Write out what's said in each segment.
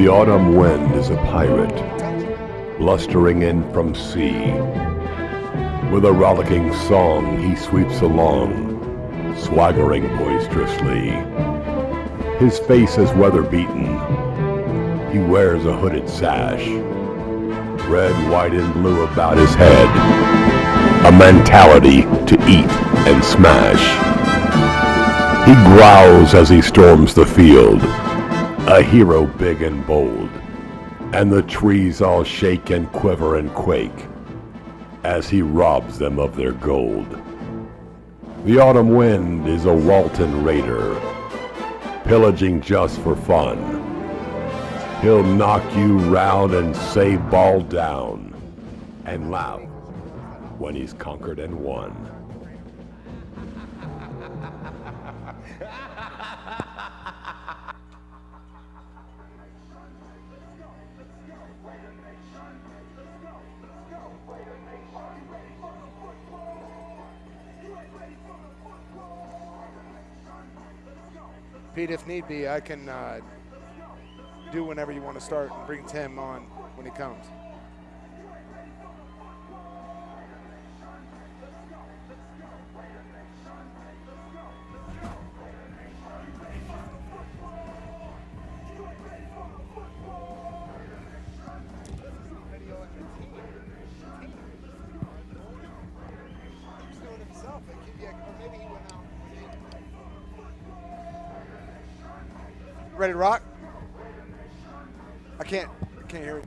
The autumn wind is a pirate, blustering in from sea. With a rollicking song he sweeps along, swaggering boisterously. His face is weather-beaten. He wears a hooded sash, red, white, and blue about his head, a mentality to eat and smash. He growls as he storms the field, a hero big and bold, and the trees all shake and quiver and quake as he robs them of their gold. The autumn wind is a Walton raider, pillaging just for fun. He'll knock you round and say ball down, and laugh when he's conquered and won. Pete, if need be, I can do whenever you want to start and bring Tim on when he comes. Ready to rock? I can't hear you.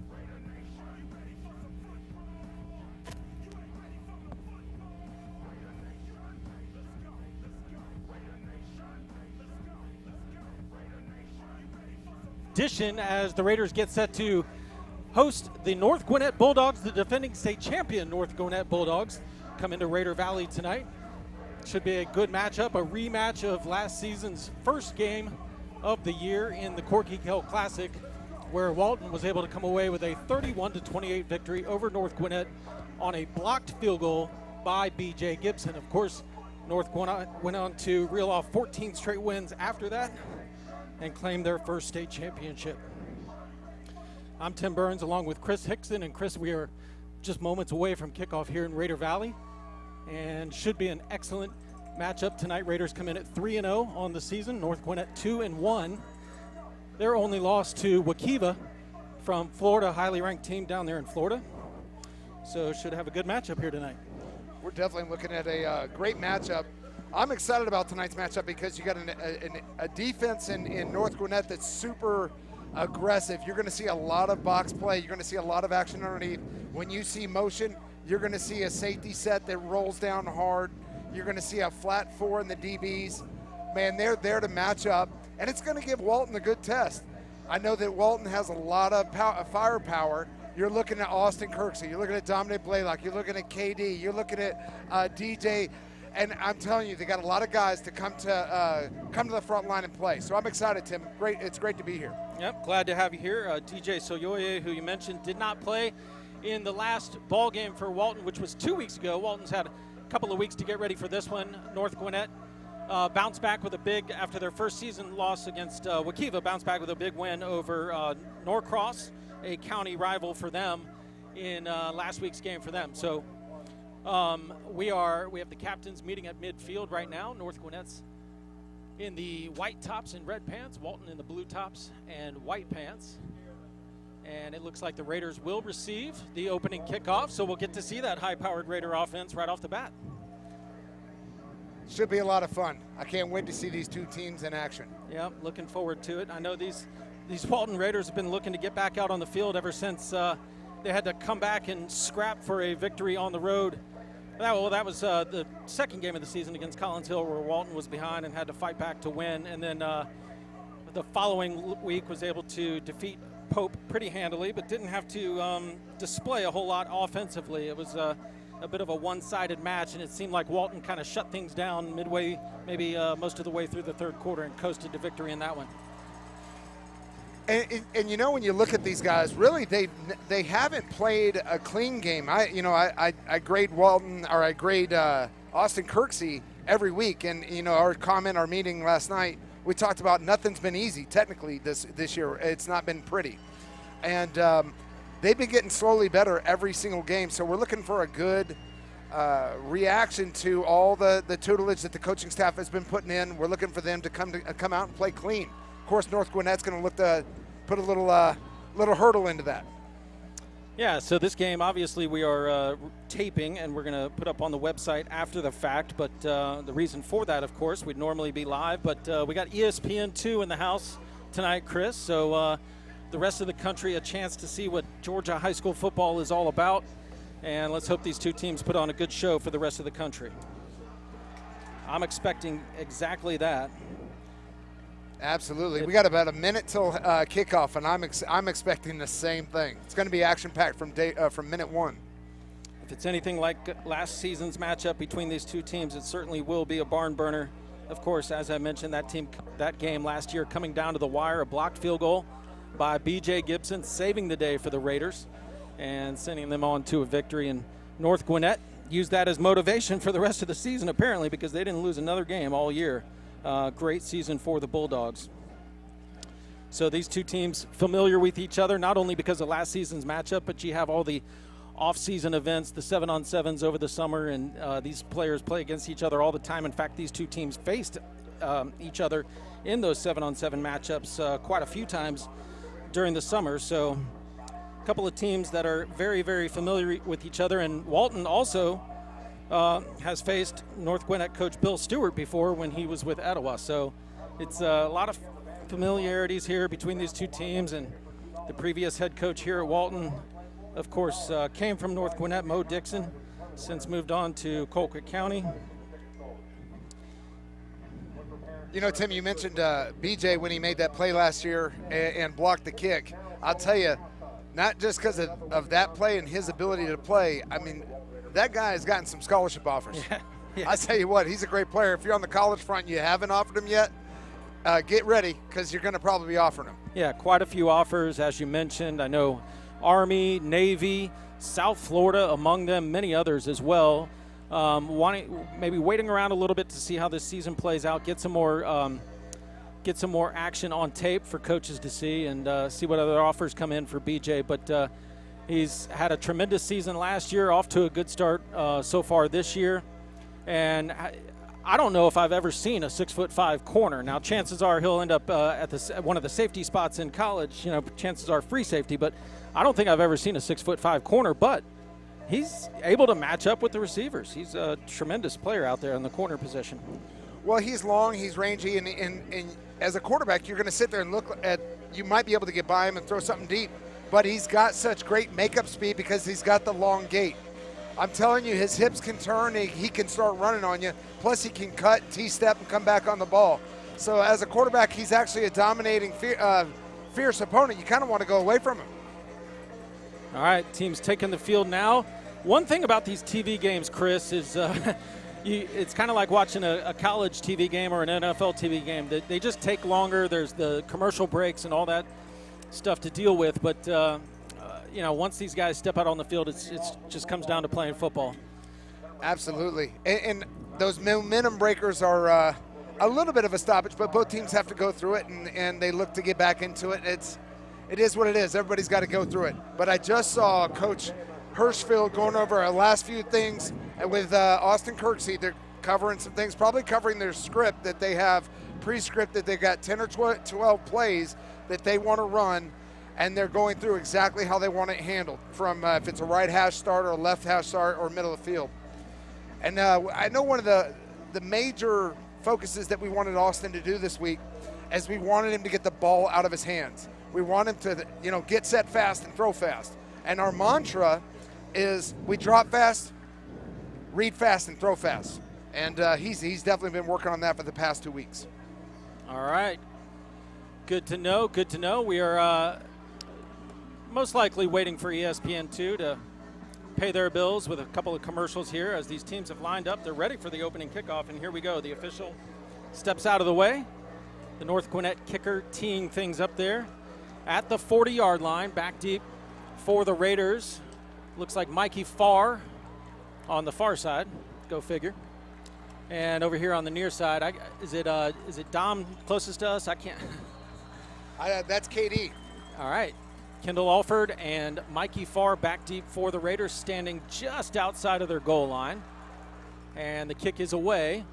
Addition as the Raiders get set to host the North Gwinnett Bulldogs, the defending state champion North Gwinnett Bulldogs, come into Raider Valley tonight. Should be a good matchup, a rematch of last season's first game of the year in the Corky Hill Classic, where Walton was able to come away with a 31-28 victory over North Gwinnett on a blocked field goal by B.J. Gibson. Of course, North Gwinnett went on to reel off 14 straight wins after that and claim their first state championship. I'm Tim Burns along with Chris Hickson. And Chris, we are just moments away from kickoff here in Raider Valley and should be an excellent matchup tonight. Raiders come in at 3-0 on the season. North Gwinnett 2-1. Their only loss to Waukeva from Florida, highly ranked team down there in Florida. So should have a good matchup here tonight. We're definitely looking at a great matchup. I'm excited about tonight's matchup because you got a defense in North Gwinnett that's super aggressive. You're going to see a lot of box play. You're going to see a lot of action underneath. When you see motion, you're going to see a safety set that rolls down hard. You're going to see a flat four in the DBs. Man, they're there to match up, and it's going to give Walton a good test. I know that Walton has a lot of firepower. You're looking at Austin Kirksey. You're looking at Dominick Blaylock. You're looking at KD. You're looking at DJ. And I'm telling you, they got a lot of guys to come to the front line and play. So I'm excited, Tim. Great, it's great to be here. Yep, glad to have you here. DJ Soyoye, who you mentioned, did not play in the last ball game for Walton, which was 2 weeks ago. Walton's had a couple of weeks to get ready for this one. North Gwinnett bounced back with a big, after their first season loss against Waukeva, bounced back with a big win over Norcross, a county rival for them in last week's game for them. So we have the captains meeting at midfield right now. North Gwinnett's in the white tops and red pants, Walton in the blue tops and white pants. And it looks like the Raiders will receive the opening kickoff, so we'll get to see that high-powered Raider offense right off the bat. Should be a lot of fun. I can't wait to see these two teams in action. Yeah, looking forward to it. I know these Walton Raiders have been looking to get back out on the field ever since they had to come back and scrap for a victory on the road. That was the second game of the season against Collins Hill, where Walton was behind and had to fight back to win. And then the following week was able to defeat Pope pretty handily, but didn't have to display a whole lot offensively. It was a bit of a one-sided match, and it seemed like Walton kind of shut things down midway, maybe most of the way through the third quarter, and coasted to victory in that one. And you know, when you look at these guys, really they haven't played a clean game. I grade Walton, or I grade Austin Kirksey every week, and our meeting last night, we talked about nothing's been easy technically this year. It's not been pretty. And they've been getting slowly better every single game. So we're looking for a good reaction to all the tutelage that the coaching staff has been putting in. We're looking for them to come out and play clean. Of course, North Gwinnett's going to look to put a little hurdle into that. Yeah, so this game, obviously, we are taping, and we're going to put up on the website after the fact. But the reason for that, of course, we'd normally be live. But we got ESPN2 in the house tonight, Chris. So the rest of the country a chance to see what Georgia high school football is all about. And let's hope these two teams put on a good show for the rest of the country. I'm expecting exactly that. Absolutely. We got about a minute till kickoff, and I'm expecting the same thing. It's going to be action-packed from minute one. If it's anything like last season's matchup between these two teams, it certainly will be a barn burner. Of course, as I mentioned, that game last year coming down to the wire, a blocked field goal by B.J. Gibson, saving the day for the Raiders and sending them on to a victory. And North Gwinnett used that as motivation for the rest of the season, apparently, because they didn't lose another game all year. Great season for the Bulldogs. So these two teams familiar with each other, not only because of last season's matchup, but you have all the off-season events, the 7-on-7s over the summer, and these players play against each other all the time. In fact, these two teams faced each other in those 7-on-7 matchups quite a few times during the summer. So a couple of teams that are very, very familiar with each other. And Walton also has faced North Gwinnett coach Bill Stewart before when he was with Etowah. So it's a lot of familiarities here between these two teams. And the previous head coach here at Walton, of course, came from North Gwinnett, Mo Dixon, since moved on to Colquitt County. You know, Tim, you mentioned BJ when he made that play last year and blocked the kick. I'll tell you, not just because of that play and his ability to play. I mean, that guy has gotten some scholarship offers. Yeah. I tell you what, he's a great player. If you're on the college front and you haven't offered him yet, get ready because you're going to probably be offering him. Yeah, quite a few offers, as you mentioned. I know Army, Navy, South Florida among them, many others as well. Maybe waiting around a little bit to see how this season plays out, get some more action on tape for coaches to see, and see what other offers come in for BJ. But he's had a tremendous season last year, off to a good start so far this year. And I don't know if I've ever seen a 6'5" corner. Now, chances are he'll end up at one of the safety spots in college. You know, chances are free safety, but I don't think I've ever seen a 6'5" corner. But he's able to match up with the receivers. He's a tremendous player out there in the corner position. Well, he's long, he's rangy, and as a quarterback, you're going to sit there and look at, you might be able to get by him and throw something deep, but he's got such great makeup speed because he's got the long gait. I'm telling you, his hips can turn, he can start running on you, plus he can cut, T-step, and come back on the ball. So as a quarterback, he's actually a dominating, fierce opponent. You kind of want to go away from him. All right, team's taking the field now. One thing about these TV games, Chris, is it's kind of like watching a college TV game or an NFL TV game. They just take longer. There's the commercial breaks and all that stuff to deal with. But, you know, once these guys step out on the field, it just comes down to playing football. Absolutely. And those momentum breakers are a little bit of a stoppage, but both teams have to go through it, and they look to get back into it. It is what it is. Everybody's got to go through it. But I just saw Coach Hirschfield going over our last few things with Austin Kirksey. They're covering some things, probably covering their script that they have pre-scripted. They've got 10 or 12 plays that they want to run, and they're going through exactly how they want it handled, from if it's a right hash start or a left hash start or middle of the field. And I know one of the major focuses that we wanted Austin to do this week is we wanted him to get the ball out of his hands. We want him to, you know, get set fast and throw fast. And our mantra is we drop fast, read fast, and throw fast. And he's definitely been working on that for the past 2 weeks. All right. Good to know. Good to know. We are most likely waiting for ESPN2 to pay their bills with a couple of commercials here as these teams have lined up. They're ready for the opening kickoff, and here we go. The official steps out of the way. The North Gwinnett kicker teeing things up there at the 40-yard line, back deep for the Raiders. Looks like Mikey Farr on the far side. Go figure. And over here on the near side, is it Dom closest to us? I can't. That's KD. All right. Kendall Alford and Mikey Farr back deep for the Raiders, standing just outside of their goal line. And the kick is away,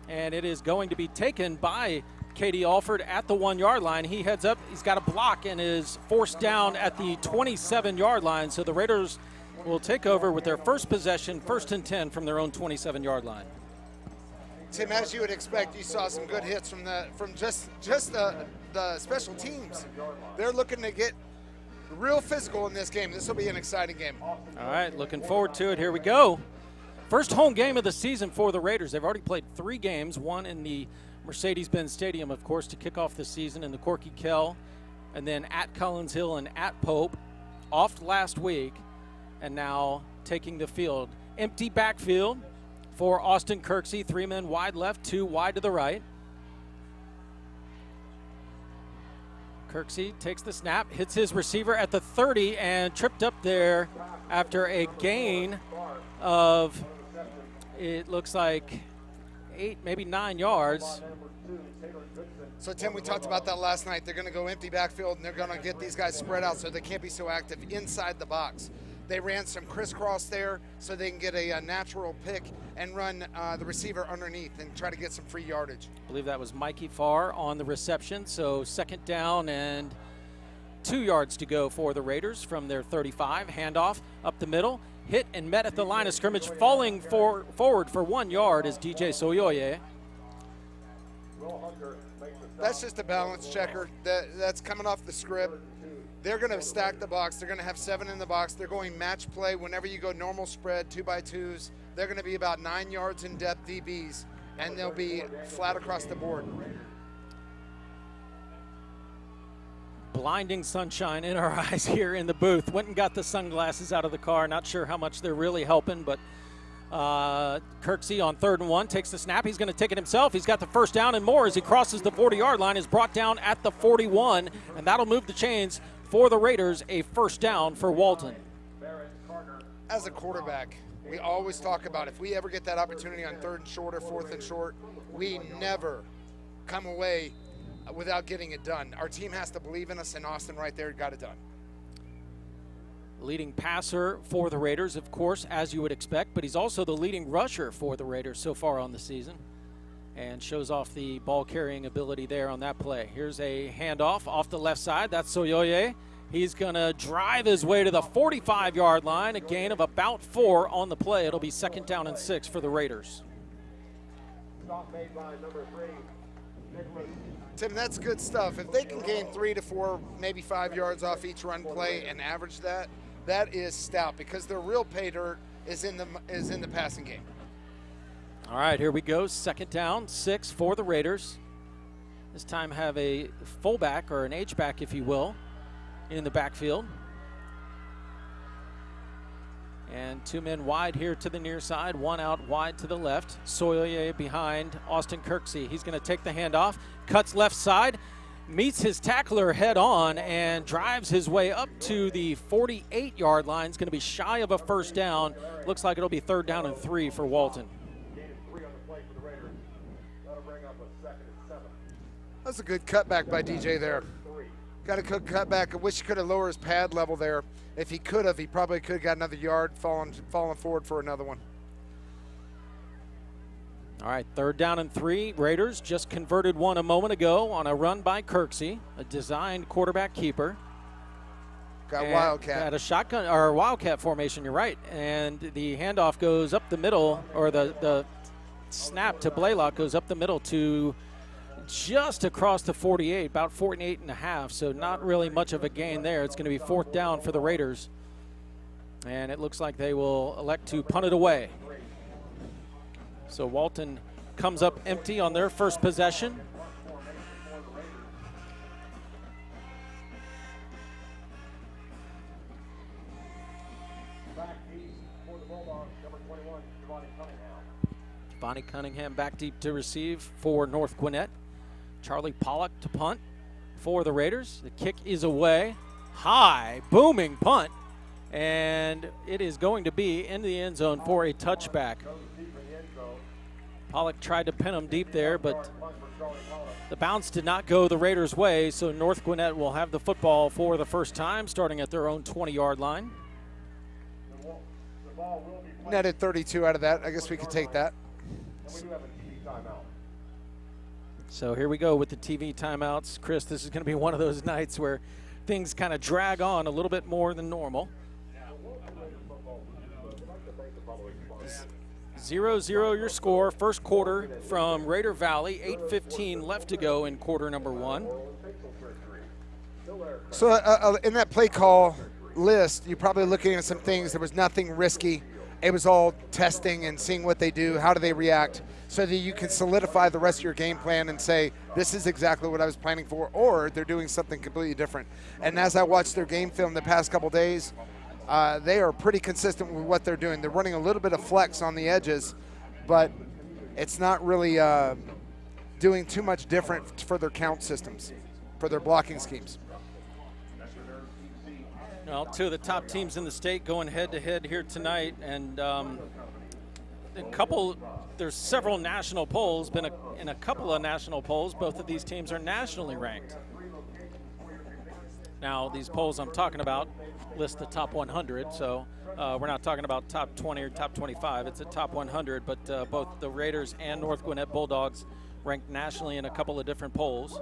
and it is going to be taken by Katie Alford at the 1-yard line. He heads up, he's got a block and is forced down at the 27-yard line. So the Raiders will take over with their first possession, 1st and 10 from their own 27-yard line. Tim, as you would expect, you saw some good hits from just the special teams. They're looking to get real physical in this game. This will be an exciting game. All right, looking forward to it. Here we go. First home game of the season for the Raiders. They've already played 3 games, one in the Mercedes-Benz Stadium, of course, to kick off the season in the Corky Kell, and then at Collins Hill and at Pope, off last week, and now taking the field. Empty backfield for Austin Kirksey, 3 men wide left, 2 wide to the right. Kirksey takes the snap, hits his receiver at the 30, and tripped up there after a gain of, it looks like, 8, maybe 9 yards. So, Tim, we talked about that last night. They're going to go empty backfield, and they're going to get these guys spread out so they can't be so active inside the box. They ran some crisscross there so they can get a natural pick and run the receiver underneath and try to get some free yardage. I believe that was Mikey Farr on the reception. So 2nd down and 2 yards to go for the Raiders from their 35. Handoff up the middle. Hit and met at the line of scrimmage. Falling forward for 1 yard is DJ Soyoye. That's just a balance checker. That's coming off the script. They're going to stack the box. They're going to have 7 in the box. They're going match play. Whenever you go normal spread, 2x2s, they're going to be about 9 yards in depth DBs, and they'll be flat across the board. Blinding sunshine in our eyes here in the booth. Went and got the sunglasses out of the car. Not sure how much they're really helping, but Kirksey on 3rd and 1 takes the snap. He's going to take it himself. He's got the first down and more as he crosses the 40-yard line, is brought down at the 41, and that'll move the chains for the Raiders. A first down for Walton. As a quarterback, we always talk about if we ever get that opportunity on 3rd and short or 4th and short, we never come away without getting it done. Our team has to believe in us, and Austin right there got it done. Leading passer for the Raiders, of course, as you would expect, but he's also the leading rusher for the Raiders so far on the season, and shows off the ball-carrying ability there on that play. Here's a handoff off the left side. That's Soyoye. He's going to drive his way to the 45-yard line, a gain of about 4 on the play. It'll be 2nd down and 6 for the Raiders. Tim, that's good stuff. If they can gain 3 to 4, maybe 5 yards off each run play and average that, that is stout, because their real pay dirt is in the passing game. All right, here we go. 2nd down, 6 for the Raiders. This time have a fullback, or an H-back, if you will, in the backfield. And 2 men wide here to the near side, 1 out wide to the left. Soyoye behind Austin Kirksey. He's going to take the handoff, cuts left side, meets his tackler head on, and drives his way up to the 48-yard line. It's going to be shy of a first down. Looks like it'll be 3rd down and 3 for Walton. That's a good cutback by DJ there. Got a good cutback. I wish he could have lowered his pad level there. If he could have, he probably could have got another yard, falling forward for another one. All right, 3rd down and 3. Raiders just converted one a moment ago on a run by Kirksey, a designed quarterback keeper. Got Wildcat. Got a shotgun or Wildcat formation, you're right. And the handoff goes up the middle, or the snap to Blaylock goes up the middle to just across the 48, about 48 and a half, so not really much of a gain there. It's going to be 4th down for the Raiders, and it looks like they will elect to punt it away. So Walton comes up empty on their first possession. Bonnie Cunningham back deep to receive for North Gwinnett. Charlie Pollock to punt for the Raiders. The kick is away. High, booming punt. And it is going to be in the end zone for a touchback. Pollock tried to pin him deep there, but the bounce did not go the Raiders' way, so North Gwinnett will have the football for the first time, starting at their own 20-yard line. Netted 32 out of that. I guess we could take that. So here we go with the TV timeouts. Chris, this is going to be one of those nights where things kind of drag on a little bit more than normal. 0-0 your score. First quarter from Raider Valley. 8:15 left to go in quarter number 1. So in that play call list, you're probably looking at some things. There was nothing risky. It was all testing and seeing what they do, how do they react, so that you can solidify the rest of your game plan and say, this is exactly what I was planning for, or they're doing something completely different. And as I watched their game film the past couple days, they are pretty consistent with what they're doing. They're running a little bit of flex on the edges, but it's not really doing too much different for their count systems, for their blocking schemes. Well, two of the top teams in the state going head-to-head here tonight, and there's several national polls, been in a couple of national polls. Both of these teams are nationally ranked. Now, these polls I'm talking about list the top 100, so we're not talking about top 20 or top 25. It's a top 100, but both the Raiders and North Gwinnett Bulldogs ranked nationally in a couple of different polls.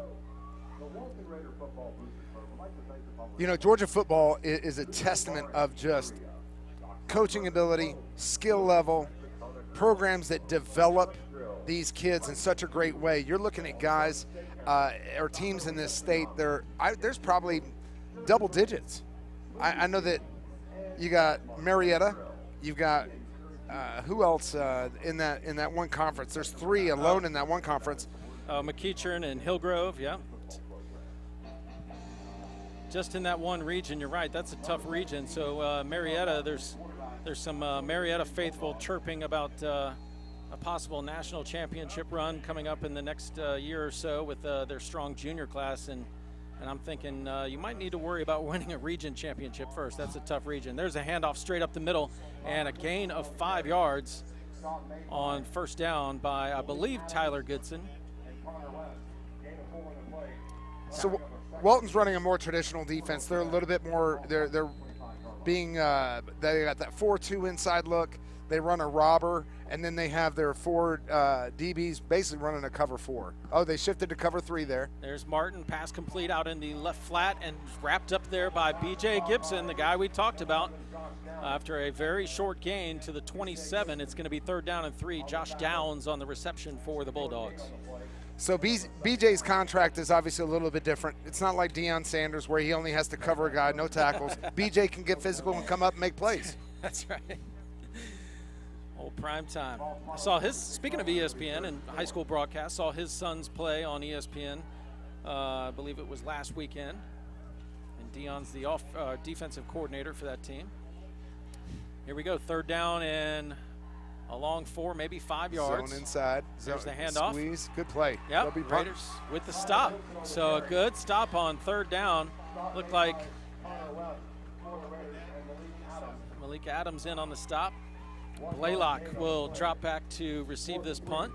You know, Georgia football is a testament of just coaching ability, skill level, programs that develop these kids in such a great way. You're looking at guys or teams in this state, there's probably double digits. I know that you got Marietta, you've got who else in that one conference? There's 3 alone in that one conference. McEachern and Hillgrove, yeah. Just in that one region, you're right. That's a tough region. So Marietta, there's some Marietta faithful chirping about a possible national championship run coming up in the next year or so with their strong junior class. And I'm thinking you might need to worry about winning a region championship first. That's a tough region. There's a handoff straight up the middle and a gain of 5 yards on first down by, I believe, Tyler Goodson. So Walton's running a more traditional defense. They're a little bit more, they're being, they got that 4-2 inside look. They run a robber, and then they have their 4 DBs basically running a cover 4. Oh, they shifted to cover 3 there. There's Martin, pass complete out in the left flat and wrapped up there by B.J. Gibson, the guy we talked about. After a very short gain to the 27, it's going to be 3rd down and 3. Josh Downs on the reception for the Bulldogs. So BJ's contract is obviously a little bit different. It's not like Deion Sanders where he only has to cover a guy, no tackles. BJ can get physical and come up and make plays. That's right. Old prime time. I saw speaking of ESPN and high school broadcast, saw his sons play on ESPN. I believe it was last weekend. And Deion's the defensive coordinator for that team. Here we go, 3rd down and a long 4, maybe 5 yards. Zone inside. There's the handoff. Squeeze. Good play. Yep, Raiders with the stop. So a good stop on 3rd down. Looked like Malik Adams in on the stop. Blaylock will drop back to receive this punt.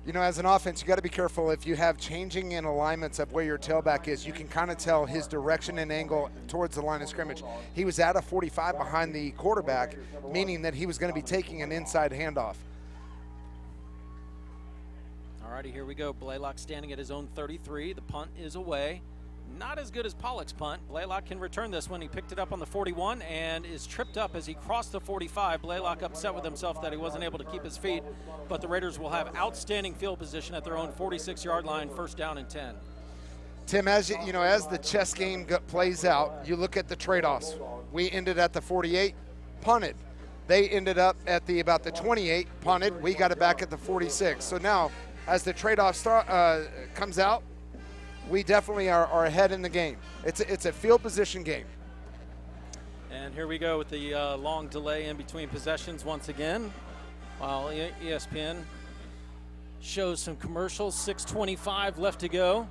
You know, as an offense, you got to be careful. If you have changing in alignments of where your tailback is, you can kind of tell his direction and angle towards the line of scrimmage. He was at a 45 behind the quarterback, meaning that he was going to be taking an inside handoff. All righty, here we go. Blaylock standing at his own 33. The punt is away. Not as good as Pollock's punt. Blaylock can return this one. He picked it up on the 41 and is tripped up as he crossed the 45. Blaylock upset with himself that he wasn't able to keep his feet, but the Raiders will have outstanding field position at their own 46-yard line, 1st down and 10. Tim, as you know, as the chess game plays out, you look at the trade-offs. We ended at the 48, punted. They ended up at about the 28, punted. We got it back at the 46. So now, as the trade-off comes out, we definitely are ahead in the game. It's a field position game. And here we go with the long delay in between possessions once again. While ESPN shows some commercials, 6:25 left to go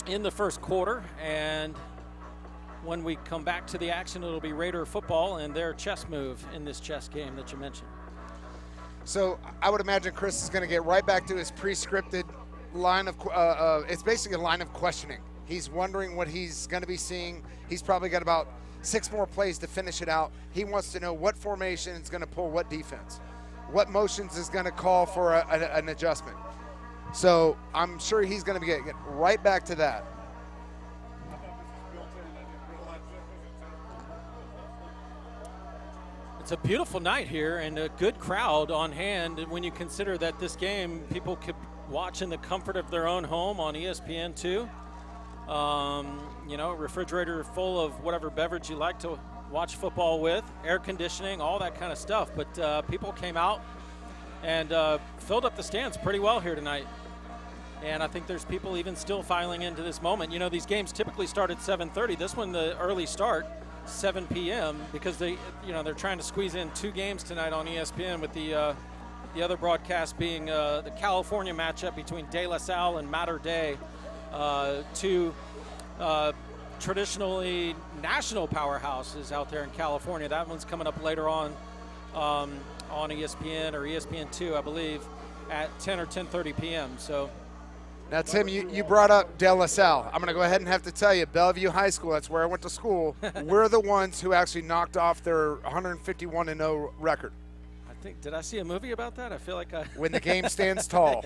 in the first quarter. And when we come back to the action, it'll be Raider football and their chess move in this chess game that you mentioned. So I would imagine Chris is going to get right back to his pre-scripted line of it's basically a line of questioning. He's wondering what he's going to be seeing. He's probably got about 6 more plays to finish it out. He wants to know what formation is going to pull what defense, what motions is going to call for an adjustment. So I'm sure he's going to get right back to that. It's a beautiful night here and a good crowd on hand when you consider that this game people could watch in the comfort of their own home on ESPN2. You know, refrigerator full of whatever beverage you like to watch football with, air conditioning, all that kind of stuff. But people came out and filled up the stands pretty well here tonight. And I think there's people even still filing into this moment. You know, these games typically start at 7:30. This one, the early start, 7 p.m. because they're trying to squeeze in 2 games tonight on ESPN, with the other broadcast being the California matchup between De La Salle and Mater Dei, 2 traditionally national powerhouses out there in California. That one's coming up later on ESPN or ESPN2, I believe, at 10 or 10:30 p.m. So. Now, Tim, you brought up De La Salle. I'm going to go ahead and have to tell you, Bellevue High School, that's where I went to school, we're the ones who actually knocked off their 151-0 record. Did I see a movie about that? I feel like I... When the game stands tall.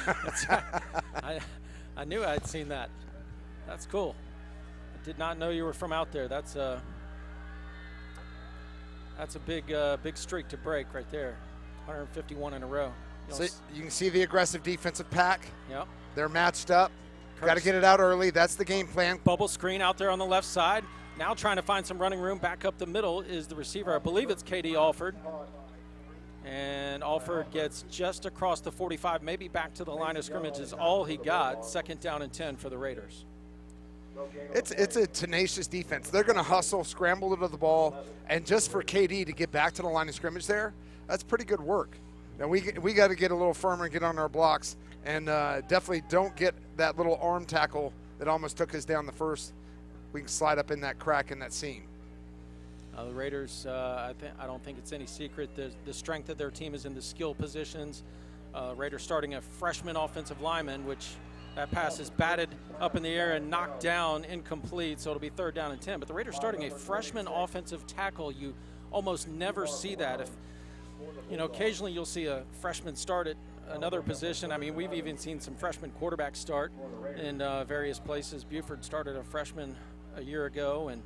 That's right. I knew I'd seen that. That's cool. I did not know you were from out there. That's a big streak to break right there. 151 in a row. So you can see the aggressive defensive pack. Yep. They're matched up. Got to get it out early. That's the game plan. Bubble screen out there on the left side. Now trying to find some running room back up the middle is the receiver. I believe it's KD Alford. And Alford gets just across the 45, maybe back to the line of scrimmage is all he got. 2nd down and 10 for the Raiders. It's a tenacious defense. They're going to hustle, scramble to the ball, and just for KD to get back to the line of scrimmage there, that's pretty good work. Now we got to get a little firmer and get on our blocks, and definitely don't get that little arm tackle that almost took us down the first. We can slide up in that crack in that seam. The Raiders, I don't think it's any secret the strength of their team is in the skill positions. Raiders starting a freshman offensive lineman, which that pass is batted up in the air and knocked down, incomplete, so it'll be 3rd down and 10. But the Raiders starting a freshman offensive tackle, you almost never see that. If occasionally you'll see a freshman start at another position. I mean, we've even seen some freshman quarterbacks start in various places. Buford started a freshman a year ago, and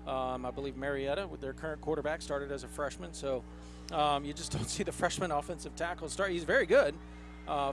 I believe Marietta, with their current quarterback, started as a freshman. So you just don't see the freshman offensive tackle start. He's very good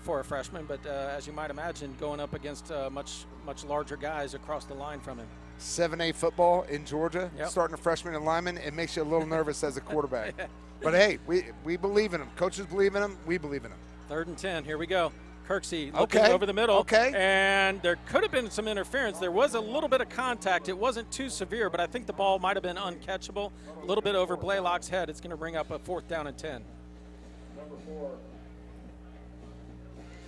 for a freshman, but as you might imagine, going up against much larger guys across the line from him. 7A football in Georgia, Yep. Starting a freshman and lineman, it makes you a little nervous as a quarterback. But, hey, we believe in him. Coaches believe in him. We believe in him. 3rd and 10. Here we go. Kirksey looking over the middle. Okay. And there could have been some interference. There was a little bit of contact. It wasn't too severe, but I think the ball might have been uncatchable. A little bit over Blaylock's head. It's going to bring up a 4th down and 10.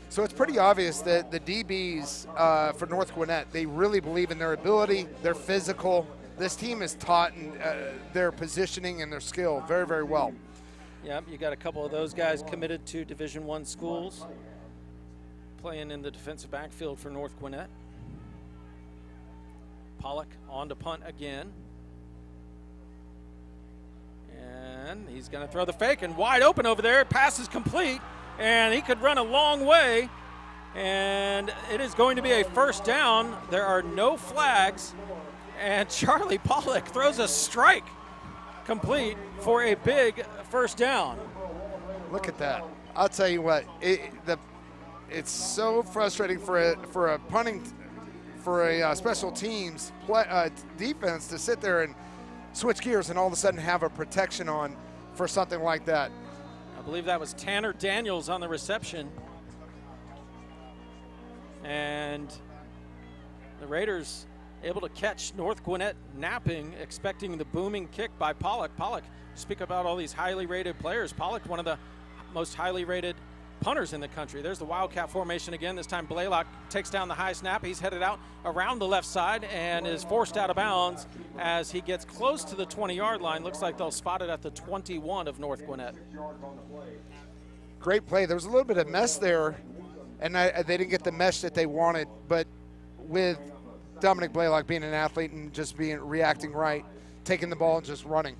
So it's pretty obvious that the DBs for North Gwinnett, they really believe in their ability. They're physical. This team is taught their positioning and their skill very, very well. Yep, you got a couple of those guys committed to Division I schools, playing in the defensive backfield for North Gwinnett. Pollock on to punt again. And he's going to throw the fake, and wide open over there. Pass is complete, and he could run a long way. And it is going to be a 1st down. There are no flags. And Charlie Pollock throws a strike complete for a big 1st down. Look at that. I'll tell you what, it's so frustrating for a punting, for a special teams defense to sit there and switch gears and all of a sudden have a protection on for something like that. I believe that was Tanner Daniels on the reception. And the Raiders able to catch North Gwinnett napping, expecting the booming kick by Pollock. Pollock, speak about all these highly rated players. Pollock, one of the most highly rated punters in the country. There's the Wildcat formation again. This time Blaylock takes down the high snap. He's headed out around the left side and is forced out of bounds as he gets close to the 20-yard line. Looks like they'll spot it at the 21 of North Gwinnett. great play. There was a little bit of mess there, and they didn't get the mesh that they wanted. But with Dominick Blaylock being an athlete and just reacting right, taking the ball and just running,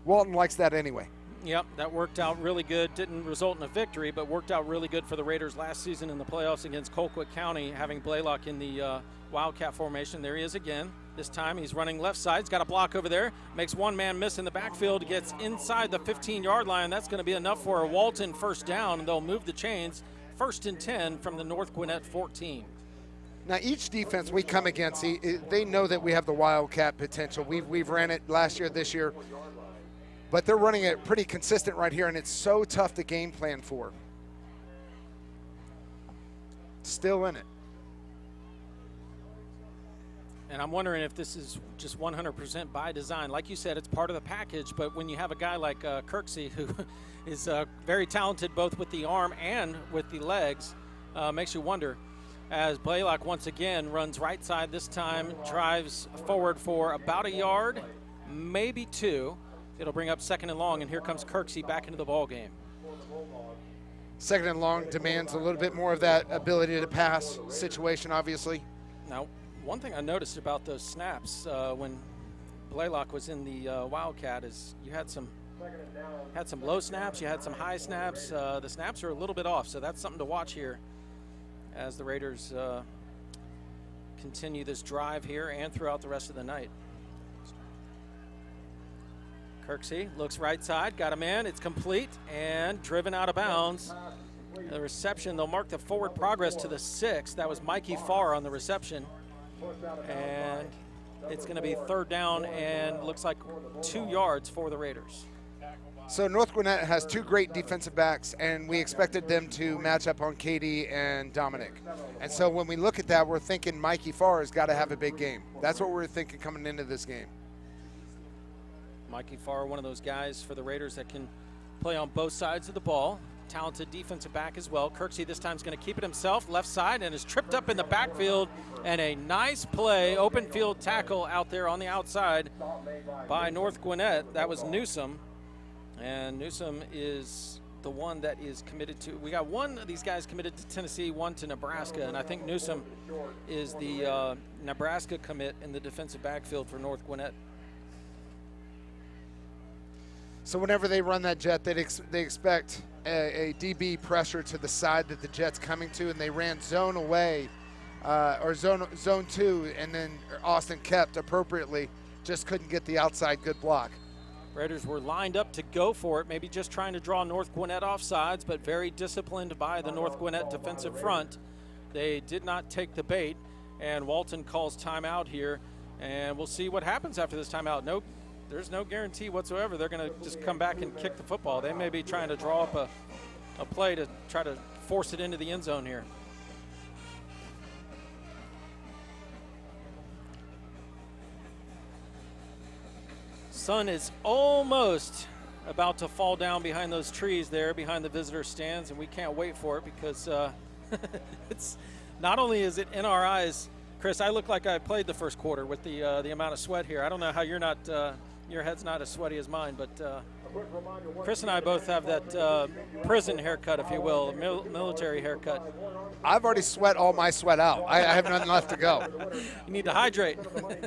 Walton likes that anyway. Yep, that worked out really good. Didn't result in a victory, but worked out really good for the Raiders last season in the playoffs against Colquitt County, having Blaylock in the Wildcat formation. There he is again. This time he's running left side. He's got a block over there. Makes one man miss in the backfield. Gets inside the 15-yard line. That's going to be enough for a Walton first down, and they'll move the chains. 1st and 10 from the North Gwinnett 14. Now, each defense we come against, they know that we have the Wildcat potential. We've ran it last year, this year. But they're running it pretty consistent right here, and it's so tough to game plan for. Still in it. And I'm wondering if this is just 100% by design. Like you said, it's part of the package, but when you have a guy like Kirksey, who is very talented both with the arm and with the legs, makes you wonder. As Blaylock once again runs right side this time, drives forward for about a yard, maybe 2. It'll bring up 2nd and long, and here comes Kirksey back into the ball game. 2nd and long demands a little bit more of that ability to pass situation, obviously. Now, one thing I noticed about those snaps when Blaylock was in the Wildcat is you had some low snaps, you had some high snaps. The snaps are a little bit off, so that's something to watch here as the Raiders continue this drive here and throughout the rest of the night. Kirksey looks right side, got a man, it's complete, and driven out of bounds. The reception, they'll mark the forward progress to the 6. That was Mikey Farr on the reception. And it's going to be 3rd down and looks like 2 yards for the Raiders. So North Gwinnett has 2 great defensive backs, and we expected them to match up on Katie and Dominick. And so when we look at that, we're thinking Mikey Farr has got to have a big game. That's what we're thinking coming into this game. Mikey Farr, one of those guys for the Raiders that can play on both sides of the ball. Talented defensive back as well. Kirksey this time is going to keep it himself, left side, and is tripped up in the backfield. And a nice play, open field tackle out there on the outside by North Gwinnett. That was Newsom. And Newsom is the one that is committed to. We got one of these guys committed to Tennessee, one to Nebraska. And I think Newsom is the Nebraska commit in the defensive backfield for North Gwinnett. So whenever they run that jet, they expect a DB pressure to the side that the jet's coming to, and they ran zone away, or zone 2, and then Austin kept appropriately, just couldn't get the outside good block. Raiders were lined up to go for it, maybe just trying to draw North Gwinnett off sides, but very disciplined by the North Gwinnett defensive front. They did not take the bait, and Walton calls timeout here, and we'll see what happens after this timeout. There's no guarantee whatsoever they're going to just come back and kick the football. They may be trying to draw up a play to try to force it into the end zone here. Sun is almost about to fall down behind those trees there, behind the visitor stands, and we can't wait for it because it's not only is it in our eyes. Chris, I look like I played the first quarter with the amount of sweat here. I don't know how you're not. Your head's not as sweaty as mine, but Chris and I both have that prison haircut, if you will, military haircut. I've already sweat all my sweat out. I have nothing left to go. You need to hydrate.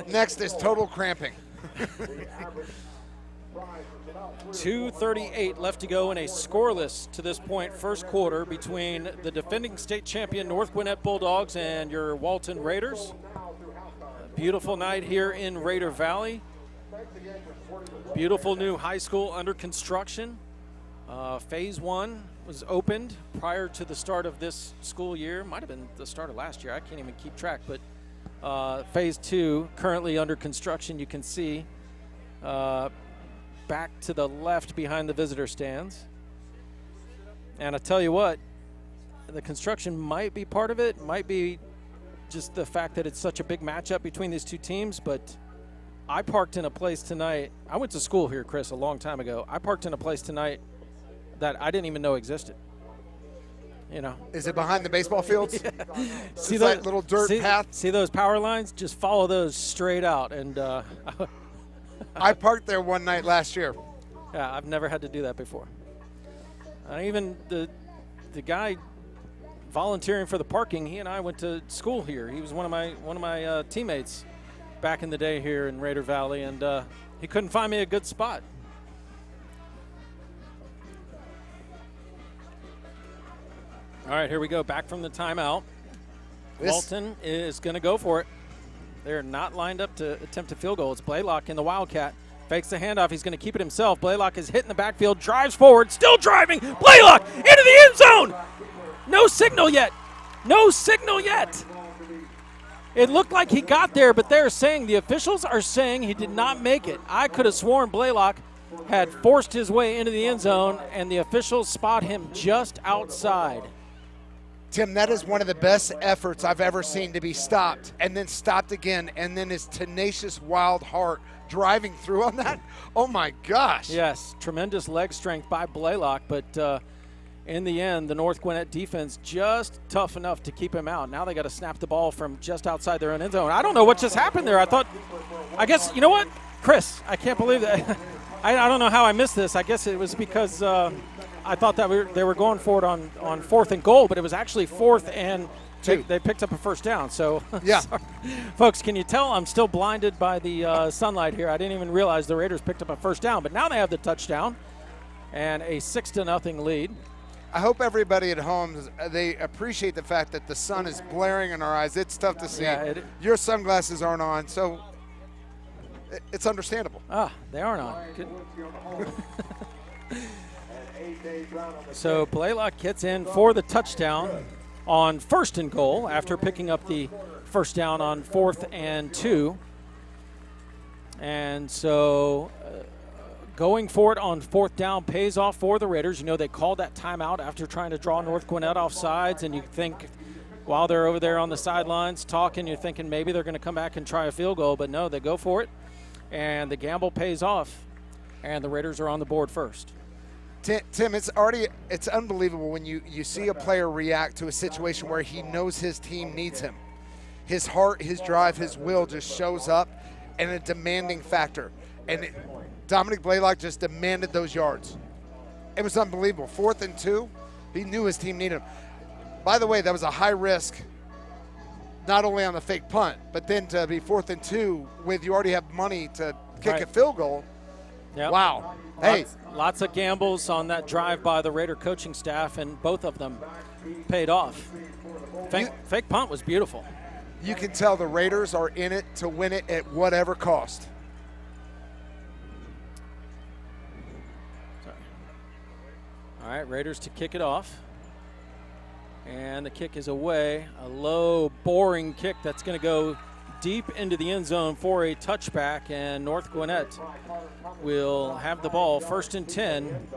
Next is total cramping. 2:38 left to go in a scoreless to this point first quarter between the defending state champion North Gwinnett Bulldogs and your Walton Raiders. A beautiful night here in Raider Valley. Beautiful new high school under construction. Phase 1 was opened prior to the start of this school year. Might have been the start of last year. I can't even keep track. But Phase 2 currently under construction. You can see back to the left behind the visitor stands. And I tell you what, the construction might be part of it. Might be just the fact that it's such a big matchup between these two teams. But I parked in a place tonight. I went to school here, Chris, a long time ago. I parked in a place tonight that I didn't even know existed. You know. Is it behind the baseball fields? Yeah. See that little dirt path? See those power lines? Just follow those straight out. And I parked there one night last year. Yeah, I've never had to do that before. Even the guy volunteering for the parking, he and I went to school here. He was one of my teammates back in the day here in Raider Valley, and he couldn't find me a good spot. All right, here we go. Back from the timeout. Walton is going to go for it. They're not lined up to attempt a field goal. It's Blaylock in the Wildcat. Fakes the handoff. He's going to keep it himself. Blaylock is hit in the backfield, drives forward, still driving. Blaylock into the end zone. No signal yet. No signal yet. It looked like he got there, but they're saying, the officials are saying he did not make it. I could have sworn Blaylock had forced his way into the end zone, and the officials spot him just outside. Tim, that is one of the best efforts I've ever seen, to be stopped and then stopped again, and then his tenacious, wild heart driving through on that. Oh, my gosh. Yes, tremendous leg strength by Blaylock, but in the end, the North Gwinnett defense just tough enough to keep him out. Now they got to snap the ball from just outside their own end zone. I don't know what just happened there. I guess, you know what, Chris, I can't believe that. I don't know how I missed this. I guess it was because I thought that they were going for it on 4th and goal, but it was actually 4th and they picked up a first down. So, yeah. Folks, can you tell I'm still blinded by the sunlight here? I didn't even realize the Raiders picked up a first down, but now they have the touchdown and a 6-0 lead. I hope everybody at home, they appreciate the fact that the sun is blaring in our eyes. It's tough to see. Yeah, your sunglasses aren't on, so it's understandable. They aren't on. Good. So Blaylock gets in for the touchdown on 1st and goal after picking up the first down on 4th and 2. And so going for it on 4th down pays off for the Raiders. You know, they called that timeout after trying to draw North Gwinnett off sides, and you think while they're over there on the sidelines talking, you're thinking maybe they're going to come back and try a field goal, but no, they go for it, and the gamble pays off, and the Raiders are on the board first. Tim, it's unbelievable when you see a player react to a situation where he knows his team needs him. His heart, his drive, his will just shows up, and a demanding factor. And Dominick Blaylock just demanded those yards. It was unbelievable. 4th and 2, he knew his team needed him. By the way, that was a high risk, not only on the fake punt, but then to be 4th and 2 with you already have money to kick a field goal. Yep. Wow. Hey. Lots of gambles on that drive by the Raider coaching staff, and both of them paid off. Fake punt was beautiful. You can tell the Raiders are in it to win it at whatever cost. All right, Raiders to kick it off. And the kick is away. A low, boring kick that's going to go deep into the end zone for a touchback, and North Gwinnett will have the ball 1st and 10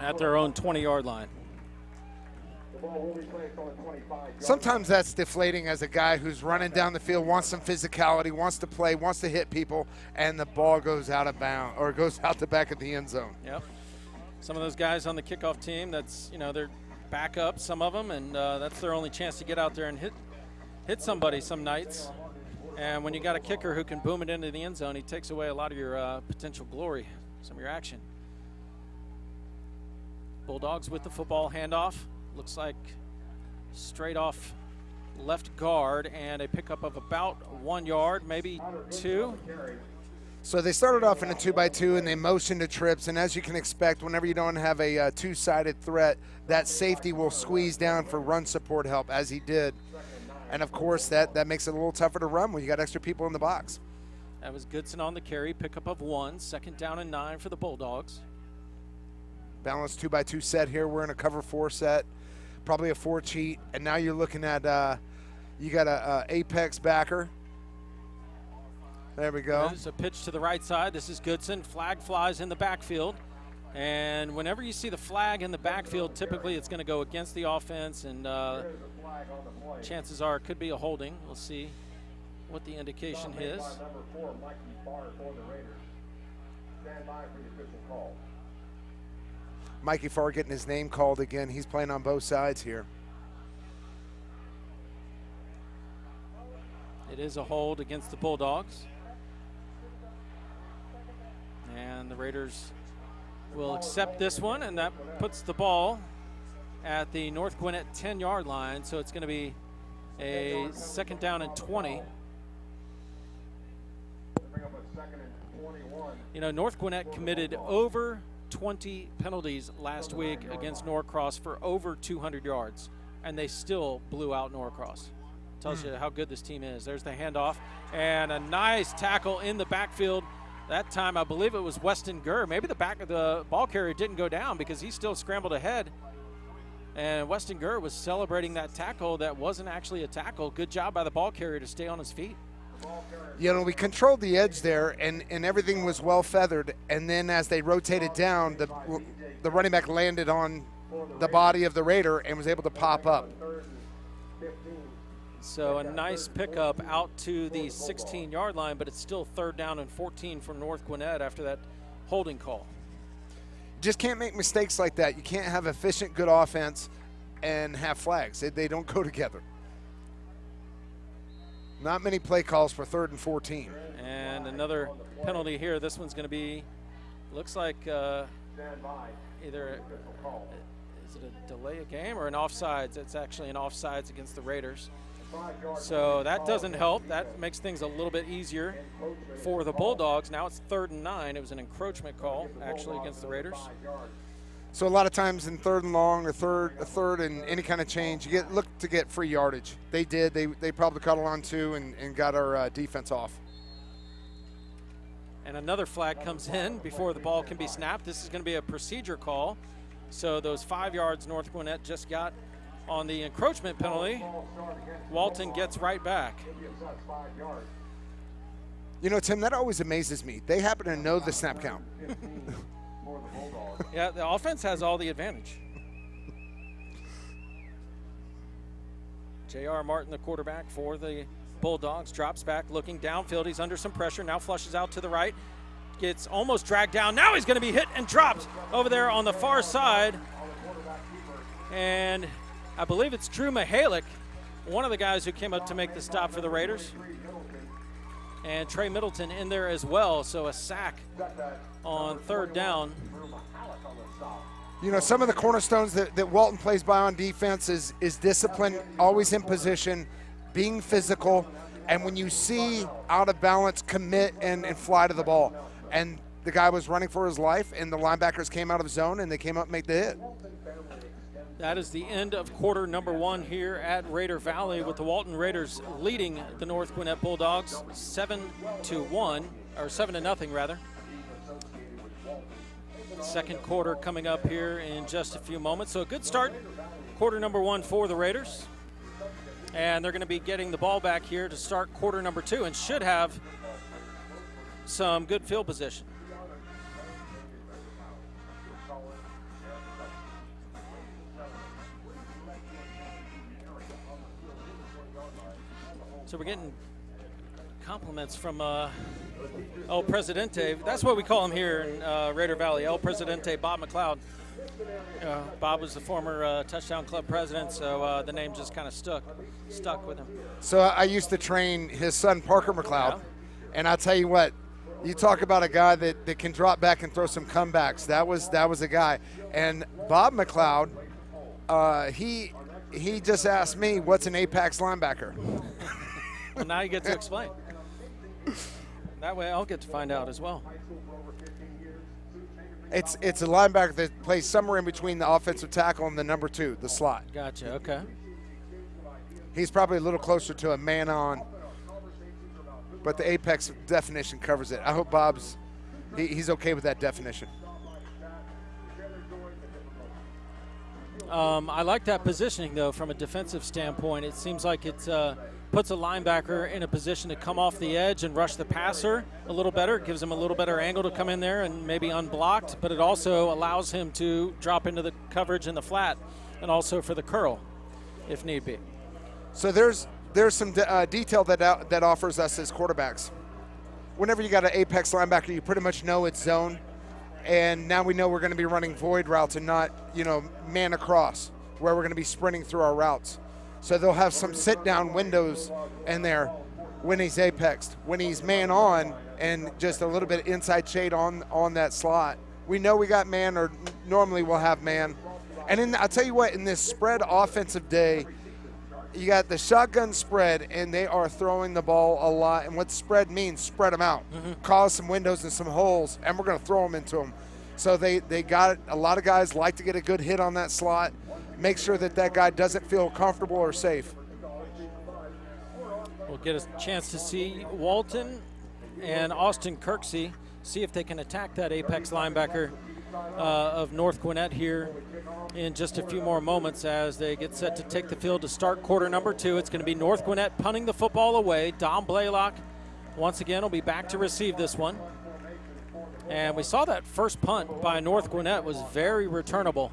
at their own 20-yard line. Sometimes that's deflating as a guy who's running down the field, wants some physicality, wants to play, wants to hit people, and the ball goes out of bounds or goes out the back of the end zone. Yep. Some of those guys on the kickoff team, that's, they're backup, some of them, and that's their only chance to get out there and hit somebody some nights. And when you got a kicker who can boom it into the end zone, he takes away a lot of your potential glory, some of your action. Bulldogs with the football handoff. Looks like straight off left guard, and a pickup of about 1 yard, maybe 2. So they started off in a 2-by-2, and they motioned to trips. And as you can expect, whenever you don't have a two-sided threat, that safety will squeeze down for run support help, as he did. And, of course, that makes it a little tougher to run when you got extra people in the box. That was Goodson on the carry, pickup of 1, 2nd down and 9 for the Bulldogs. Balanced 2-by-2 set here. We're in a cover 4 set, probably a 4 cheat. And now you're looking at you got a apex backer. There we go. There's a pitch to the right side. This is Goodson. Flag flies in the backfield. And whenever you see the flag in the backfield, typically it's going to go against the offense, and chances are it could be a holding. We'll see what the indication is. Mikey Farr getting his name called again. He's playing on both sides here. It is a hold against the Bulldogs. And the Raiders will accept this one, and that puts the ball at the North Gwinnett 10-yard line, so it's going to be a 2nd down and 20. You know, North Gwinnett committed over 20 penalties last week against Norcross for over 200 yards, and they still blew out Norcross. Tells you how good this team is. There's the handoff, and a nice tackle in the backfield. That time, I believe it was Weston Gurr. Maybe the back of the ball carrier didn't go down because he still scrambled ahead. And Weston Gurr was celebrating that tackle that wasn't actually a tackle. Good job by the ball carrier to stay on his feet. You know, we controlled the edge there, and everything was well feathered. And then as they rotated down, the running back landed on the body of the Raider and was able to pop up. So a nice pickup out to the 16-yard line, but it's still 3rd down and 14 for North Gwinnett after that holding call. Just can't make mistakes like that. You can't have efficient, good offense and have flags. They don't go together. Not many play calls for 3rd and 14. And another penalty here. This one's going to be, looks like either, is it a delay a game or an offsides? It's actually an offsides against the Raiders. So that doesn't help. That makes things a little bit easier for the Bulldogs. Now it's 3rd and 9. It was an encroachment call, actually, against the Raiders. So a lot of times in 3rd and long or third and any kind of change, you look to get free yardage. They did. They probably caught on to and got our defense off. And another flag comes in before the ball can be snapped. This is going to be a procedure call. So those 5 yards North Gwinnett just got on the encroachment penalty, Walton gets right back. You know, Tim, that always amazes me. They happen to know the snap count. Yeah, the offense has all the advantage. J.R. Martin, the quarterback for the Bulldogs, drops back looking downfield. He's under some pressure, now flushes out to the right. Gets almost dragged down. Now he's going to be hit and dropped over there on the far side. And I believe it's Drew Mihalik, one of the guys who came up to make the stop for the Raiders. And Trey Middleton in there as well, so a sack on 3rd down. You know, some of the cornerstones that Walton plays by on defense is discipline, always in position, being physical, and when you see out of balance, commit and fly to the ball. And the guy was running for his life, and the linebackers came out of zone, and they came up and made the hit. That is the end of quarter number 1 here at Raider Valley, with the Walton Raiders leading the North Gwinnett Bulldogs 7-1, or 7-0 rather. Second quarter coming up here in just a few moments. So a good start, quarter number 1 for the Raiders. And they're going to be getting the ball back here to start quarter number 2 and should have some good field position. So we're getting compliments from El Presidente. That's what we call him here in Raider Valley, El Presidente, Bob McLeod. Bob was the former Touchdown Club president, so the name just kind of stuck with him. So I used to train his son, Parker McLeod, and I'll tell you what, you talk about a guy that can drop back and throw some comebacks. That was a guy. And Bob McLeod, he just asked me, what's an Apex linebacker? Well, now you get to explain. That way I'll get to find out as well. It's a linebacker that plays somewhere in between the offensive tackle and the number 2, the slot. Gotcha, okay. He's probably a little closer to a man-on, but the Apex definition covers it. I hope Bob's he's okay with that definition. I like that positioning, though, from a defensive standpoint. It seems like it puts a linebacker in a position to come off the edge and rush the passer a little better. It gives him a little better angle to come in there and maybe unblocked, but it also allows him to drop into the coverage in the flat and also for the curl if need be. So there's some detail that offers us as quarterbacks. Whenever you got an Apex linebacker, you pretty much know it's zone. And now we know we're going to be running void routes and not, man across, where we're going to be sprinting through our routes. So they'll have some sit-down windows in there when he's apexed. When he's man-on and just a little bit inside shade on that slot, We know we got man, or normally we'll have man. And I'll tell you what, in this spread offensive day, you got the shotgun spread, and they are throwing the ball a lot. And what spread means, spread them out, cause some windows and some holes, and we're going to throw them into them. So they got a lot of guys like to get a good hit on that slot, make sure that guy doesn't feel comfortable or safe. We'll get a chance to see Walton and Austin Kirksey, see if they can attack that apex linebacker of North Gwinnett here in just a few more moments as they get set to take the field to start quarter number 2. It's going to be North Gwinnett punting the football away. Dom Blaylock once again will be back to receive this one. And we saw that first punt by North Gwinnett was very returnable.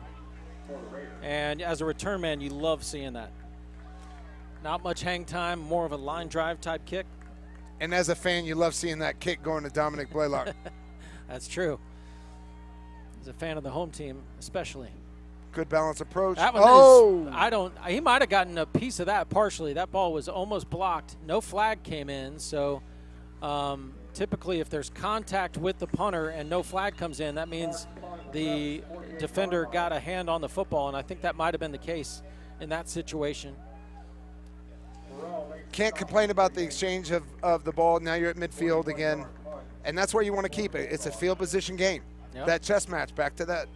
And as a return man, you love seeing that. Not much hang time, more of a line drive type kick. And as a fan, you love seeing that kick going to Dominick Blaylock. That's true. As a fan of the home team, especially. Good balance approach. That one he might have gotten a piece of that partially. That ball was almost blocked. No flag came in, so typically if there's contact with the punter and no flag comes in, that means the defender got a hand on the football, and I think that might have been the case in that situation. Can't complain about the exchange of the ball. Now you're at midfield again, and that's where you want to keep it. It's a field position game. Yep. That chess match, back to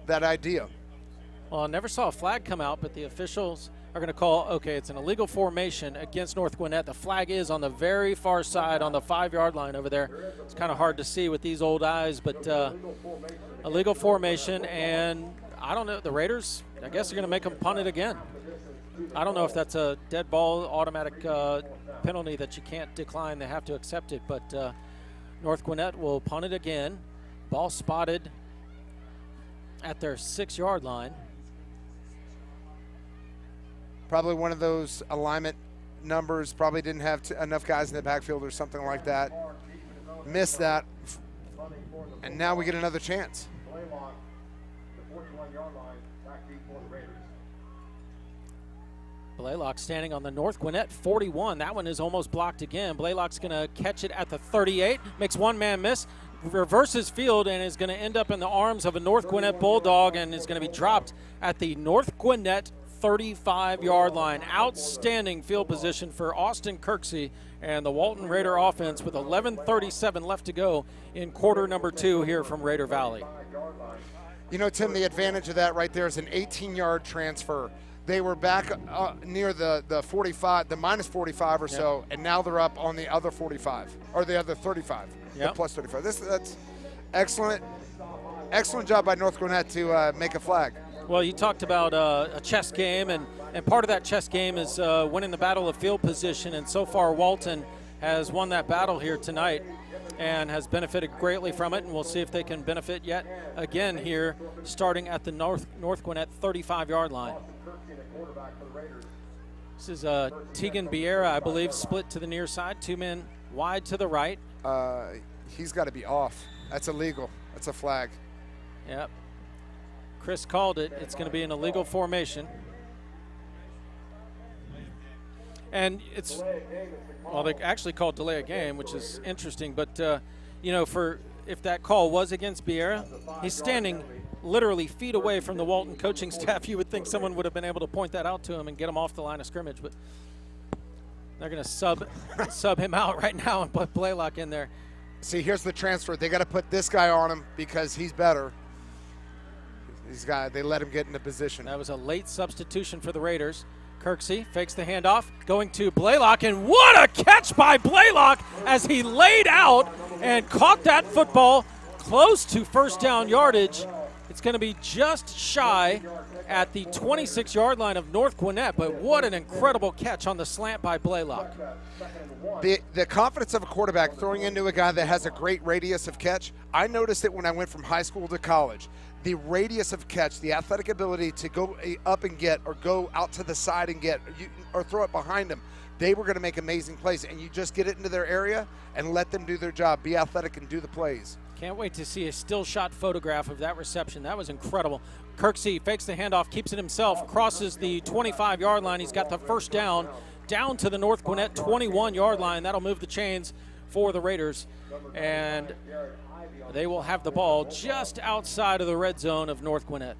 that idea. Well, I never saw a flag come out, but the officials are going to call, okay, it's an illegal formation against North Gwinnett. The flag is on the very far side on the 5-yard line over there. It's kind of hard to see with these old eyes, but illegal formation, and I don't know, the Raiders, I guess they're going to make them punt it again. I don't know if that's a dead ball automatic penalty that you can't decline. They have to accept it, but North Gwinnett will punt it again. Ball spotted at their 6-yard line. Probably one of those alignment numbers, probably didn't have enough guys in the backfield or something like that. Missed that, and now we get another chance. Blaylock standing on the North Gwinnett 41. That one is almost blocked again. Blaylock's going to catch it at the 38, makes one man miss, reverses field, and is going to end up in the arms of a North Gwinnett Bulldog and is going to be dropped at the North Gwinnett 35-yard line. Outstanding field position for Austin Kirksey and the Walton Raider offense with 11:37 left to go in quarter number 2 here from Raider Valley. You know, Tim, the advantage of that right there is an 18-yard transfer. They were back near the 45, the minus 45 or so, and now they're up on the other 45, or the other 35, the plus 35. That's excellent. Excellent job by North Gwinnett to make a flag. Well, you talked about a chess game, and part of that chess game is winning the battle of field position, and so far Walton has won that battle here tonight and has benefited greatly from it, and we'll see if they can benefit yet again here starting at the North Gwinnett 35-yard line. This is Tegan Biera, I believe, split to the near side, 2 men wide to the right. He's got to be off. That's illegal. That's a flag. Yep. Chris called it. It's going to be an illegal formation. And it's, well, they actually called delay a game, which is interesting. But, you know, if that call was against Biera, he's standing literally feet away from the Walton coaching staff. You would think someone would have been able to point that out to him and get him off the line of scrimmage. But they're going to sub him out right now and put Blaylock in there. See, here's the transfer. They got to put this guy on him because he's better. They let him get into position. That was a late substitution for the Raiders. Kirksey fakes the handoff, going to Blaylock, and what a catch by Blaylock as he laid out and caught that football close to first down yardage. It's going to be just shy at the 26-yard line of North Gwinnett, but what an incredible catch on the slant by Blaylock. The confidence of a quarterback throwing into a guy that has a great radius of catch, I noticed it when I went from high school to college. The radius of catch, the athletic ability to go up and get, or go out to the side and get, or throw it behind them, they were going to make amazing plays. And you just get it into their area and let them do their job, be athletic and do the plays. Can't wait to see a still shot photograph of that reception. That was incredible. Kirksey fakes the handoff, keeps it himself, crosses the 25-yard line. He's got the first down to the North Gwinnett 21-yard line. That'll move the chains for the Raiders. And They will have the ball just outside of the red zone of North Gwinnett.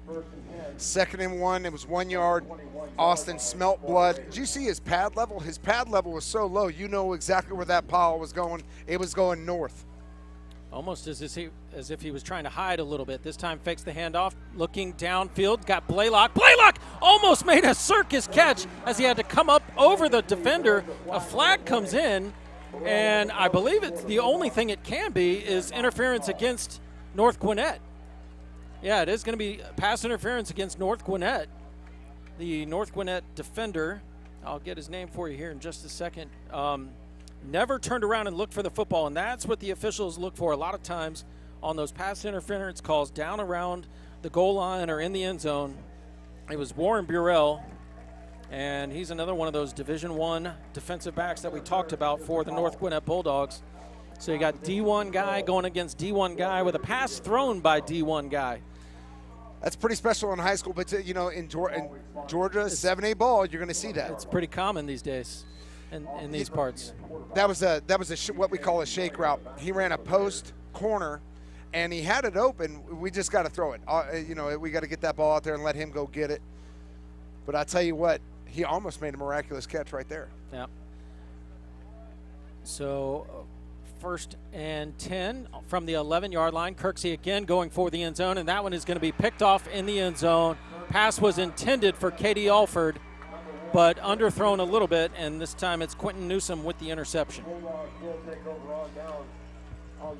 2nd and 1. It was 1 yard. Austin smelt blood. Did you see his pad level? His pad level was so low, you know exactly where that pile was going. It was going north. Almost as if he was trying to hide a little bit. This time fakes the handoff, looking downfield, got Blaylock. Blaylock almost made a circus catch as he had to come up over the defender. A flag comes in, and I believe it's the only thing it can be is interference against North Gwinnett. Yeah, it is going to be pass interference against North Gwinnett. The North Gwinnett defender, I'll get his name for you here in just a second, never turned around and looked for the football, and that's what the officials look for a lot of times on those pass interference calls down around the goal line or in the end zone. It was Warren Burrell, and he's another one of those Division I defensive backs that we talked about for the North Gwinnett Bulldogs. So you got D1 guy going against D1 guy with a pass thrown by D1 guy. That's pretty special in high school, but in Georgia, 7A ball, you're going to see that. It's pretty common these days in these parts. That was what we call a shake route. He ran a post corner, and he had it open. We just got to throw it. We got to get that ball out there and let him go get it. But I tell you what, he almost made a miraculous catch right there. Yeah. So 1st and 10 from the 11-yard line. Kirksey again going for the end zone, and that one is going to be picked off in the end zone. Pass was intended for Katie Alford, but underthrown a little bit, and this time it's Quentin Newsom with the interception.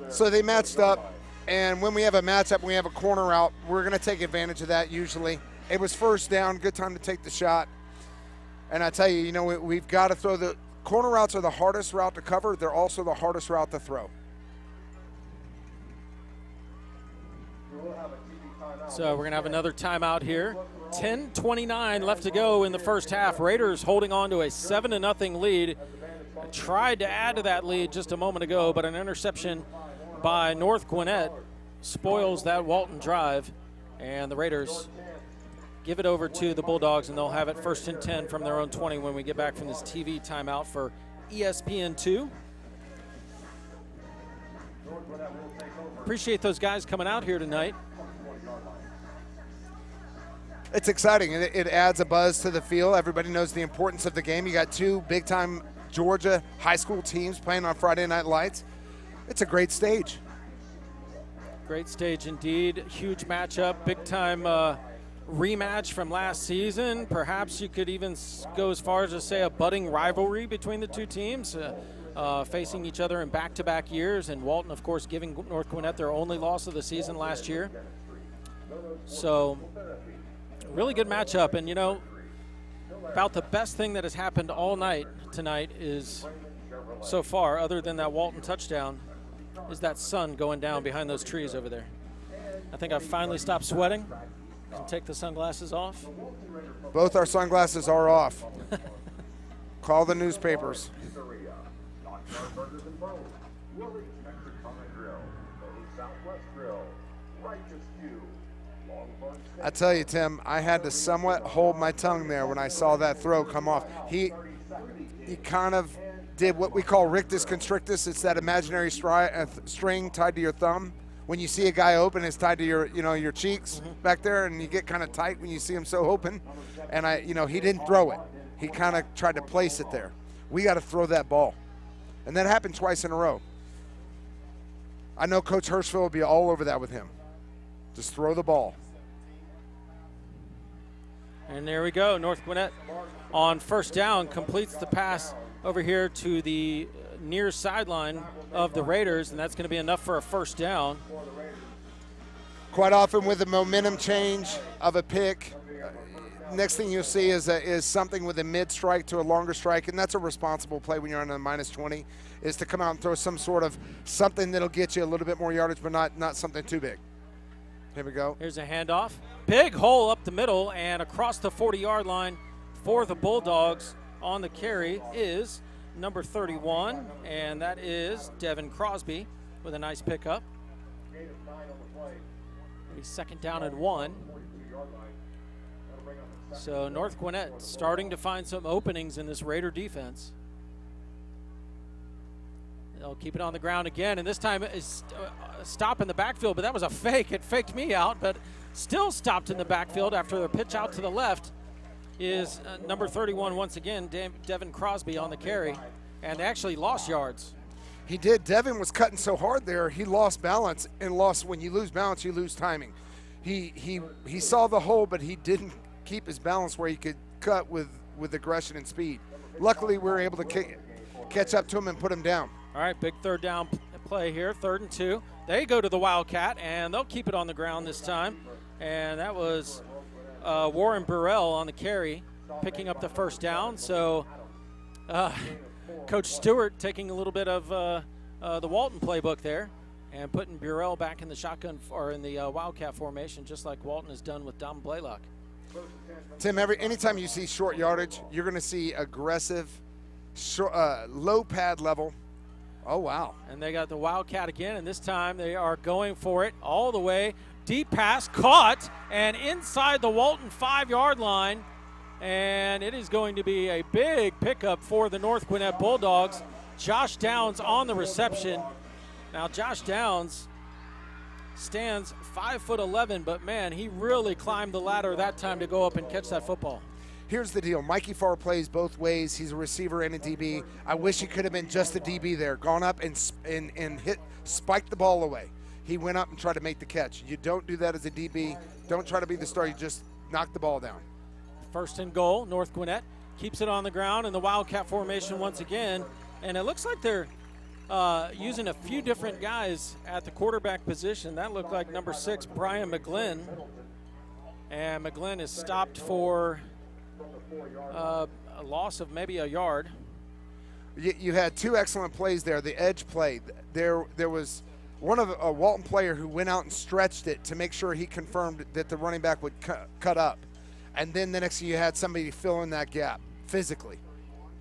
So they matched up, and when we have a matchup, we have a corner out, we're going to take advantage of that usually. It was 1st down, good time to take the shot. And I tell you, we've got to throw the corner routes are the hardest route to cover. They're also the hardest route to throw. So we're going to have another timeout here. 10:29 left to go in the first half. Raiders holding on to a 7-0 lead. Tried to add to that lead just a moment ago, but an interception by North Gwinnett spoils that Walton drive, and the Raiders give it over to the Bulldogs, and they'll have it 1st and 10 from their own 20 when we get back from this TV timeout for ESPN2. Appreciate those guys coming out here tonight. It's exciting. It adds a buzz to the field. Everybody knows the importance of the game. You got 2 big-time Georgia high school teams playing on Friday Night Lights. It's a great stage. Great stage indeed. Huge matchup. Big-time rematch from last season. Perhaps you could even go as far as to say a budding rivalry between the two teams, facing each other in back-to-back years, and Walton, of course, giving North Gwinnett their only loss of the season last year. So really good matchup, and about the best thing that has happened all night tonight is, so far, other than that Walton touchdown, is that sun going down behind those trees over there. I think I've finally stopped sweating. Can take the sunglasses off. Both our sunglasses are off. Call the newspapers. I tell you, Tim, I had to somewhat hold my tongue there when I saw that throw come off. He kind of did what we call rictus constrictus. It's that imaginary string tied to your thumb. When you see a guy open, it's tied to your cheeks back there, and you get kind of tight when you see him so open. And he didn't throw it. He kind of tried to place it there. We got to throw that ball. And that happened twice in a row. I know Coach Hirschfeld will be all over that with him. Just throw the ball. And there we go. North Gwinnett on 1st down completes the pass over here to the near sideline of the Raiders, and that's going to be enough for a 1st down. Quite often with a momentum change of a pick, next thing you'll see is something with a mid-strike to a longer strike, and that's a responsible play when you're on a -20, is to come out and throw some sort of something that'll get you a little bit more yardage, but not something too big. Here we go. Here's a handoff. Big hole up the middle, and across the 40-yard line for the Bulldogs on the carry is number 31, and that is Devin Crosby with a nice pickup. 2nd down and 1. So North Gwinnett starting to find some openings in this Raider defense. They'll keep it on the ground again, and this time it's stop in the backfield, but that was a fake. It faked me out, but still stopped in the backfield after the pitch out to the left is number 31 once again, Devin Crosby on the carry, and they actually lost yards. He did. Devin was cutting so hard there, he lost balance, and when you lose balance, you lose timing. He saw the hole, but he didn't keep his balance where he could cut with aggression and speed. Luckily, we were able to catch up to him and put him down. All right, big third down play here, 3rd and 2. They go to the Wildcat, and they'll keep it on the ground this time. And that was Warren Burrell on the carry, picking up the first down. So Coach Stewart taking a little bit of the Walton playbook there and putting Burrell back in the shotgun or in the Wildcat formation, just like Walton has done with Dominick Blaylock. Tim, anytime you see short yardage, you're going to see aggressive, low pad level. Oh, wow. And they got the Wildcat again, and this time they are going for it all the way. Deep pass, caught, and inside the Walton 5-yard line. And it is going to be a big pickup for the North Gwinnett Bulldogs. Josh Downs on the reception. Now, Josh Downs stands 5'11", but, man, he really climbed the ladder that time to go up and catch that football. Here's the deal. Mikey Farr plays both ways. He's a receiver and a DB. I wish he could have been just a DB there, gone up and spiked the ball away. He went up and tried to make the catch. You don't do that as a DB. Don't try to be the star. You just knock the ball down. 1st and goal. North Gwinnett keeps it on the ground in the Wildcat formation once again. And it looks like they're using a few different guys at the quarterback position. That looked like number 6, Brian McGlynn. And McGlynn is stopped for a loss of maybe a yard. You had 2 excellent plays there. The edge play. There was one of a Walton player who went out and stretched it to make sure he confirmed that the running back would cut up. And then the next thing you had somebody fill in that gap physically.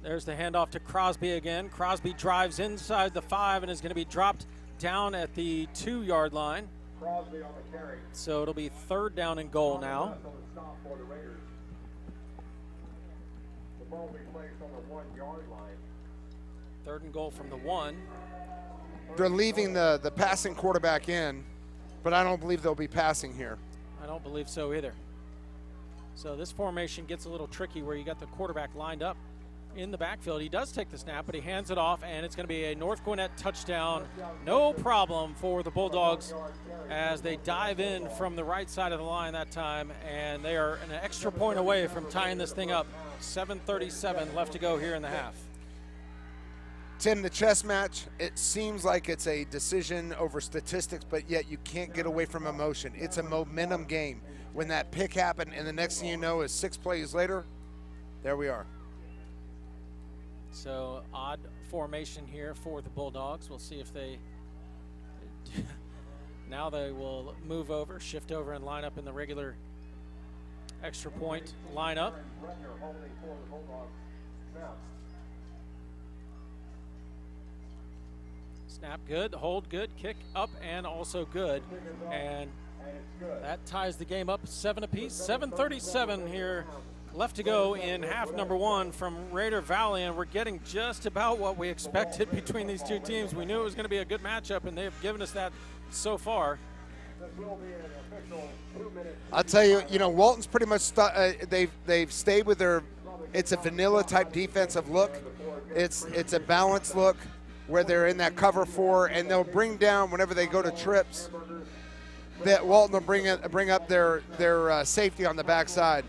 There's the handoff to Crosby again. Crosby drives inside the 5 and is going to be dropped down at the 2-yard line. So it'll be 3rd down and goal now. Third and goal from the 1. They're leaving the passing quarterback in, but I don't believe they'll be passing here. I don't believe so either. So this formation gets a little tricky where you got the quarterback lined up in the backfield. He does take the snap, but he hands it off, and it's going to be a North Gwinnett touchdown. No problem for the Bulldogs as they dive in from the right side of the line that time, and they are an extra point away from tying this thing up. 7:37 left to go here in the half. Tim, the chess match, it seems like it's a decision over statistics, but yet you can't get away from emotion. It's a momentum game. When that pick happened, and the next thing you know is 6 plays later, there we are. So odd formation here for the Bulldogs. We'll see if they now they will move over, shift over, and line up in the regular extra point lineup. Snap good, hold good, kick up and also good. And that ties the game up 7 apiece. 7:37 here left to go in half number 1 from Raider Valley, and we're getting just about what we expected between these two teams. We knew it was going to be a good matchup, and they've given us that so far. I'll tell you, Walton's pretty much they've stayed with their. It's a vanilla type defensive look. It's a balanced look where they're in that cover 4, and they'll bring down whenever they go to trips. That Walton will bring up their safety on the backside.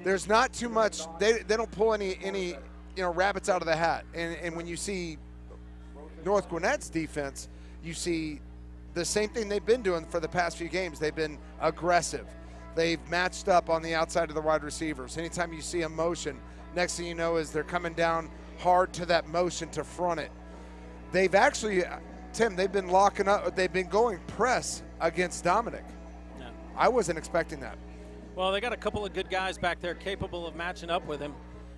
There's not too much. They don't pull any rabbits out of the hat. And when you see North Gwinnett's defense, you see the same thing they've been doing for the past few games. They've been aggressive. They've matched up on the outside of the wide receivers. Anytime you see a motion, next thing you know is they're coming down hard to that motion to front it. They've actually, Tim, they've been locking up. They've been going press against Dominick. Yeah. I wasn't expecting that. Well, they got a couple of good guys back there capable of matching up with him,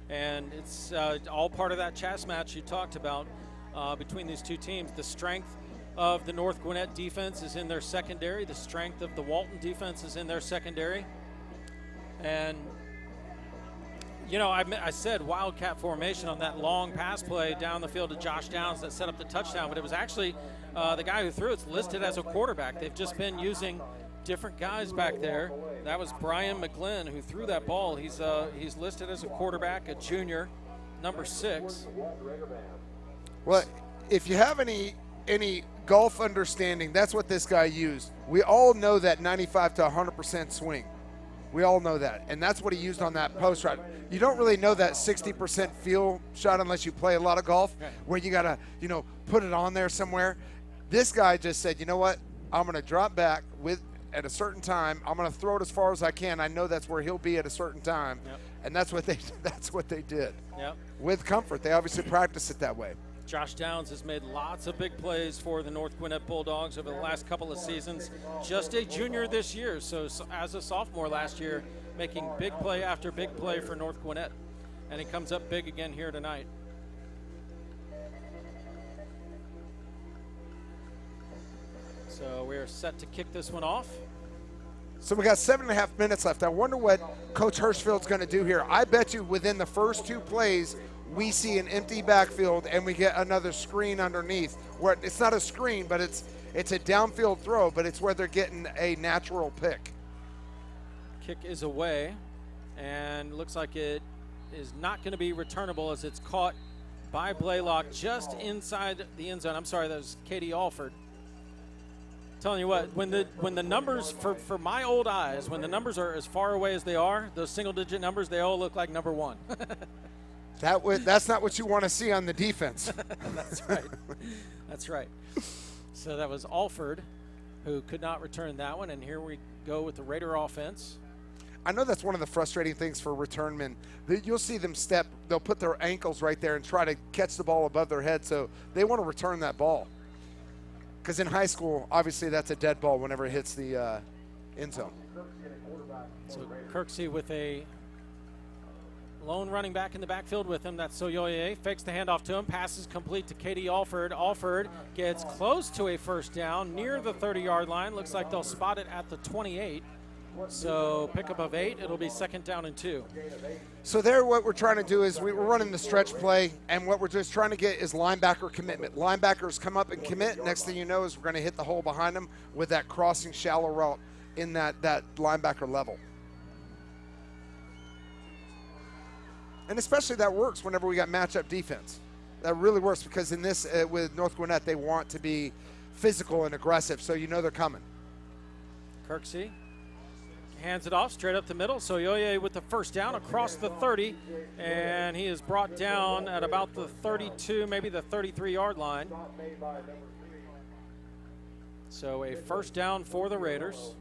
and it's all part of that chess match you talked about between these two teams. The strength of the North Gwinnett defense is in their secondary. The strength of the Walton defense is in their secondary. And You know, I said wildcat formation on that long pass play down the field to Josh Downs that set up the touchdown, but it was actually the guy who threw it's listed as a quarterback. They've just been using different guys back there. That was Brian McGlynn who threw that ball. He's listed as a quarterback, a junior, number 6. Well, if you have any golf understanding, that's what this guy used. We all know that 95 to 100% swing. We all know that, and that's what he used on that post shot. You don't really know that 60% feel shot unless you play a lot of golf, where you gotta, put it on there somewhere. This guy just said, you know what? I'm gonna drop back at a certain time. I'm gonna throw it as far as I can. I know that's where he'll be at a certain time, and that's what they did. Yep. With comfort, they obviously practice it that way. Josh Downs has made lots of big plays for the North Gwinnett Bulldogs over the last couple of seasons. Just a junior this year, so as a sophomore last year, making big play after big play for North Gwinnett. And he comes up big again here tonight. So we are set to kick this one off. So we got 7.5 minutes left. I wonder what Coach Hirschfeld's going to do here. I bet you within the first 2 plays, we see an empty backfield and we get another screen underneath. Where it's not a screen, but it's a downfield throw, but it's where they're getting a natural pick. Kick is away, and looks like it is not going to be returnable as it's caught by Blaylock just inside the end zone. I'm sorry, that was Katie Alford. Telling you what, when the numbers, for my old eyes, when the numbers are as far away as they are, those single-digit numbers, they all look like number 1. That's not what you want to see on the defense. That's right. That's right. So that was Alford who could not return that one, and here we go with the Raider offense. I know that's one of the frustrating things for return men. You'll see them step, they'll put their ankles right there and try to catch the ball above their head, so they want to return that ball. Because in high school, obviously that's a dead ball whenever it hits the end zone. So Kirksey with a lone running back in the backfield with him. That's Soyoye. Fakes the handoff to him. Passes complete to Katie Alford. Alford gets close to a first down near the 30-yard line. Looks like they'll spot it at the 28. So pickup of 8. It'll be 2nd down and 2. So there what we're trying to do is we're running the stretch play, and what we're just trying to get is linebacker commitment. Linebackers come up and commit. Next thing you know is we're going to hit the hole behind them with that crossing shallow route in that linebacker level. And especially that works whenever we got matchup defense. That really works because in this, with North Gwinnett, they want to be physical and aggressive, so you know they're coming. Kirksey hands it off straight up the middle. Soyoye with the first down across the 30, and he is brought down at about the 32, maybe the 33-yard line. So a first down for the Raiders.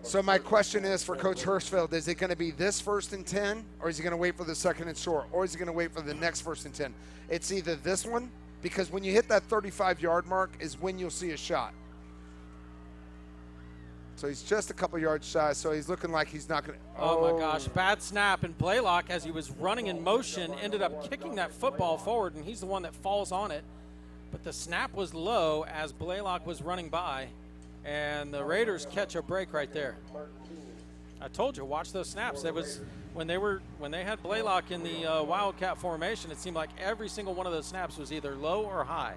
So my question is for Coach Hirschfeld, is it going to be this 1st and 10, or is he going to wait for the 2nd and short, or is he going to wait for the next 1st and 10? It's either this one, because when you hit that 35-yard mark is when you'll see a shot. So he's just a couple yards shy, so he's looking like he's not going to. Oh, my gosh. Bad snap. And Blaylock, as he was running in motion, ended up kicking that football forward, and he's the one that falls on it. But the snap was low as Blaylock was running by, and the Raiders catch a break right there. I told you, watch those snaps. It was when they had Blaylock in the Wildcat formation, it seemed like every single one of those snaps was either low or high.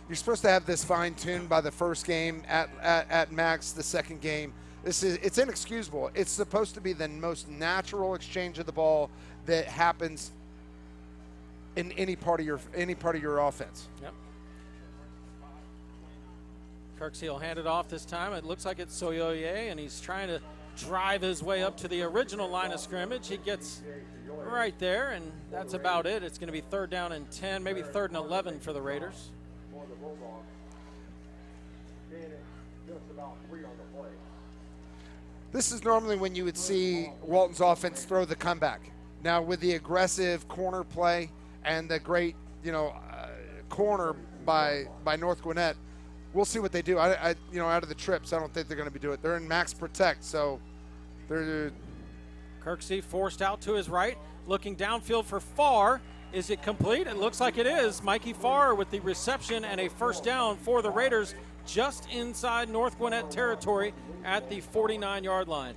You're supposed to have this fine-tuned by the first game, at max the second game. It's inexcusable. It's supposed to be the most natural exchange of the ball that happens in any part of your offense. Yep. Kirksey will hand it off this time. It looks like it's Soyoye, and he's trying to drive his way up to the original line of scrimmage. He gets right there, and that's about it. It's going to be 3rd down and 10, maybe 3rd and 11 for the Raiders. This is normally when you would see Walton's offense throw the comeback. Now with the aggressive corner play and the great, corner by North Gwinnett, we'll see what they do. I out of the trips, I don't think they're going to be doing it. They're in max protect, so they're. Kirksey forced out to his right, looking downfield for Farr. Is it complete? It looks like it is. Mikey Farr with the reception and a first down for the Raiders just inside North Gwinnett territory at the 49-yard line.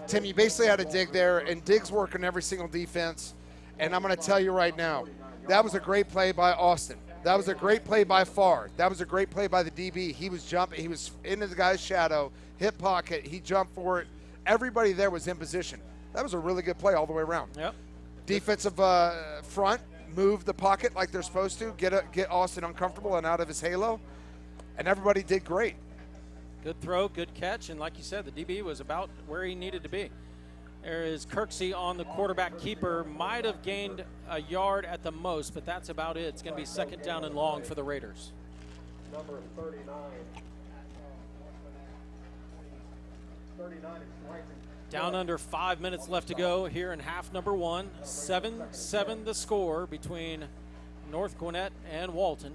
Tim, you basically had to dig there, and Dig's working every single defense. And I'm going to tell you right now, that was a great play by Austin. That was a great play by Farr. That was a great play by the DB. He was jumping. He was into the guy's shadow, hip pocket. He jumped for it. Everybody there was in position. That was a really good play all the way around. Yep. Defensive front, move the pocket like they're supposed to, get Austin uncomfortable and out of his halo, and everybody did great. Good throw, good catch, and like you said, the DB was about where he needed to be. There is Kirksey on the quarterback keeper. Might have gained a yard at the most, but that's about it. It's going to be second down and long for the Raiders. Number 39. 39 is Slicing. Down under 5 minutes left to go here in half number one. 7-7 the score between North Gwinnett and Walton.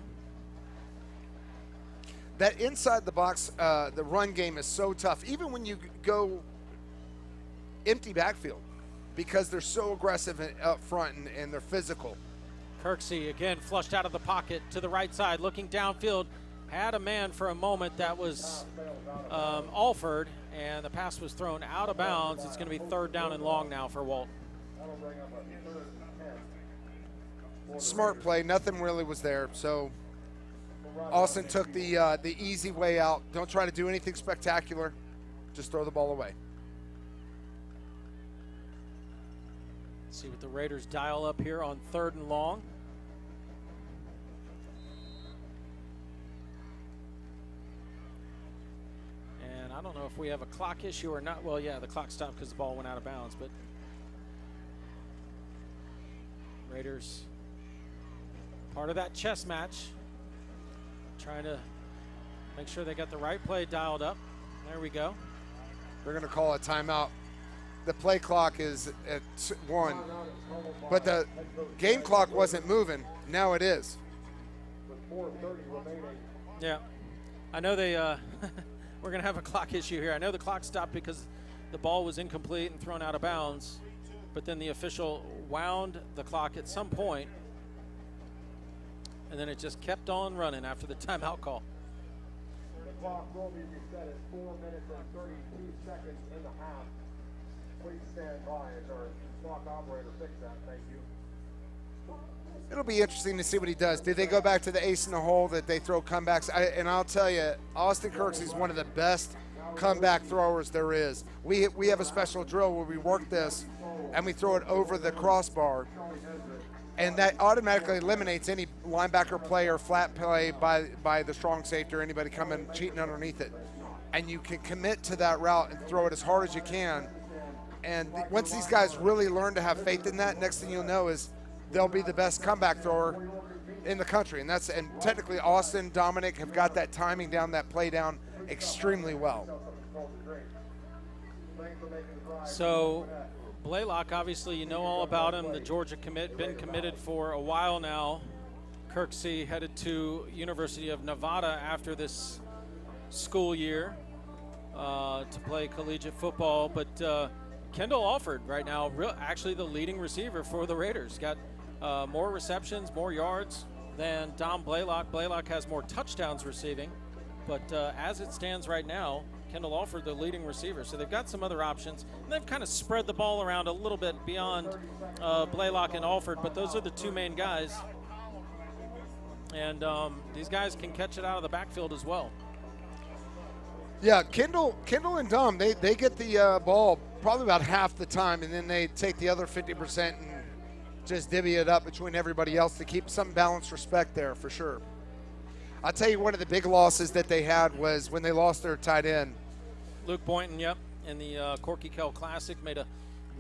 That inside the box, the run game is so tough, even when you go empty backfield, because they're so aggressive up front and they're physical. Kirksey again flushed out of the pocket to the right side, looking downfield. Had a man for a moment that was Alford, and the pass was thrown out of bounds. It's going to be third down and long now for Walton. Smart play. Nothing really was there. So Austin took the easy way out. Don't try to do anything spectacular. Just throw the ball away. Let's see what the Raiders dial up here on third and long. And I don't know if we have a clock issue or not. Well, yeah, the clock stopped because the ball went out of bounds, but Raiders, part of that chess match, trying to make sure they got the right play dialed up. There we go. They're going to call a timeout. The play clock is at 1, but the game clock wasn't moving. Now it is. Yeah, I know they we're going to have a clock issue here. I know the clock stopped because the ball was incomplete and thrown out of bounds, but then the official wound the clock at some point, and then it just kept on running after the timeout call. The clock will be reset at 4 minutes and 32 seconds in the half. Please stand by as our clock operator fix that. Thank you. It'll be interesting to see what he does. Did they go back to the ace in the hole that they throw comebacks? And I'll tell you, Austin Kirksey is one of the best comeback throwers there is. We have a special drill where we work this and we throw it over the crossbar, and that automatically eliminates any linebacker play or flat play by the strong safety or anybody coming cheating underneath it. And you can commit to that route and throw it as hard as you can. And once these guys really learn to have faith in that, next thing you'll know is they'll be the best comeback thrower in the country. And technically Austin, Dominick have got that timing down, that play down extremely well. So Blaylock, obviously you know all about him, the Georgia commit, been committed for a while now. Kirksey headed to University of Nevada after this school year to play collegiate football, but Kendall Alford right now, actually the leading receiver for the Raiders. Got more receptions, more yards than Dom Blaylock. Blaylock has more touchdowns receiving, but as it stands right now, Kendall Alford the leading receiver. So they've got some other options, and they've kind of spread the ball around a little bit beyond Blaylock and Alford, but those are the two main guys. And these guys can catch it out of the backfield as well. Yeah, Kendall and Dom, they get the ball probably about half the time, and then they take the other 50% and just divvy it up between everybody else to keep some balanced respect there for sure. I'll tell you, one of the big losses that they had was when they lost their tight end. Luke Boynton, yep, in the Corky Kell Classic, made a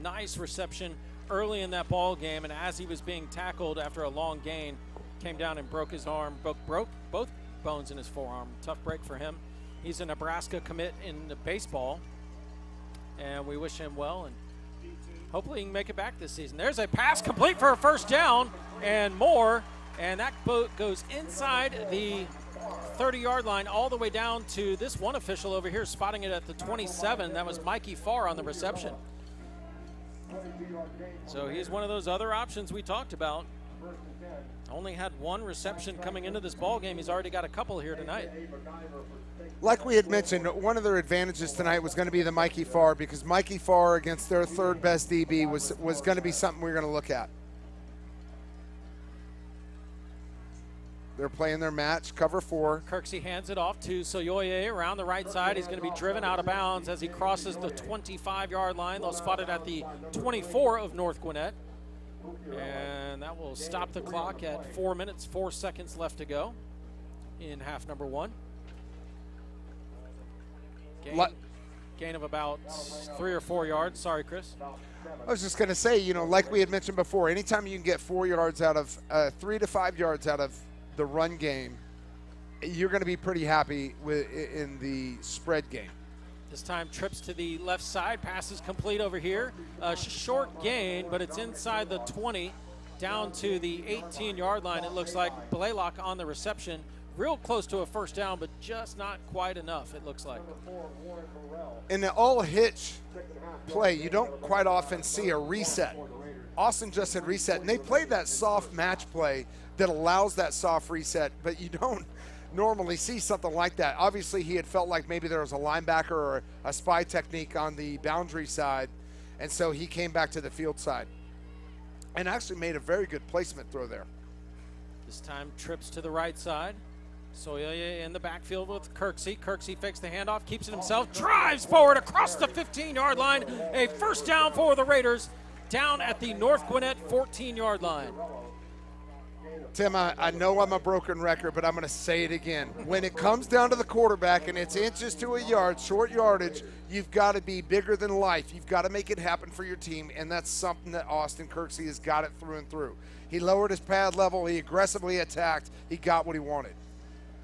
nice reception early in that ball game, and as he was being tackled after a long gain, came down and broke his arm, broke both bones in his forearm. Tough break for him. He's a Nebraska commit in baseball, and we wish him well, and hopefully he can make it back this season. There's a pass complete for a first down and more, and that boat goes inside the 30-yard line all the way down to this one official over here spotting it at the 27. That was Mikey Farr on the reception. So he's one of those other options we talked about. Only had one reception coming into this ball game. He's already got a couple here tonight. Like we had mentioned, one of their advantages tonight was going to be the Mikey Farr, because Mikey Farr against their third best DB was going to be something we were going to look at. They're playing their match, cover 4. Kirksey hands it off to Soyoye around the right side. He's going to be driven out of bounds as he crosses the 25-yard line. They'll spot it at the 24 of North Gwinnett. And that will stop the clock at 4 minutes, 4 seconds left to go in half number 1. Gain of about 3 or 4 yards. Sorry, Chris. I was just going to say, you know, like we had mentioned before, anytime you can get 4 yards out of 3 to 5 yards out of the run game, you're going to be pretty happy in the spread game. This time trips to the left side, passes complete over here. Short gain, but it's inside the 20, down to the 18-yard line. It looks like Blaylock on the reception, real close to a first down, but just not quite enough, it looks like. In the all-hitch play, you don't quite often see a reset. Austin just had reset, and they played that soft match play that allows that soft reset, but you don't normally see something like that. Obviously, he had felt like maybe there was a linebacker or a spy technique on the boundary side, and so he came back to the field side and actually made a very good placement throw there. This time trips to the right side. Soyoye in the backfield with Kirksey. Kirksey fakes the handoff, keeps it himself, drives forward across the 15-yard line. A first down for the Raiders down at the North Gwinnett 14-yard line. Tim, I know I'm a broken record, but I'm going to say it again. When it comes down to the quarterback and it's inches to a yard, short yardage, you've got to be bigger than life. You've got to make it happen for your team, and that's something that Austin Kirksey has got it through and through. He lowered his pad level. He aggressively attacked. He got what he wanted.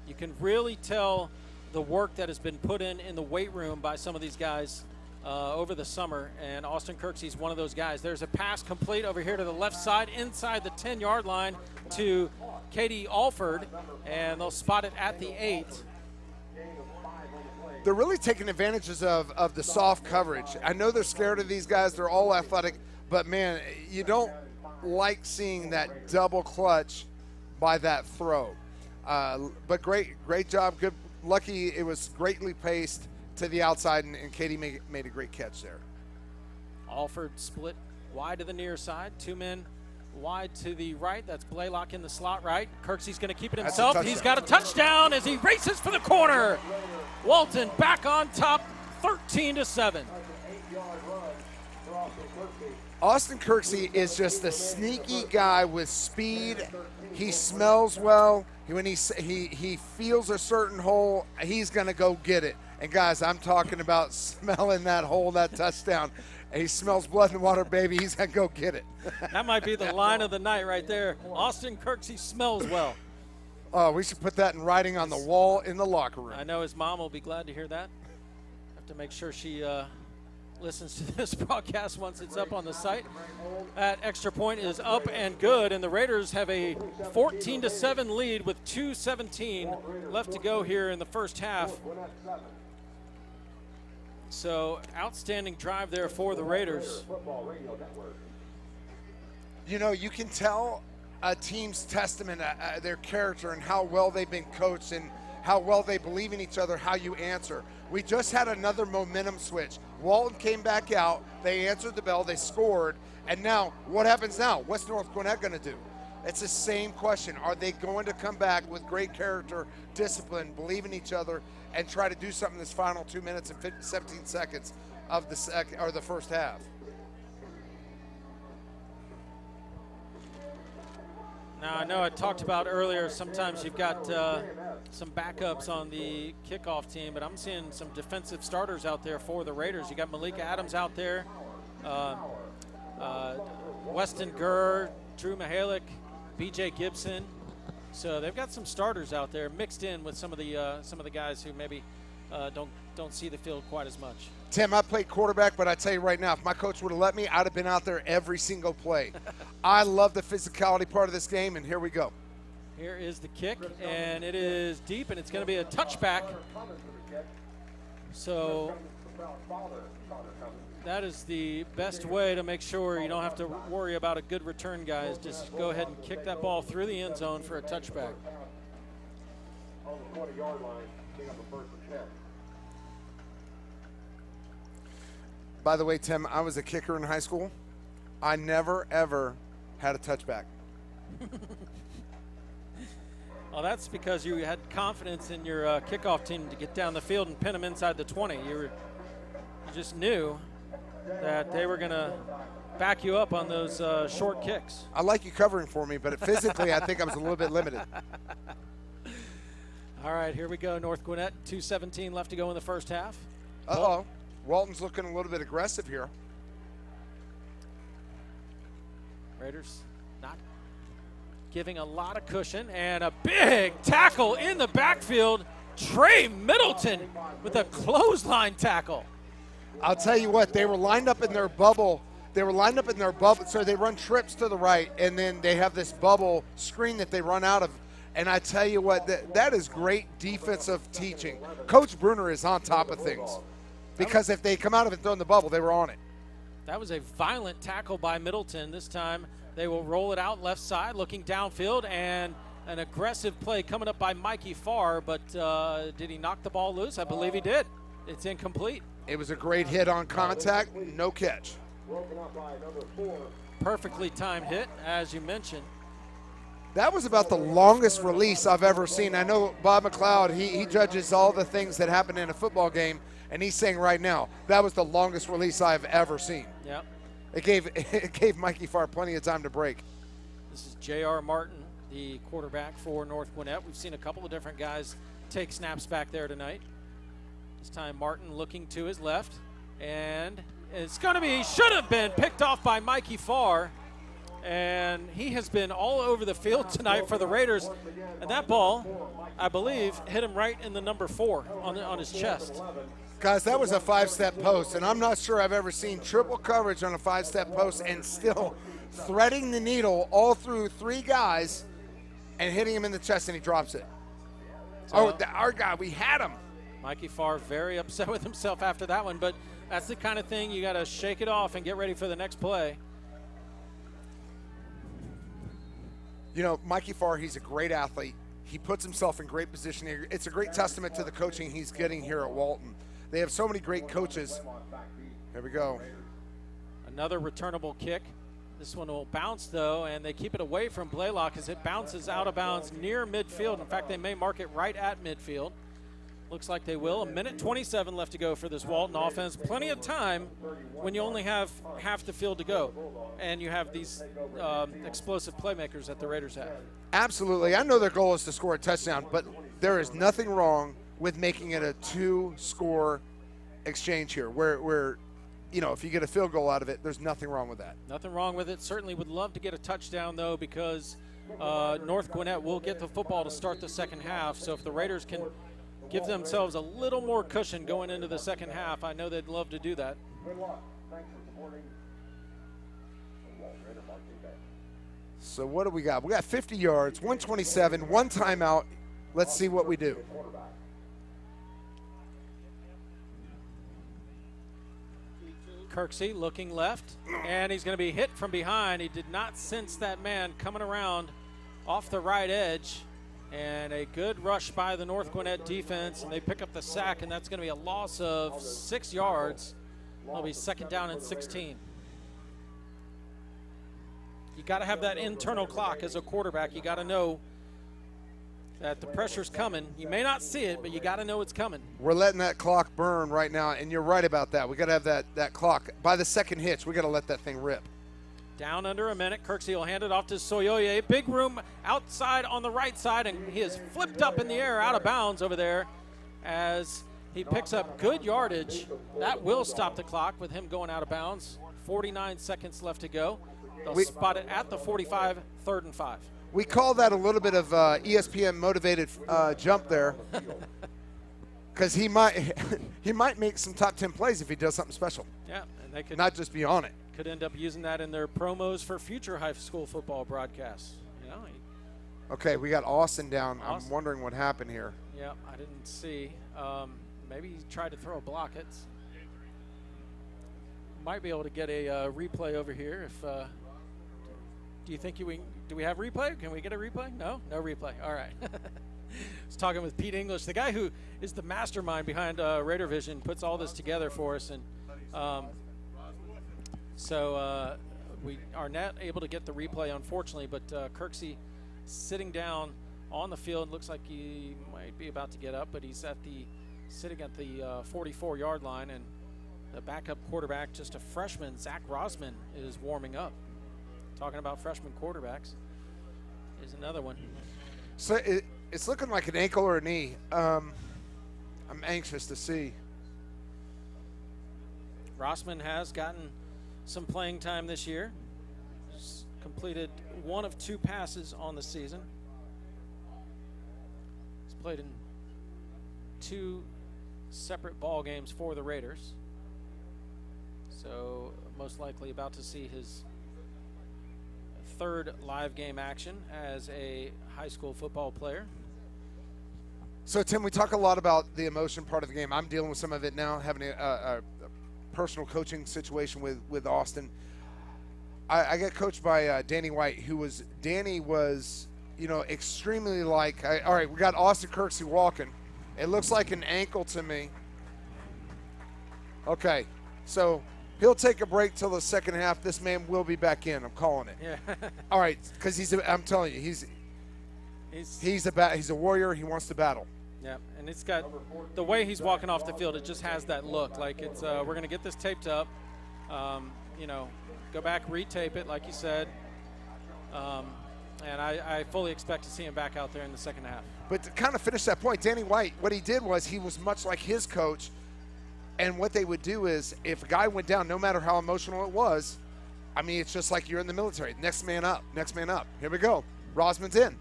You can really tell the work that has been put in the weight room by some of these guys over the summer, and Austin Kirksey is one of those guys. There's a pass complete over here to the left side inside the 10-yard line to Katie Alford, and they'll spot it at the 8. They're really taking advantages of the soft coverage. I know they're scared of these guys. They're all athletic, but, man, you don't like seeing that double clutch by that throw. But great job. Good, lucky it was greatly paced to the outside, and Katie made a great catch there. Alford split wide to the near side. 2 men wide to the right. That's Blaylock in the slot right. Kirksey's going to keep it himself. He's got a touchdown as he races for the corner. Walton back on top, 13-7. Austin Kirksey is just a sneaky guy with speed. He smells well. When he feels a certain hole, he's going to go get it. And, guys, I'm talking about smelling that hole, that touchdown. He smells blood and water, baby. He's going to go get it. That might be the line of the night right there. Austin Kirksey smells well. Oh, we should put that in writing on the wall in the locker room. I know his mom will be glad to hear that. Have to make sure she listens to this broadcast once it's up on the site. That extra point is up and good, and the Raiders have a 14-7 lead with 2:17 left to go here in the first half. So, outstanding drive there for the Raiders. You know, you can tell a team's testament, their character, and how well they've been coached and how well they believe in each other, how you answer. We just had another momentum switch. Walton came back out. They answered the bell. They scored. And now, what happens now? What's North Gwinnett going to do? It's the same question. Are they going to come back with great character, discipline, believe in each other, and try to do something this final 2 minutes and 17 seconds of the first half? Now, I know I talked about earlier, sometimes you've got some backups on the kickoff team, but I'm seeing some defensive starters out there for the Raiders. You got Malika Adams out there, Weston Gurr, Drew Mihalik, B.J. Gibson. So they've got some starters out there mixed in with some of the guys who maybe don't see the field quite as much. Tim, I played quarterback, but I tell you right now, if my coach would have let me, I'd have been out there every single play. I love the physicality part of this game, and here we go. Here is the kick, and it is deep, and it's going to be a touchback. So that is the best way to make sure you don't have to worry about a good return, guys. Just go ahead and kick that ball through the end zone for a touchback. On the 20-yard line, pick up a 1st and 10. By the way, Tim, I was a kicker in high school. I never, ever had a touchback. Well, that's because you had confidence in your kickoff team to get down the field and pin them inside the 20. You just knew that they were going to back you up on those short kicks. I like you covering for me, but physically I think I was a little bit limited. All right, here we go, North Gwinnett. 2:17 left to go in the first half. Uh-oh. Walton's looking a little bit aggressive here. Raiders not giving a lot of cushion, and a big tackle in the backfield. Trey Middleton with a clothesline tackle. I'll tell you what, they were lined up in their bubble. So they run trips to the right, and then they have this bubble screen that they run out of. And I tell you what, that is great defensive teaching. Coach Bruner is on top of things. Because if they come out of it and throw in the bubble, they were on it. That was a violent tackle by Middleton. This time they will roll it out left side, looking downfield, and an aggressive play coming up by Mikey Farr. But did he knock the ball loose? I believe he did. It's incomplete. It was a great hit on contact, no catch. Perfectly timed hit, as you mentioned. That was about the longest release I've ever seen. I know Bob McLeod, he judges all the things that happen in a football game, and he's saying right now, that was the longest release I've ever seen. Yep. It gave Mikey Farr plenty of time to break. This is J.R. Martin, the quarterback for North Gwinnett. We've seen a couple of different guys take snaps back there tonight. This time Martin looking to his left, and it's going to be, should have been, picked off by Mikey Farr. And he has been all over the field tonight for the Raiders. And that ball, I believe, hit him right in the number 4 on his chest. Guys, that was a 5-step post, and I'm not sure I've ever seen triple coverage on a 5-step post and still threading the needle all through 3 guys and hitting him in the chest, and he drops it. So, our guy, we had him. Mikey Farr very upset with himself after that one, but that's the kind of thing you got to shake it off and get ready for the next play. You know, Mikey Farr, he's a great athlete. He puts himself in great position here. It's a great testament to the coaching he's getting here at Walton. They have so many great coaches. Here we go. Another returnable kick. This one will bounce, though, and they keep it away from Blaylock as it bounces out of bounds near midfield. In fact, they may mark it right at midfield. Looks like they will. 1:27 left to go for this Walton offense. Plenty of time when you only have half the field to go, and you have these explosive playmakers that the Raiders have. Absolutely. I know their goal is to score a touchdown, but there is nothing wrong with making it a 2-score exchange here where, you know, if you get a field goal out of it, there's nothing wrong with that. Nothing wrong with it. Certainly would love to get a touchdown, though, because North Gwinnett will get the football to start the second half. So if the Raiders can give themselves a little more cushion going into the second half, I know they'd love to do that. Good luck. Thanks for supporting. So what do we got? We got 50 yards, 127, 1 timeout. Let's see what we do. Kirksey looking left, and he's going to be hit from behind. He did not sense that man coming around off the right edge. And a good rush by the North Gwinnett defense, and they pick up the sack, and that's going to be a loss of 6 yards. It'll be 2nd down and 16. You got to have that internal clock as a quarterback. You got to know that the pressure's coming. You may not see it, but you got to know it's coming. We're letting that clock burn right now, and you're right about that. We got to have that clock. By the second hitch, we got to let that thing rip. Down under a minute. Kirksey will hand it off to Soyoye. Big room outside on the right side, and he is flipped up in the air out of bounds over there as he picks up good yardage. That will stop the clock with him going out of bounds. 49 seconds left to go. They'll spot it at the 45, 3rd and 5. We call that a little bit of ESPN motivated jump there, because he might make some top 10 plays if he does something special. Yeah, and they could not just be on it. Could end up using that in their promos for future high school football broadcasts. You know. Okay, we got Austin down. Austin. I'm wondering what happened here. Yeah, I didn't see. Maybe he tried to throw a block. It's might be able to get a replay over here. If do you think do we have replay? Can we get a replay? No replay. All right. I was talking with Pete English, the guy who is the mastermind behind Raider Vision, puts all this together for us, and so we are not able to get the replay, unfortunately. But Kirksey sitting down on the field, looks like he might be about to get up, but he's sitting at the 44-yard line, and the backup quarterback, just a freshman, Zach Rosman, is warming up. Talking about freshman quarterbacks, is another one. So it's looking like an ankle or a knee. I'm anxious to see. Rosman has gotten some playing time this year. He's completed 1 of 2 passes on the season. He's played in 2 separate ball games for the Raiders. So most likely about to see his 3rd live game action as a high school football player. So, Tim, we talk a lot about the emotion part of the game. I'm dealing with some of it now, having a personal coaching situation with Austin. I get coached by Danny White, Danny was, extremely all right, we got Austin Kirksey walking. It looks like an ankle to me. Okay, so he'll take a break till the second half. This man will be back in. I'm calling it. Yeah. All right, because I'm telling you, he's a warrior. He wants to battle. Yeah, and it's got the way he's walking off the field. It just has that look like it's. We're going to get this taped up. Go back, retape it, like you said. And I fully expect to see him back out there in the second half. But to kind of finish that point, Danny White, what he did was he was much like his coach. And what they would do is if a guy went down, no matter how emotional it was, I mean, it's just like you're in the military. Next man up, next man up. Here we go. Rosman's in.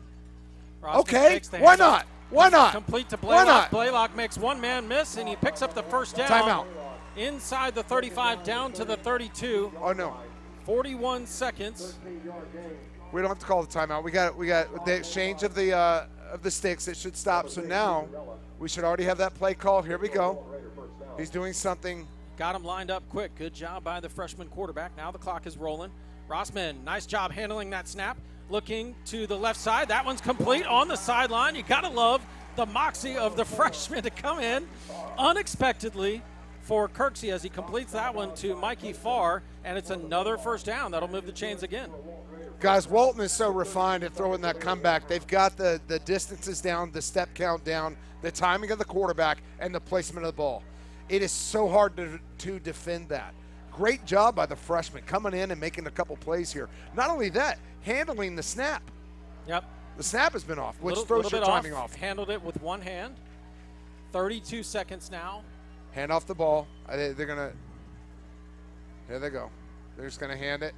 Rosman okay, why not? Why not? Complete to Blaylock. Why not? Blaylock makes one man miss, and he picks up the first down. Timeout. Inside the 35, down to the 32. Oh, no. 41 seconds. We don't have to call the timeout. We got the exchange of the sticks. It should stop. So now we should already have that play called. Here we go. He's doing something. Got him lined up quick. Good job by the freshman quarterback. Now the clock is rolling. Rosman, nice job handling that snap. Looking to the left side. That one's complete on the sideline. You got to love the moxie of the freshman to come in unexpectedly for Kirksey as he completes that one to Mikey Farr, and it's another first down. That'll move the chains again. Guys, Walton is so refined at throwing that comeback. They've got the distances down, the step count down, the timing of the quarterback, and the placement of the ball. It is so hard to defend that. Great job by the freshman coming in and making a couple plays here. Not only that, handling the snap. Yep. The snap has been off, which throws your timing off. Handled it with one hand. 32 seconds now. Hand off the ball. They're going to – here they go. They're just going to hand it.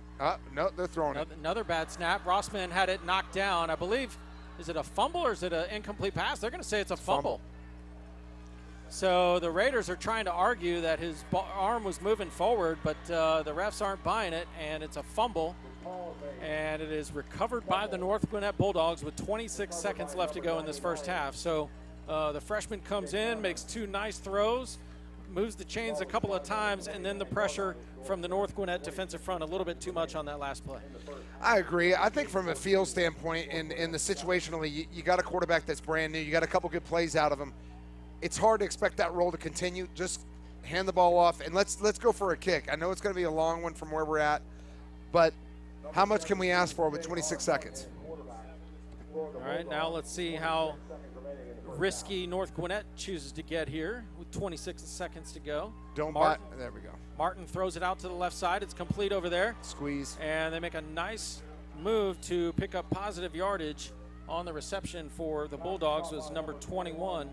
No, they're throwing it. Another bad snap. Rossman had it knocked down. I believe, is it a fumble or is it an incomplete pass? They're going to say it's a fumble. So the Raiders are trying to argue that his arm was moving forward, but the refs aren't buying it, and it's a fumble. And it is recovered by the North Gwinnett Bulldogs with 26 seconds left to go in this first half. So the freshman comes in, makes 2 nice throws, moves the chains a couple of times, and then the pressure from the North Gwinnett defensive front a little bit too much on that last play. I agree. I think from a field standpoint, in the situationally, you got a quarterback that's brand new. You got a couple good plays out of him. It's hard to expect that role to continue. Just hand the ball off, and let's go for a kick. I know it's going to be a long one from where we're at, but how much can we ask for with 26 seconds? All right, now let's see how risky North Gwinnett chooses to get here with 26 seconds to go. There we go. Martin throws it out to the left side. It's complete over there. Squeeze. And they make a nice move to pick up positive yardage on the reception for the Bulldogs was number 21,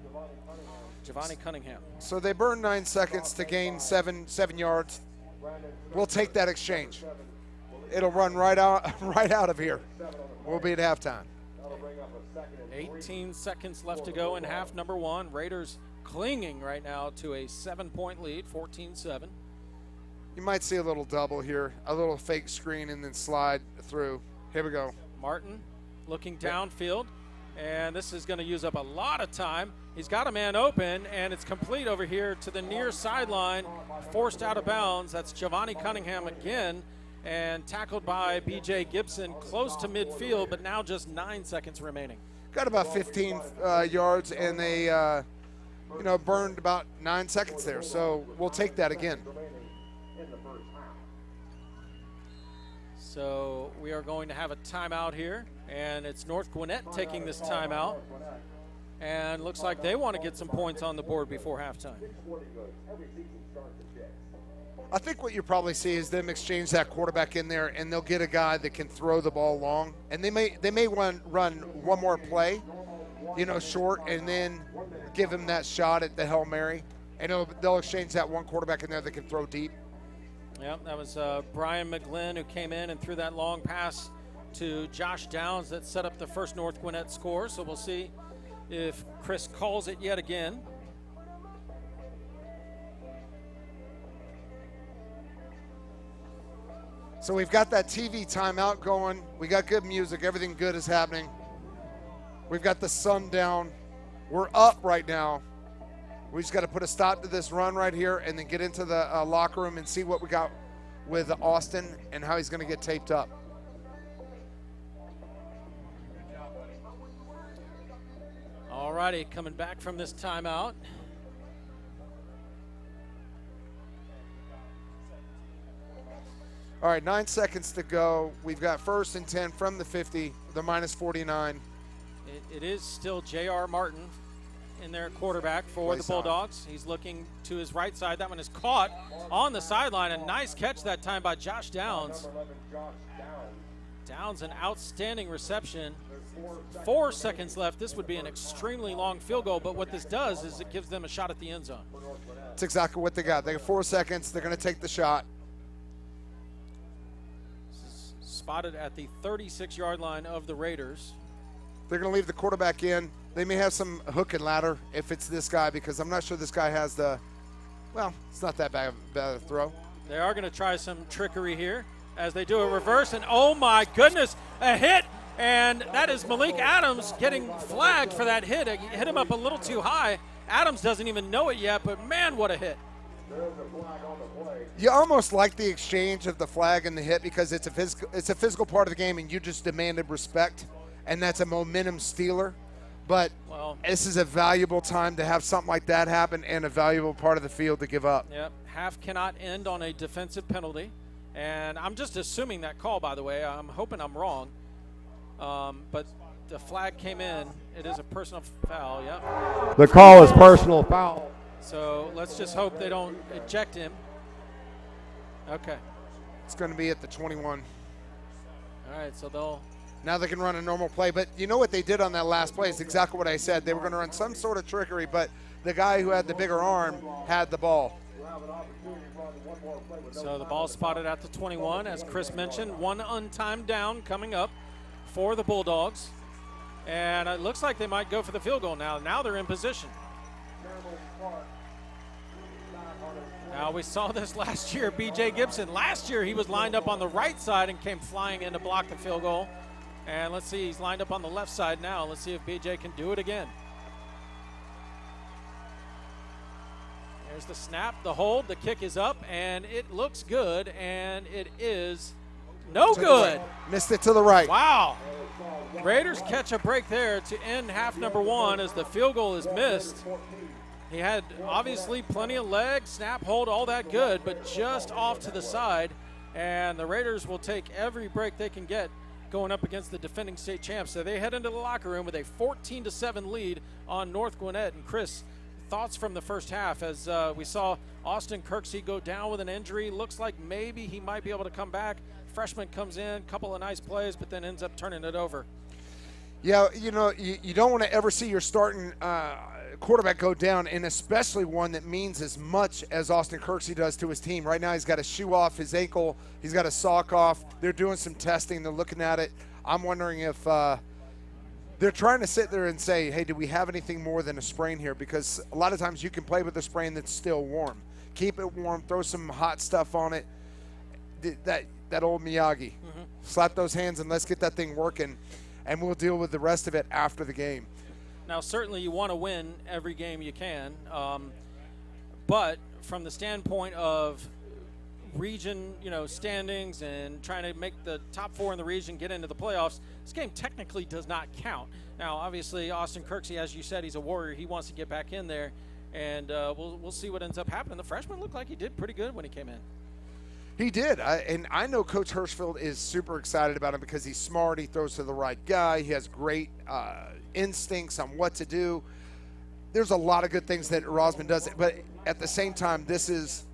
Giovanni Cunningham. So they burn 9 seconds to gain seven yards. We'll take that exchange. It'll run right out of here. We'll be at halftime. 18 seconds left to go in half number 1. Raiders clinging right now to a 7-point lead, 14-7. You might see a little double here, a little fake screen and then slide through. Here we go. Martin looking downfield, and this is going to use up a lot of time. He's got a man open, and it's complete over here to the near sideline, forced out of bounds. That's Giovanni Cunningham again, and tackled by B.J. Gibson close to midfield, but now just 9 seconds remaining. Got about 15 yards, and they burned about 9 seconds there. So we'll take that again. So we are going to have a timeout here, and it's North Gwinnett taking this timeout. And looks like they want to get some points on the board before halftime. I think what you probably see is them exchange that quarterback in there, and they'll get a guy that can throw the ball long. And they may run one more play, short, and then give him that shot at the Hail Mary. And they'll exchange that one quarterback in there that can throw deep. Yeah, that was Brian McGlynn who came in and threw that long pass to Josh Downs that set up the first North Gwinnett score. So we'll see if Chris calls it yet again. So we've got that TV timeout going. We got good music. Everything good is happening. We've got the sun down. We're up right now. We just got to put a stop to this run right here and then get into the locker room and see what we got with Austin and how he's going to get taped up. All righty, coming back from this timeout. All right, 9 seconds to go. We've got 1st and 10 from the 50, the minus 49. It is still J.R. Martin in their quarterback for the Bulldogs. He's looking to his right side. That one is caught on the sideline. A nice catch that time by Josh Downs. Downs, an outstanding reception. 4 seconds left. This would be an extremely long field goal, but what this does is it gives them a shot at the end zone. That's exactly what they got. They got 4 seconds. They're going to take the shot. Spotted at the 36-yard line of the Raiders. They're going to leave the quarterback in. They may have some hook and ladder if it's this guy, because I'm not sure this guy has it's not that bad of a throw. They are going to try some trickery here as they do a reverse, and oh my goodness, a hit, and that is Malik Adams getting flagged for that hit. It hit him up a little too high. Adams doesn't even know it yet, but man, what a hit. You almost like the exchange of the flag and the hit because it's a physical part of the game, and you just demanded respect, and that's a momentum stealer. But this is a valuable time to have something like that happen and a valuable part of the field to give up. Yep, half cannot end on a defensive penalty, and I'm just assuming that call, by the way. I'm hoping I'm wrong, but the flag came in. It is a personal foul, yep. The call is personal foul. So let's just hope they don't eject him. Okay. It's going to be at the 21. All right, so now they can run a normal play. But you know what they did on that last play is exactly what I said. They were going to run some sort of trickery, but the guy who had the bigger arm had the ball. So the ball spotted at the 21, as Chris mentioned. One untimed down coming up for the Bulldogs. And it looks like they might go for the field goal now. Now they're in position. Now, we saw this last year, B.J. Gibson. Last year, he was lined up on the right side and came flying in to block the field goal. And let's see, he's lined up on the left side now. Let's see if B.J. can do it again. There's the snap, the hold, the kick is up, and it looks good, and it is no good. Missed it to the right. Wow. Raiders catch a break there to end half number one as the field goal is missed. He had obviously plenty of legs, snap, hold, all that good, but just off to the side. And the Raiders will take every break they can get going up against the defending state champs. So they head into the locker room with a 14-7 lead on North Gwinnett. And Chris, thoughts from the first half as we saw Austin Kirksey go down with an injury. Looks like maybe he might be able to come back. Freshman comes in, couple of nice plays, but then ends up turning it over. Yeah, you don't want to ever see your starting quarterback go down, and especially one that means as much as Austin Kirksey does to his team. Right now he's got a shoe off his ankle. He's got a sock off. They're doing some testing. They're looking at it. I'm wondering if they're trying to sit there and say, hey, do we have anything more than a sprain here? Because a lot of times you can play with a sprain that's still warm. Keep it warm. Throw some hot stuff on it. That old Miyagi. Slap those hands and let's get that thing working, and we'll deal with the rest of it after the game. Now, certainly you want to win every game you can, but from the standpoint of region, standings and trying to make the top 4 in the region get into the playoffs, this game technically does not count. Now, obviously, Austin Kirksey, as you said, he's a warrior. He wants to get back in there, and we'll see what ends up happening. The freshman looked like he did pretty good when he came in. He did, and I know Coach Hirschfeld is super excited about him because he's smart. He throws to the right guy. He has great instincts on what to do. There's a lot of good things that Rosman does, but at the same time, this is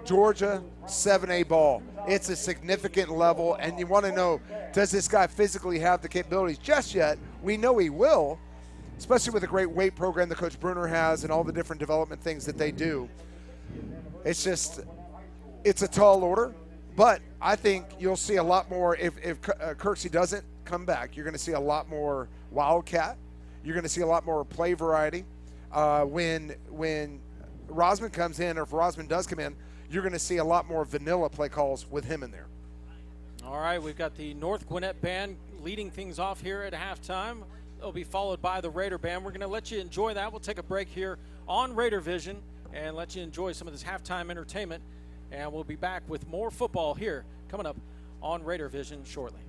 Georgia 7A ball. It's a significant level, and you want to know, does this guy physically have the capabilities? Just yet, we know he will, especially with the great weight program that Coach Bruner has and all the different development things that they do. It's just, it's a tall order, but I think you'll see a lot more if Kirksey doesn't come back. You're going to see a lot more Wildcat. You're going to see a lot more play variety. When Rosman comes in, or if Rosman does come in, you're going to see a lot more vanilla play calls with him in there. All right, we've got the North Gwinnett band leading things off here at halftime. It'll be followed by the Raider band. We're going to let you enjoy that. We'll take a break here on Raider Vision and let you enjoy some of this halftime entertainment. And we'll be back with more football here coming up on Raider Vision shortly.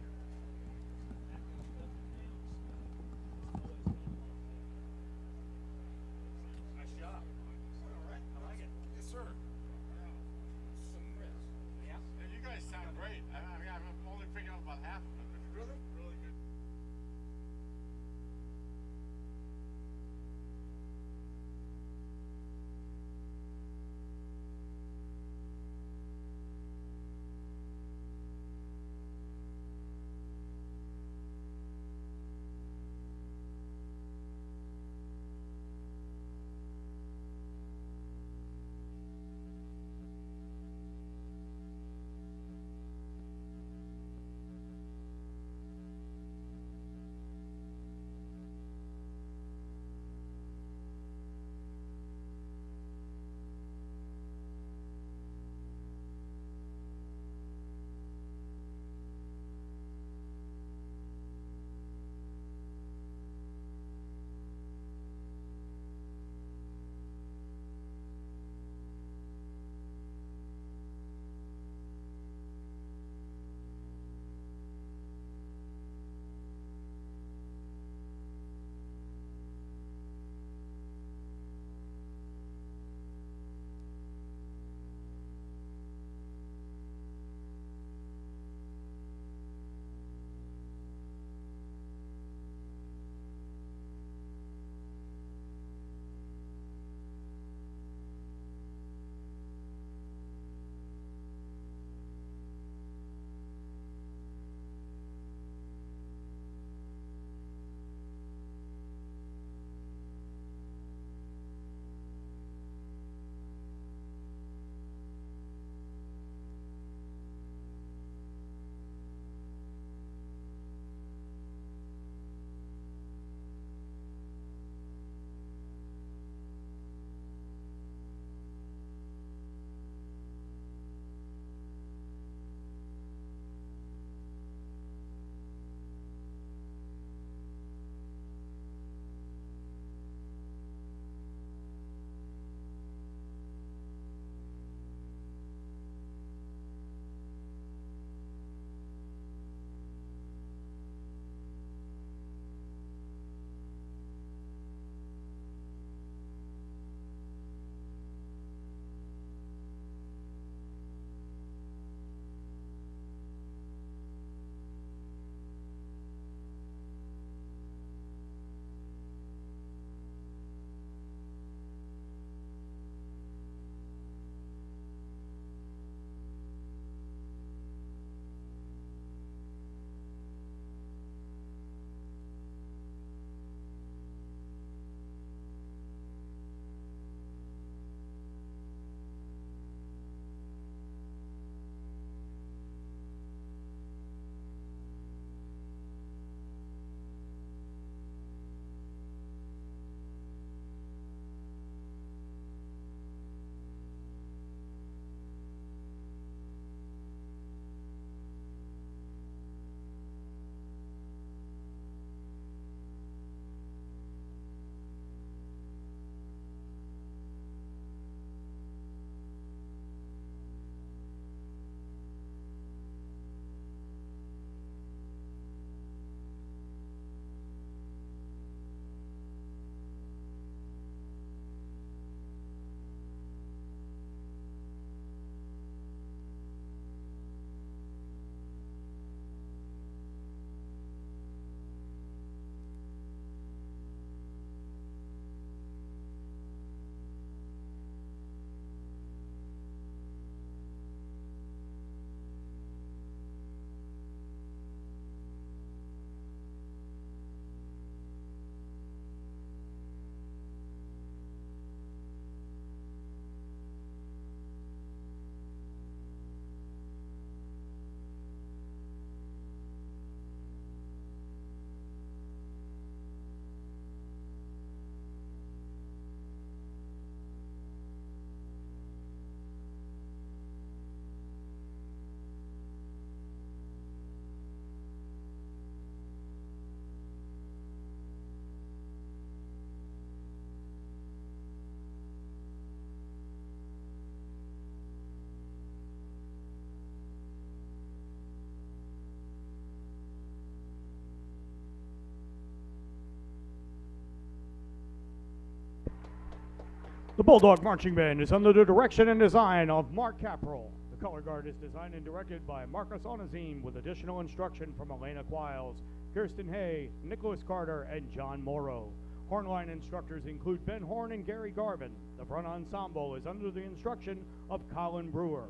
The Bulldog Marching Band is under the direction and design of Mark Caprell. The color guard is designed and directed by Marcus Onazim with additional instruction from Elena Quiles, Kirsten Hay, Nicholas Carter, and John Morrow. Hornline instructors include Ben Horn and Gary Garvin. The front ensemble is under the instruction of Colin Brewer.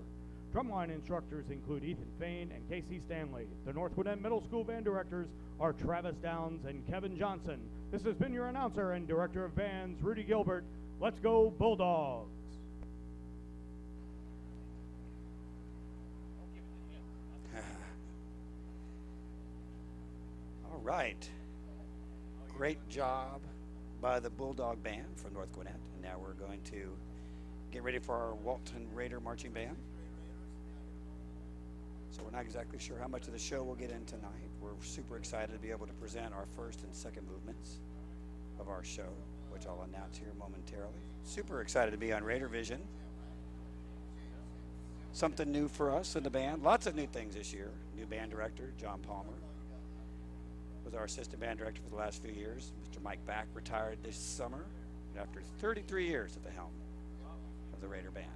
Drumline instructors include Ethan Fain and Casey Stanley. The North Gwinnett Middle School band directors are Travis Downs and Kevin Johnson. This has been your announcer and director of bands, Rudy Gilbert. Let's go Bulldogs! All right. Great job by the Bulldog Band from North Gwinnett. And now we're going to get ready for our Walton Raider Marching Band. So we're not exactly sure how much of the show we'll get in tonight. We're super excited to be able to present our first and second movements of our show, which I'll announce here momentarily. Super excited to be on Raider Vision. Something new for us in the band. Lots of new things this year. New band director, John Palmer, was our assistant band director for the last few years. Mr. Mike Back retired this summer after 33 years at the helm of the Raider Band.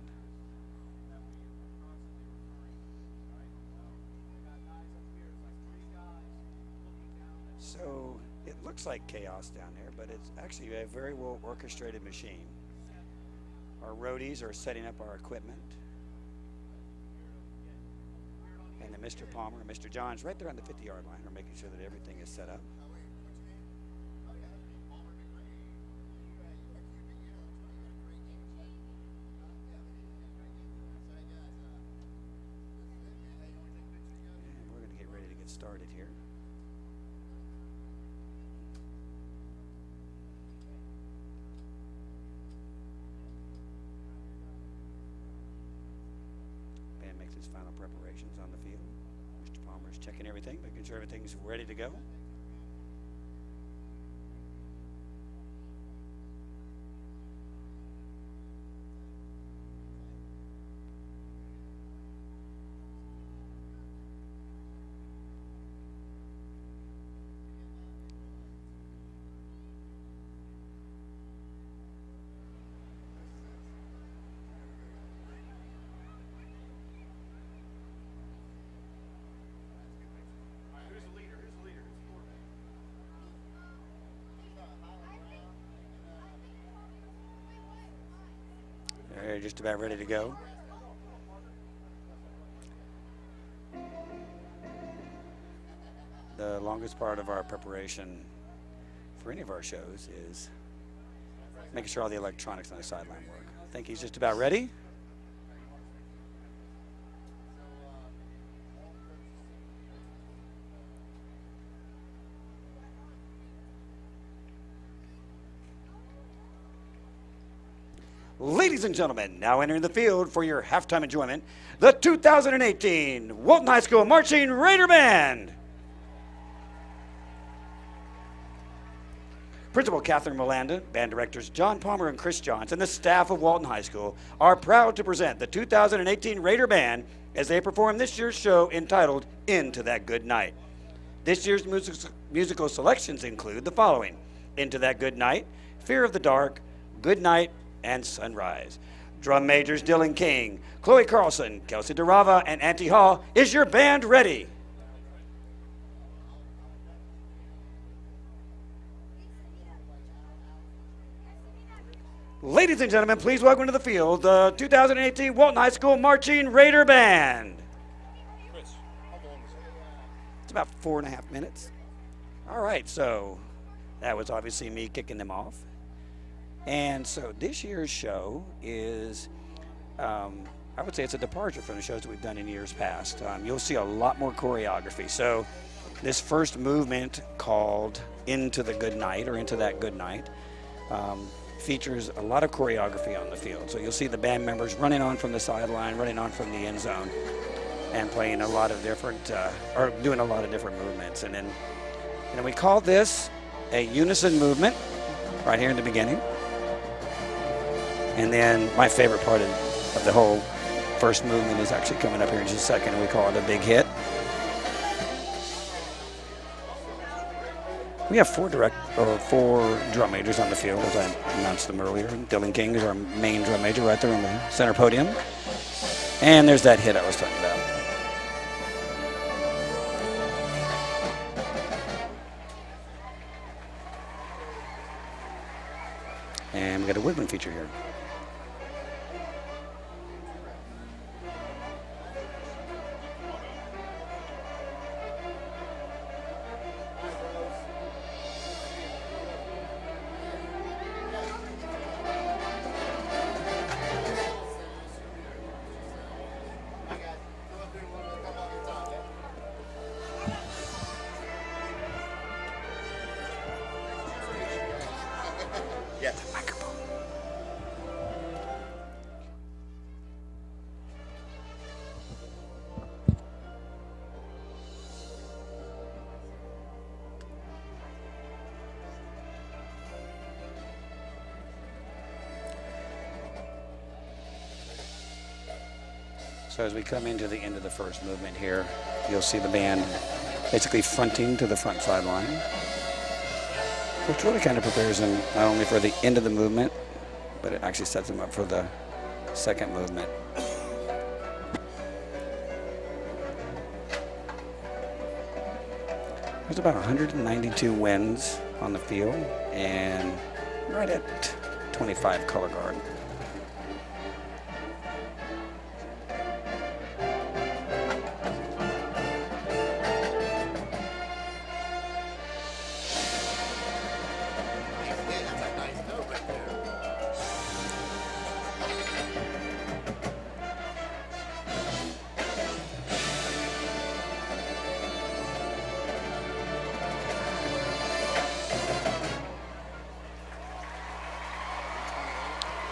So it looks like chaos down there, but it's actually a very well orchestrated machine. Our roadies are setting up our equipment. And then Mr. Palmer and Mr. Johns right there on the 50-yard line are making sure that everything is set up. And we're going to get ready to get started here. Makes his final preparations on the field. Mr. Palmer's checking everything, making sure everything's ready to go. They're just about ready to go. The longest part of our preparation for any of our shows is making sure all the electronics on the sideline work. I think he's just about ready. Ladies and gentlemen, now entering the field for your halftime enjoyment, the 2018 Walton High School Marching Raider Band. Principal Catherine Melanda, band directors John Palmer and Chris Johns, and the staff of Walton High School are proud to present the 2018 Raider Band as they perform this year's show entitled Into That Good Night. This year's musical selections include the following: Into That Good Night, Fear of the Dark, Good Night, and Sunrise. Drum majors Dylan King, Chloe Carlson, Kelsey DeRava, and Auntie Hall. Is your band ready? Ladies and gentlemen, please welcome to the field the 2018 Walton High School Marching Raider Band. Chris, how long is it? It's about 4.5 minutes. All right, so that was obviously me kicking them off. And so this year's show is, I would say it's a departure from the shows that we've done in years past. You'll see a lot more choreography. So this first movement called Into the Good Night, or Into That Good Night, features a lot of choreography on the field. So you'll see the band members running on from the sideline, running on from the end zone, and playing a lot of different, or doing a lot of different movements. And then we call this a unison movement right here in the beginning. And then my favorite part of the whole first movement is actually coming up here in just a second. We call it a big hit. We have four drum majors on the field, as I announced them earlier. Dylan King is our main drum major right there on the center podium. And there's that hit I was talking about. And we got a woodwind feature here. So as we come into the end of the first movement here, you'll see the band basically fronting to the front sideline, which really kind of prepares them not only for the end of the movement, but it actually sets them up for the second movement. There's about 192 wins on the field and right at 25 color guard.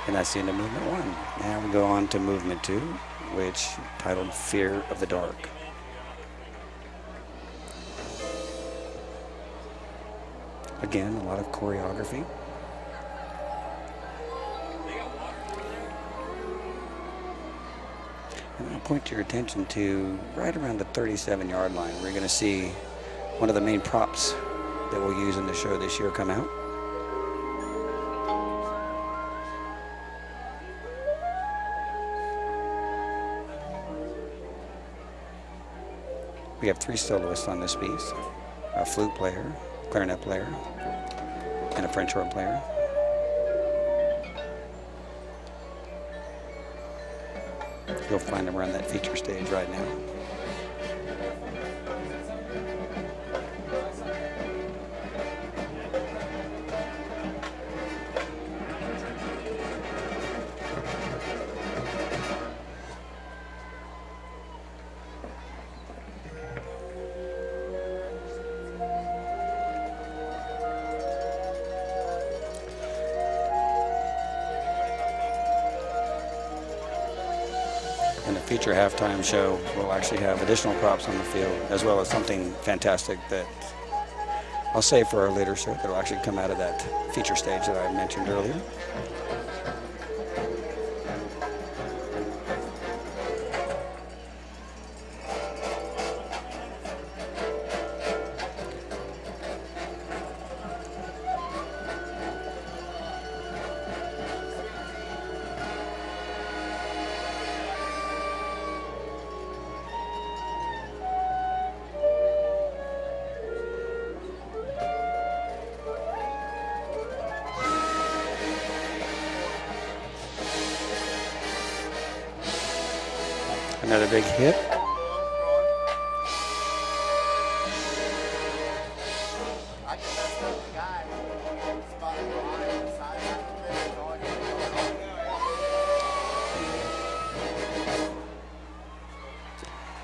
And that's the end of movement one. Now we go on to movement two, which titled Fear of the Dark. Again, a lot of choreography. And I'll point your attention to right around the 37-yard line. We're going to see one of the main props that we'll use in the show this year come out. We have three soloists on this piece, a flute player, clarinet player, and a French horn player. You'll find them around that feature stage right now. Future halftime show will actually have additional props on the field, as well as something fantastic that I'll save for our later show that will actually come out of that feature stage that I mentioned earlier. Another big hit.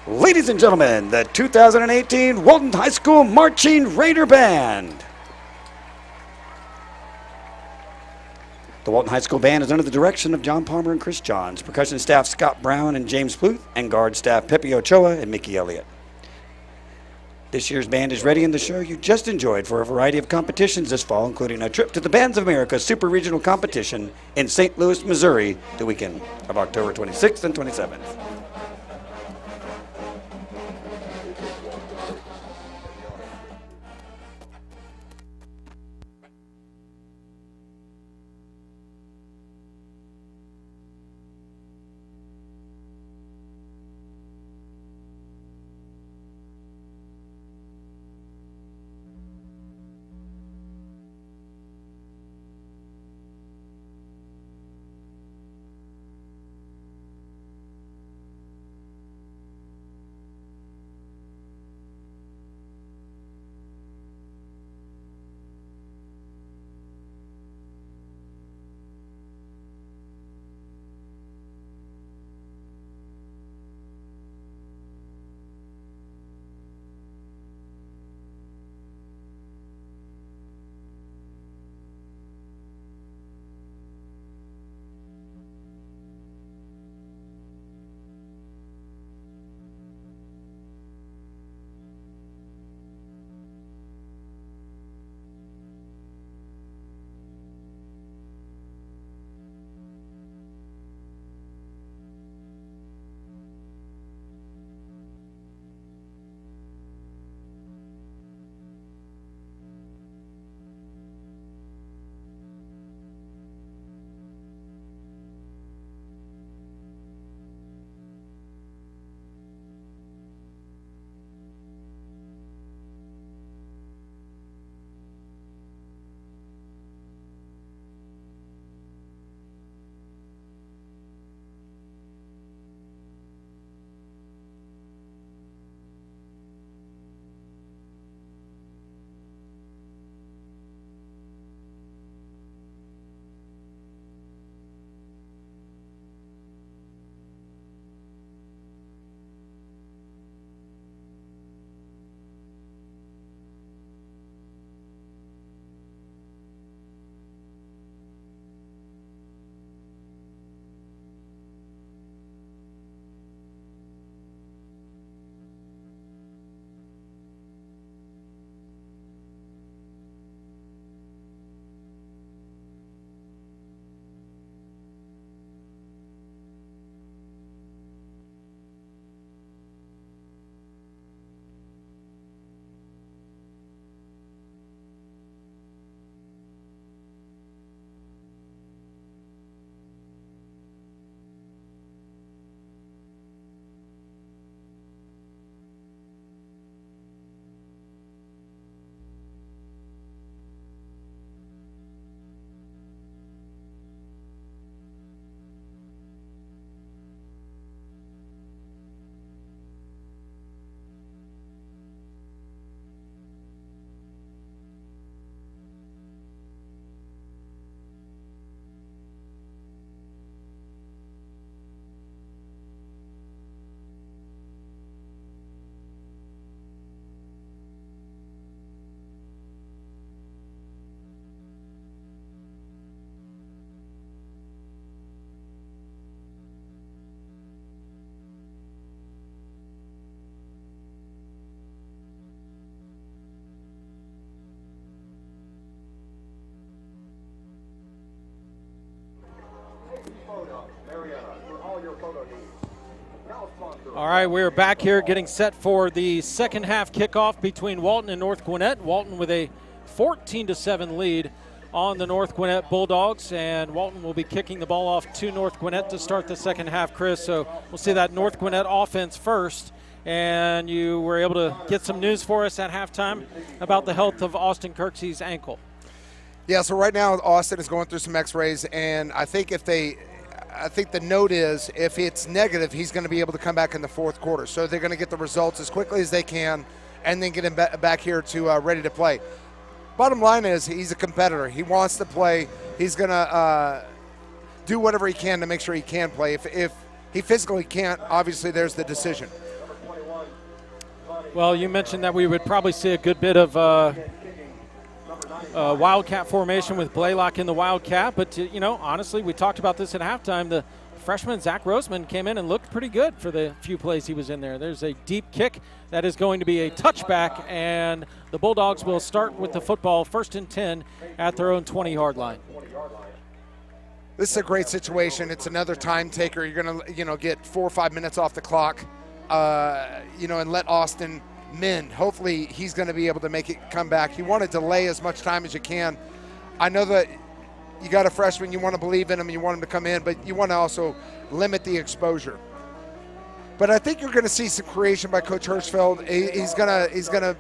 Ladies and gentlemen, the 2018 Walton High School Marching Raider Band. The Walton High School Band is under the direction of John Palmer and Chris Johns, percussion staff Scott Brown and James Pluth, and guard staff Pepe Ochoa and Mickey Elliott. This year's band is ready in the show you just enjoyed for a variety of competitions this fall, including a trip to the Bands of America Super Regional Competition in St. Louis, Missouri, the weekend of October 26th and 27th. All right, we're back here getting set for the second half kickoff between Walton and North Gwinnett. Walton with a 14-7 lead on the North Gwinnett Bulldogs, and Walton will be kicking the ball off to North Gwinnett to start the second half, Chris. So we'll see that North Gwinnett offense first. And you were able to get some news for us at halftime about the health of Austin Kirksey's ankle. Yeah, so right now Austin is going through some x-rays, and I think the note is if it's negative, he's going to be able to come back in the fourth quarter. So they're going to get the results as quickly as they can and then get him back here to ready to play. Bottom line is he's a competitor. He wants to play. He's going to do whatever he can to make sure he can play. If he physically can't, obviously there's the decision. Well, you mentioned that we would probably see a good bit of Wildcat formation with Blaylock in the Wildcat, but honestly, we talked about this at halftime. The freshman Zach Roseman came in and looked pretty good for the few plays he was in there. There's a deep kick that is going to be a touchback, and the Bulldogs will start with the football 1st and 10 at their own 20-yard line. This is a great situation. It's another time taker. You're going to get 4 or 5 minutes off the clock, and let Austin mend. Hopefully he's going to be able to make it come back. You want to delay as much time as you can. I know that you got a freshman, you want to believe in him, you want him to come in, but you want to also limit the exposure. But I think you're going to see some creation by Coach Hirschfeld. He's going to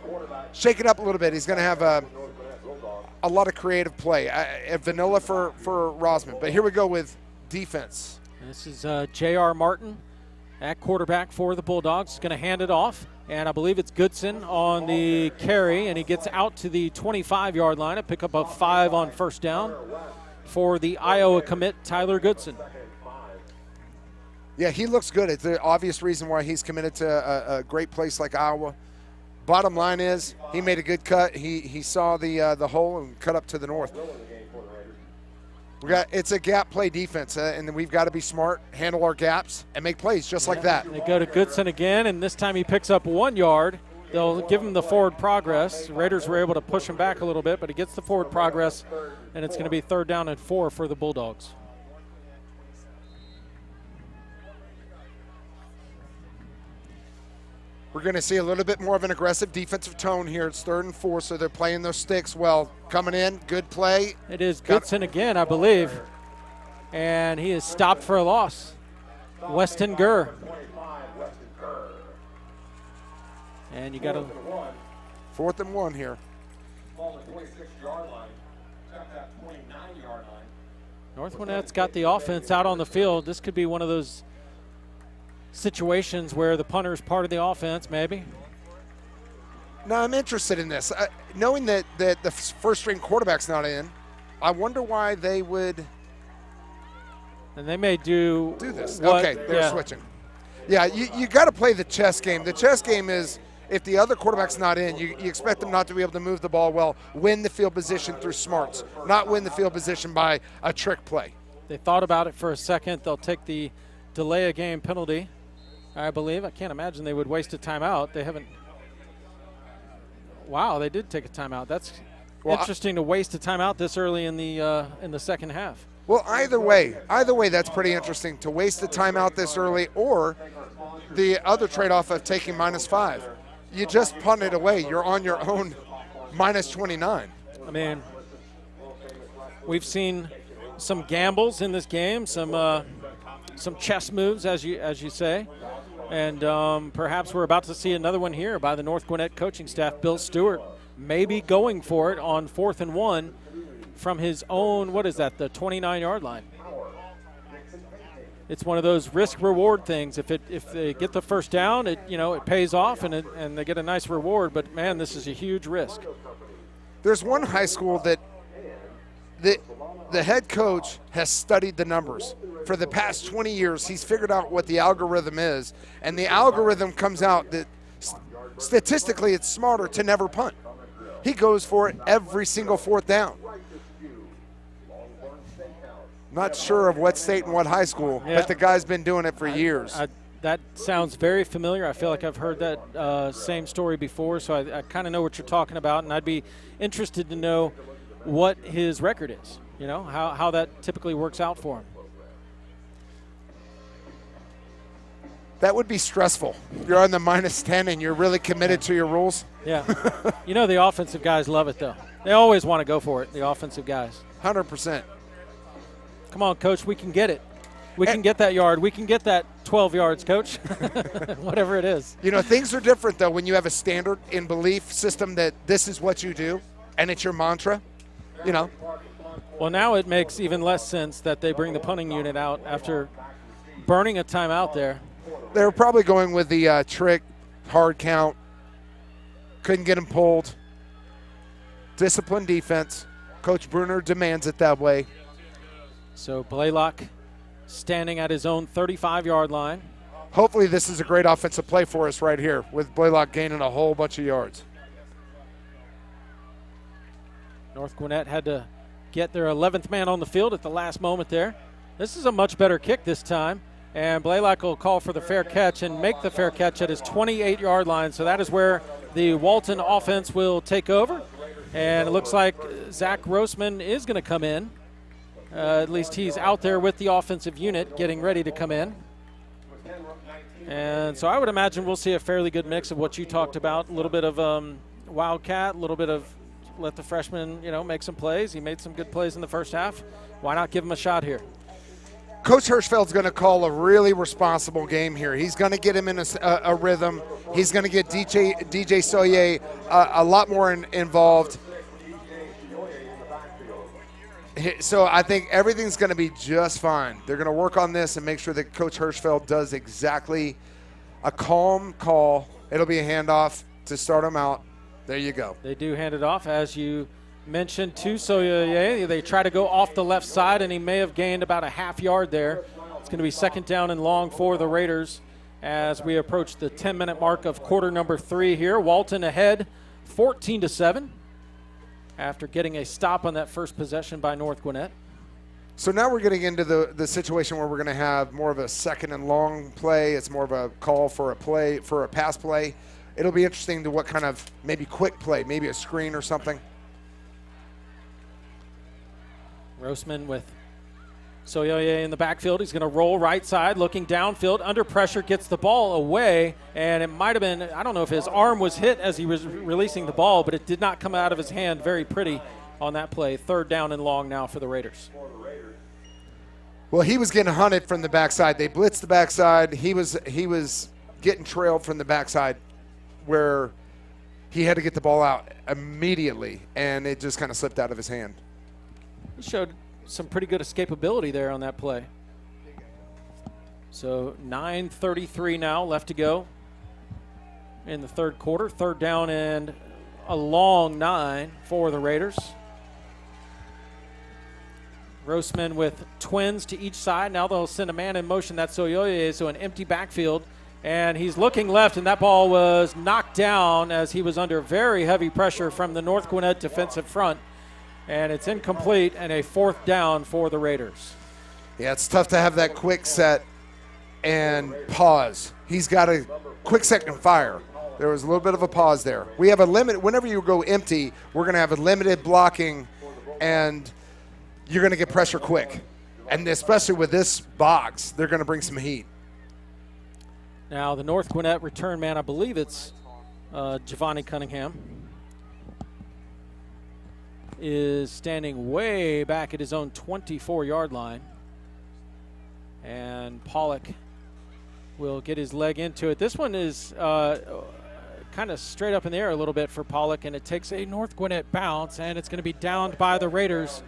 shake it up a little bit. He's going to have a lot of creative play. Vanilla for Rosman. But here we go with defense. This is J.R. Martin at quarterback for the Bulldogs. Going to hand it off, and I believe it's Goodson on the carry, and he gets out to the 25-yard line. A pickup of 5 on first down for the Iowa commit, Tyler Goodson. Yeah, he looks good. It's the obvious reason why he's committed to a great place like Iowa. Bottom line is he made a good cut. He saw the hole and cut up to the north. It's a gap play defense, and we've got to be smart, handle our gaps, and make plays just like that. They go to Goodson again, and this time he picks up 1 yard. They'll give him the forward progress. Raiders were able to push him back a little bit, but he gets the forward progress, and it's going to be 3rd down and 4 for the Bulldogs. We're going to see a little bit more of an aggressive defensive tone here. It's 3rd and 4, so they're playing those sticks well. Coming in, good play. It is Goodson again, I believe. And he is stopped for a loss. Weston Gurr. And you got to 4th and 1 here. North Gwinnett's got the offense out on the field. This could be one of those situations where the punter's part of the offense, maybe. No, I'm interested in this. Knowing that the first-string quarterback's not in, I wonder why they would. And they may do this. What, okay, they're switching. Yeah, you got to play the chess game. The chess game is if the other quarterback's not in, you expect them not to be able to move the ball well, win the field position through smarts, not win the field position by a trick play. They thought about it for a second. They'll take the delay a game penalty, I believe. I can't imagine they would waste a timeout. They haven't. Wow, they did take a timeout. That's interesting to waste a timeout this early in the second half. Well, either way, that's pretty interesting to waste a timeout this early, or the other trade-off of taking -5. You just punt it away. You're on your own -29. I mean, we've seen some gambles in this game, some chess moves, as you say. And perhaps we're about to see another one here by the North Gwinnett coaching staff. Bill Stewart maybe going for it on 4th and 1 from his own, what is that, the 29-yard line. It's one of those risk-reward things. If they get the first down, it pays off and they get a nice reward. But, man, this is a huge risk. There's one high school that the head coach has studied the numbers. For the past 20 years, he's figured out what the algorithm is, and the algorithm comes out that statistically it's smarter to never punt. He goes for it every single 4th down. Not sure of what state and what high school, but the guy's been doing it for years. That sounds very familiar. I feel like I've heard that same story before, so I kind of know what you're talking about, and I'd be interested to know what his record is, how that typically works out for him. That would be stressful. You're on the -10 and you're really committed to your rules. Yeah. You know the offensive guys love it, though. They always want to go for it, the offensive guys. 100%. Come on, Coach, we can get it. We can get that yard. We can get that 12 yards, Coach, whatever it is. You know, things are different, though, when you have a standard in belief system that this is what you do and it's your mantra, you know. Well, now it makes even less sense that they bring the punting unit out after burning a timeout there. They were probably going with the trick, hard count, couldn't get him pulled. Disciplined defense. Coach Bruner demands it that way. So Blaylock standing at his own 35-yard line. Hopefully this is a great offensive play for us right here with Blaylock gaining a whole bunch of yards. North Gwinnett had to get their 11th man on the field at the last moment there. This is a much better kick this time, and Blaylock will call for the fair catch and make the fair catch at his 28-yard line. So that is where the Walton offense will take over, and it looks like Zach Grossman is going to come in. At least he's out there with the offensive unit getting ready to come in. And so I would imagine we'll see a fairly good mix of what you talked about, a little bit of wildcat, a little bit of let the freshman, make some plays. He made some good plays in the first half. Why not give him a shot here? Coach Hirschfeld's going to call a really responsible game here. He's going to get him in a rhythm. He's going to get DJ Soye a lot more involved. So I think everything's going to be just fine. They're going to work on this and make sure that Coach Hirschfeld does exactly a calm call. It'll be a handoff to start them out. There you go. They do hand it off, as you mentioned, to Soye. They try to go off the left side, and he may have gained about a half yard there. It's going to be second down and long for the Raiders as we approach the 10-minute mark of quarter number 3 here. Walton ahead 14-7. After getting a stop on that first possession by North Gwinnett. So now we're getting into the situation where we're going to have more of a second and long play. It's more of a call for a pass play. It'll be interesting to what kind of maybe quick play, maybe a screen or something. Grossman with Soyoye in the backfield. He's going to roll right side, looking downfield, under pressure, gets the ball away, and it might have been, I don't know if his arm was hit as he was releasing the ball, but it did not come out of his hand very pretty on that play. Third down and long now for the Raiders. Well, he was getting hunted from the backside. They blitzed the backside. He was getting trailed from the backside where he had to get the ball out immediately, and it just kind of slipped out of his hand. He showed some pretty good escapability there on that play. So 9:33 now left to go in the third quarter. Third down and a long 9 for the Raiders. Grossman with twins to each side. Now they'll send a man in motion. That's Soyoye, so an empty backfield. And he's looking left, and that ball was knocked down as he was under very heavy pressure from the North Gwinnett defensive front. And it's incomplete and a fourth down for the Raiders. Yeah, it's tough to have that quick set and pause. He's got a quick set and fire. There was a little bit of a pause there. We have a limit. Whenever you go empty, we're going to have a limited blocking, and you're going to get pressure quick. And especially with this box, they're going to bring some heat. Now the North Gwinnett return man, I believe it's Giovanni Cunningham, is standing way back at his own 24-yard line. And Pollock will get his leg into it. This one is kind of straight up in the air a little bit for Pollock, and it takes a North Gwinnett bounce, and it's going to be downed by the Raiders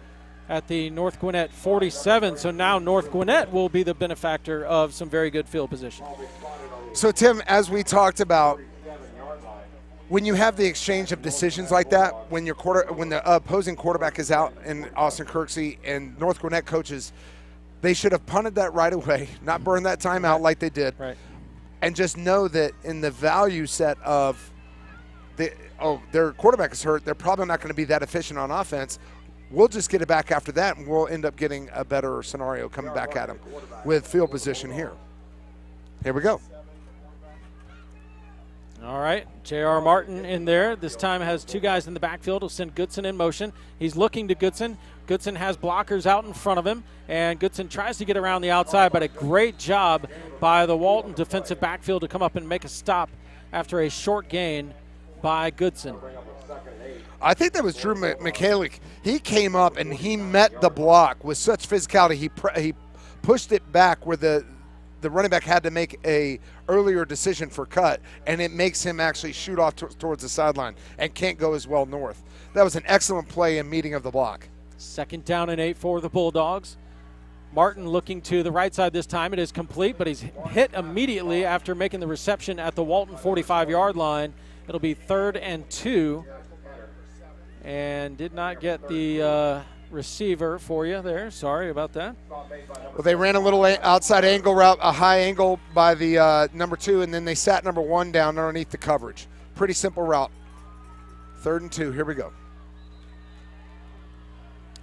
at the North Gwinnett 47. So now North Gwinnett will be the benefactor of some very good field position. So, Tim, as we talked about, when you have the exchange of decisions like that, when the opposing quarterback is out in Austin Kirksey and North Gwinnett coaches, they should have punted that right away, not burn that timeout like they did, right, and just know that in the value set of their quarterback is hurt, they're probably not going to be that efficient on offense. We'll just get it back after that, and we'll end up getting a better scenario coming back at them with field position here. Here we go. All right, J.R. Martin in there. This time has two guys in the backfield. Will send Goodson in motion. He's looking to Goodson. Goodson has blockers out in front of him, and Goodson tries to get around the outside, but a great job by the Walton defensive backfield to come up and make a stop after a short gain by Goodson. I think that was Drew Michalik. He came up and he met the block with such physicality. He pushed it back where the running back had to make a earlier decision for cut, and it makes him actually shoot off towards the sideline and can't go as well north. That was an excellent play and meeting of the block. 2nd down and 8 for the Bulldogs. Martin looking to the right side this time. It is complete, but he's hit immediately after making the reception at the Walton 45-yard line. It'll be 3rd and 2. And did not get the receiver for you there. Sorry about that. Well, they ran a little outside angle route, a high angle by the number 2, and then they sat number 1 down underneath the coverage. Pretty simple route. 3rd and 2. Here we go.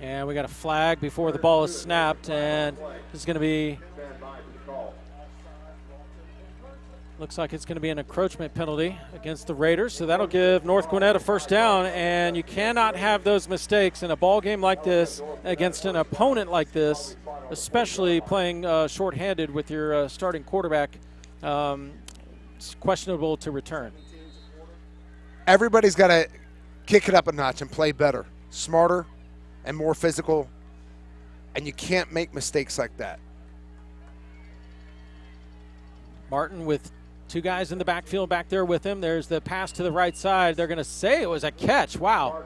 And we got a flag before the ball is snapped, and this is going to be, looks like it's going to be an encroachment penalty against the Raiders. So that'll give North Gwinnett a 1st down, and you cannot have those mistakes in a ball game like this against an opponent like this, especially playing shorthanded with your starting quarterback. It's questionable to return. Everybody's got to kick it up a notch and play better, smarter, and more physical, and you can't make mistakes like that. Martin with 2 guys in the backfield back there with him. There's the pass to the right side. They're going to say it was a catch. Wow.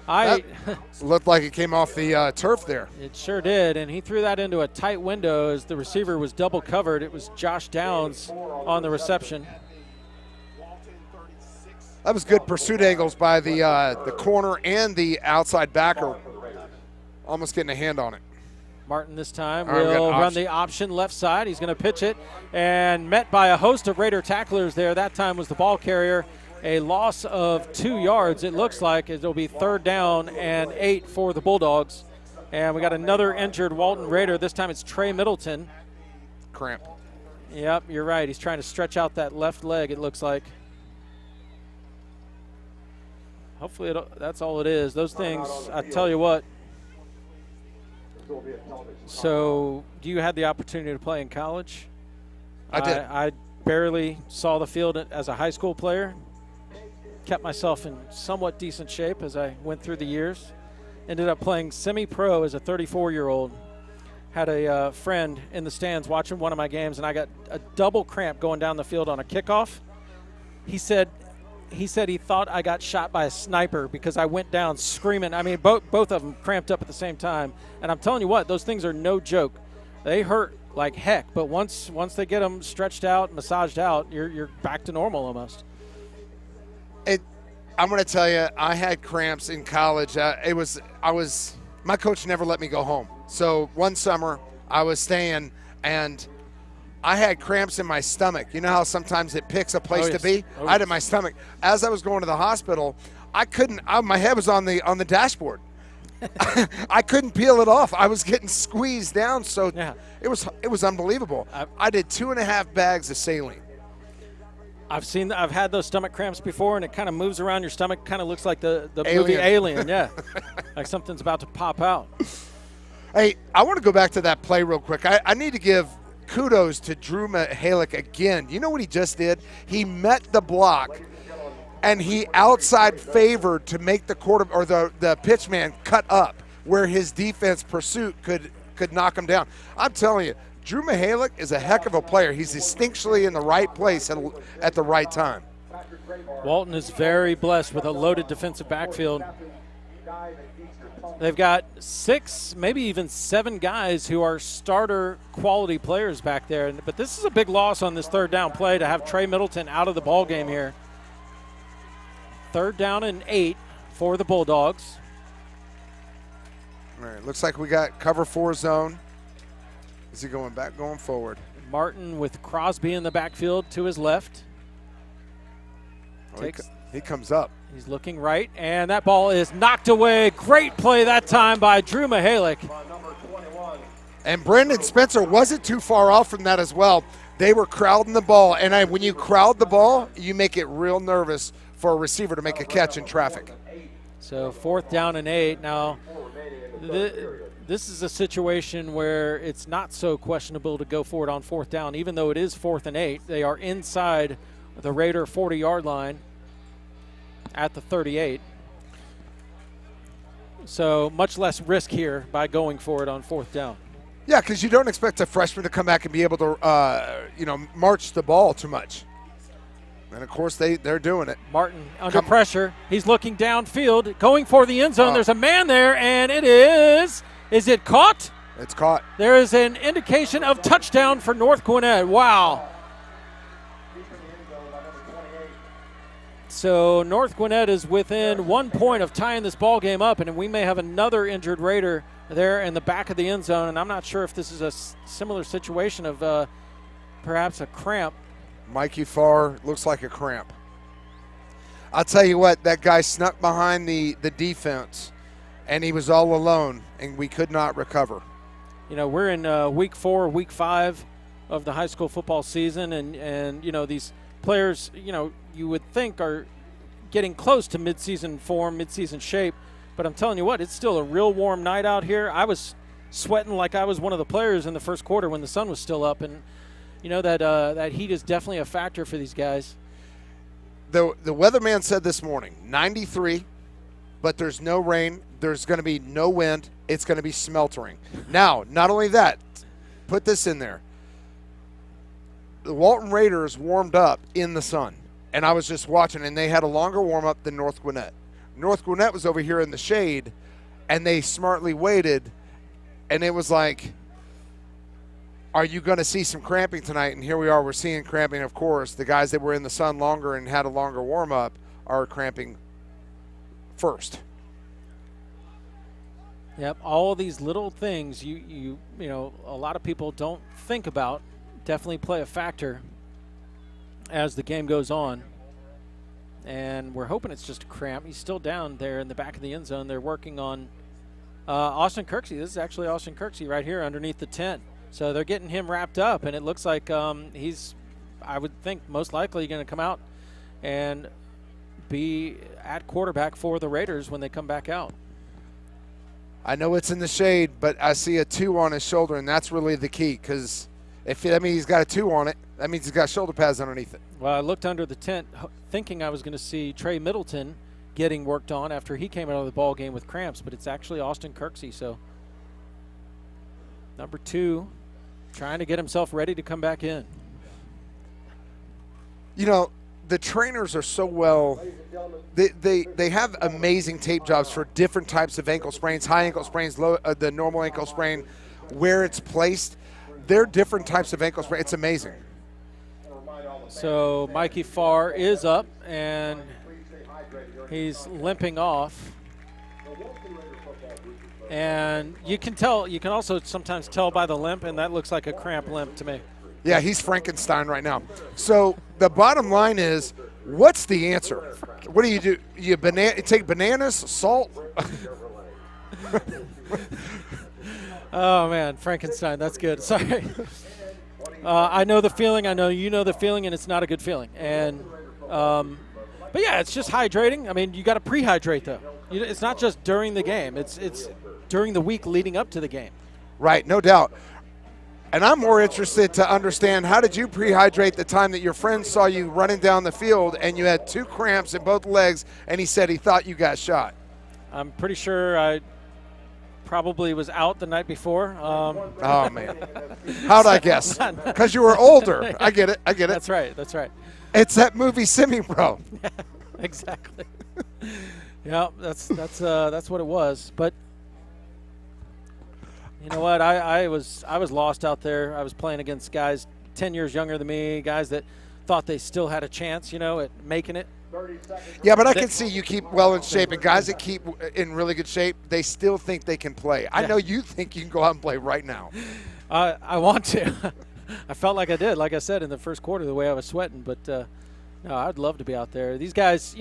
That looked like it came off the turf there. It sure did, and he threw that into a tight window as the receiver was double covered. It was Josh Downs on the reception. That was good pursuit angles by the corner and the outside backer. Almost getting a hand on it. Martin this time All right, will run the option left side. He's going to pitch it, and met by a host of Raider tacklers there. That time was the ball carrier. A loss of 2 yards, it looks like. It'll be 3rd down and 8 for the Bulldogs. And we got another injured Walton Raider. This time it's Trey Middleton. Cramp. Yep, you're right. He's trying to stretch out that left leg, it looks like. Hopefully that's all it is. Those things, I tell you what. So, you had the opportunity to play in college? I did. I barely saw the field as a high school player. Kept myself in somewhat decent shape as I went through the years. Ended up playing semi-pro as a 34-year-old. Had a friend in the stands watching one of my games, and I got a double cramp going down the field on a kickoff. He said he thought I got shot by a sniper because I went down screaming. I mean, both of them cramped up at the same time. And I'm telling you what, those things are no joke. They hurt like heck, but once they get them stretched out, massaged out, you're back to normal almost. I'm going to tell you, I had cramps in college. My coach never let me go home. So one summer I was staying, and I had cramps in my stomach. You know how sometimes it picks a place to be? I had it in my stomach. As I was going to the hospital, my head was on the dashboard. I couldn't peel it off. I was getting squeezed down, so yeah. It was unbelievable. I did 2.5 bags of saline. I've had those stomach cramps before, and it kind of moves around your stomach. Kind of looks like the movie Alien, yeah. Like something's about to pop out. Hey, I want to go back to that play real quick. I need to give kudos to Drew Michalik again. You know what he just did? He met the block, and he outside favored to make the the pitch man cut up where his defense pursuit could knock him down. I'm telling you, Drew Michalik is a heck of a player. He's distinctly in the right place at the right time. Walton is very blessed with a loaded defensive backfield. They've got 6, maybe even 7 guys who are starter quality players back there. But this is a big loss on this 3rd down play to have Trey Middleton out of the ball game here. 3rd down and 8 for the Bulldogs. All right, looks like we got cover 4 zone. Is he going back, going forward? Martin with Crosby in the backfield to his left. He comes up. He's looking right, and that ball is knocked away. Great play that time by Drew Michalik. And Brendan Spencer wasn't too far off from that as well. They were crowding the ball, and when you crowd the ball, you make it real nervous for a receiver to make a catch in traffic. So 4th down and 8. Now, this is a situation where it's not so questionable to go for it on 4th down, even though it is 4th and 8. They are inside the Raider 40-yard line at the 38. So much less risk here by going for it on 4th down. Yeah, because you don't expect a freshman to come back and be able to, march the ball too much. And, of course, they're doing it. Martin under pressure. He's looking downfield, going for the end zone. There's a man there, and it is it caught? It's caught. There is an indication of touchdown for North Gwinnett. Wow. So North Gwinnett is within 1 point of tying this ball game up, and we may have another injured Raider there in the back of the end zone. And I'm not sure if this is a similar situation of perhaps a cramp. Mikey Farr looks like a cramp. I'll tell you what, that guy snuck behind the defense, and he was all alone, and we could not recover. We're in week 4, week 5 of the high school football season, and these players, you would think are getting close to midseason form, midseason shape. But I'm telling you what, it's still a real warm night out here. I was sweating like I was one of the players in the first quarter when the sun was still up, and that heat is definitely a factor for these guys. The weatherman said this morning, 93, but there's no rain. There's going to be no wind. It's going to be sweltering. Now, not only that, put this in there. The Walton Raiders warmed up in the sun, and I was just watching, and they had a longer warm-up than North Gwinnett. North Gwinnett was over here in the shade, and they smartly waited, and it was like, are you going to see some cramping tonight? And here we are, we're seeing cramping, of course. The guys that were in the sun longer and had a longer warm-up are cramping first. Yep, all of these little things you a lot of people don't think about definitely play a factor as the game goes on. And we're hoping it's just a cramp. He's still down there in the back of the end zone. They're working on Austin Kirksey. This is actually Austin Kirksey right here underneath the tent. So they're getting him wrapped up, and it looks like he's, I would think, most likely going to come out and be at quarterback for the Raiders when they come back out. I know it's in the shade, but I see a 2 on his shoulder, and that's really the key, because if that means he's got a 2 on it, that means he's got shoulder pads underneath it. Well, I looked under the tent thinking I was going to see Trey Middleton getting worked on after he came out of the ball game with cramps, but it's actually Austin Kirksey. So number 2 trying to get himself ready to come back in. The trainers are so well, they have amazing tape jobs for different types of ankle sprains, high ankle sprains, the normal ankle sprain, where it's placed. They're different types of ankle sprain. It's amazing. So Mikey Farr is up, and he's limping off. And you can also sometimes tell by the limp, and that looks like a cramp limp to me. Yeah, he's Frankenstein right now. So the bottom line is, what's the answer? What do? You take bananas, salt? Oh, man, Frankenstein, that's good. Sorry. I know the feeling. I know you know the feeling, and it's not a good feeling. And but, yeah, it's just hydrating. I mean, you got to prehydrate, though. It's not just during the game. It's during the week leading up to the game. Right, no doubt. And I'm more interested to understand, how did you prehydrate the time that your friend saw you running down the field and you had 2 cramps in both legs, and he said he thought you got shot? I'm pretty sure I probably was out the night before. Oh, man. How'd I guess? Because you were older. I get it. That's right. It's that movie Semi-Pro. Yeah, exactly. Yeah, that's what it was. But you know what? I was lost out there. I was playing against guys 10 years younger than me, guys that thought they still had a chance, at making it. Yeah, but I can see you keep well in shape, and guys that keep in really good shape, they still think they can play. I know you think you can go out and play right now. I want to. I felt like I did, like I said, in the first quarter, the way I was sweating. But no, I'd love to be out there. These guys,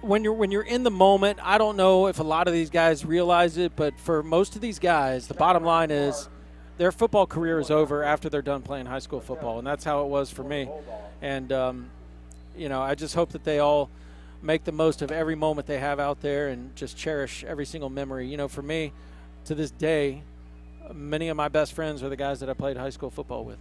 when you're in the moment, I don't know if a lot of these guys realize it, but for most of these guys, the bottom line is their football career is over after they're done playing high school football, and that's how it was for me. And, you know, I just hope that they all make the most of every moment they have out there and just cherish every single memory. You know, for me, to this day, many of my best friends are the guys that I played high school football with.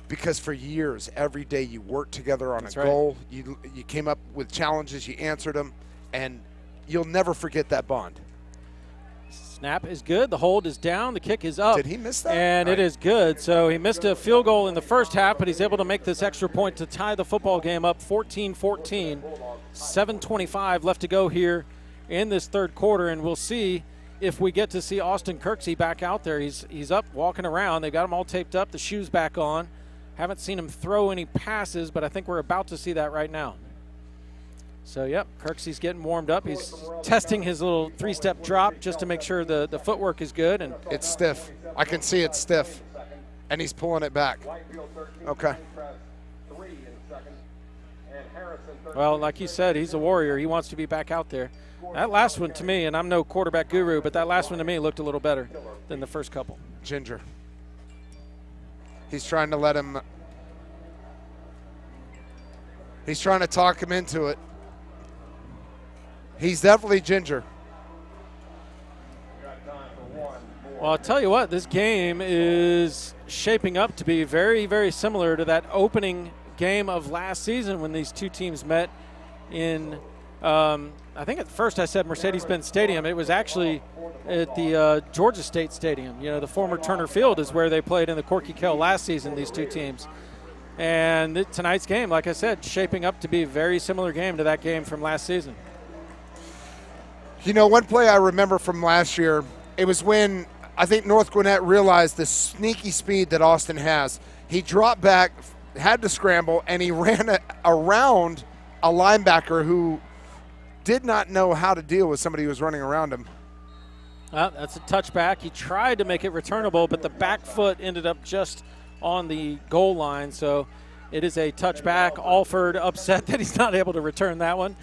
Because for years, every day you worked together on That's a right. goal. You came up with challenges, you answered them, and you'll never forget that bond. Snap is good. The hold is down. The kick is up. Did he miss that? And it is good. So he missed a field goal in the first half, but he's able to make this extra point to tie the football game up 14-14. 7:25 left to go here in this third quarter, and we'll see if we get to see Austin Kirksey back out there. He's up walking around. They've got him all taped up, the shoes back on. Haven't seen him throw any passes, but I think we're about to see that right now. So, yep, Kirksey's getting warmed up. He's testing his little three-step drop just to make sure the footwork is good. And It's stiff. I can see it's stiff. And he's pulling it back. Okay. well, like you said, he's a warrior. He wants to be back out there. That last one to me, and I'm no quarterback guru, but that last one to me looked a little better than the first couple. Ginger. He's trying to let him. He's trying to talk him into it. He's definitely Ginger. Well, I'll tell you what, this game is shaping up to be very, very similar to that opening game of last season when these two teams met in, I think at first I said Mercedes-Benz Stadium. It was actually at the Georgia State Stadium. You know, the former Turner Field is where they played in the Corky Kell last season, these two teams. And tonight's game, like I said, shaping up to be a very similar game to that game from last season. You know, one play I remember from last year, it was when I think North Gwinnett realized the sneaky speed that Austin has. He dropped back, had to scramble, and he ran around a linebacker who did not know how to deal with somebody who was running around him. That's a touchback. He tried to make it returnable, but the back foot ended up just on the goal line. So it is a touchback. Alford upset that he's not able to return that one.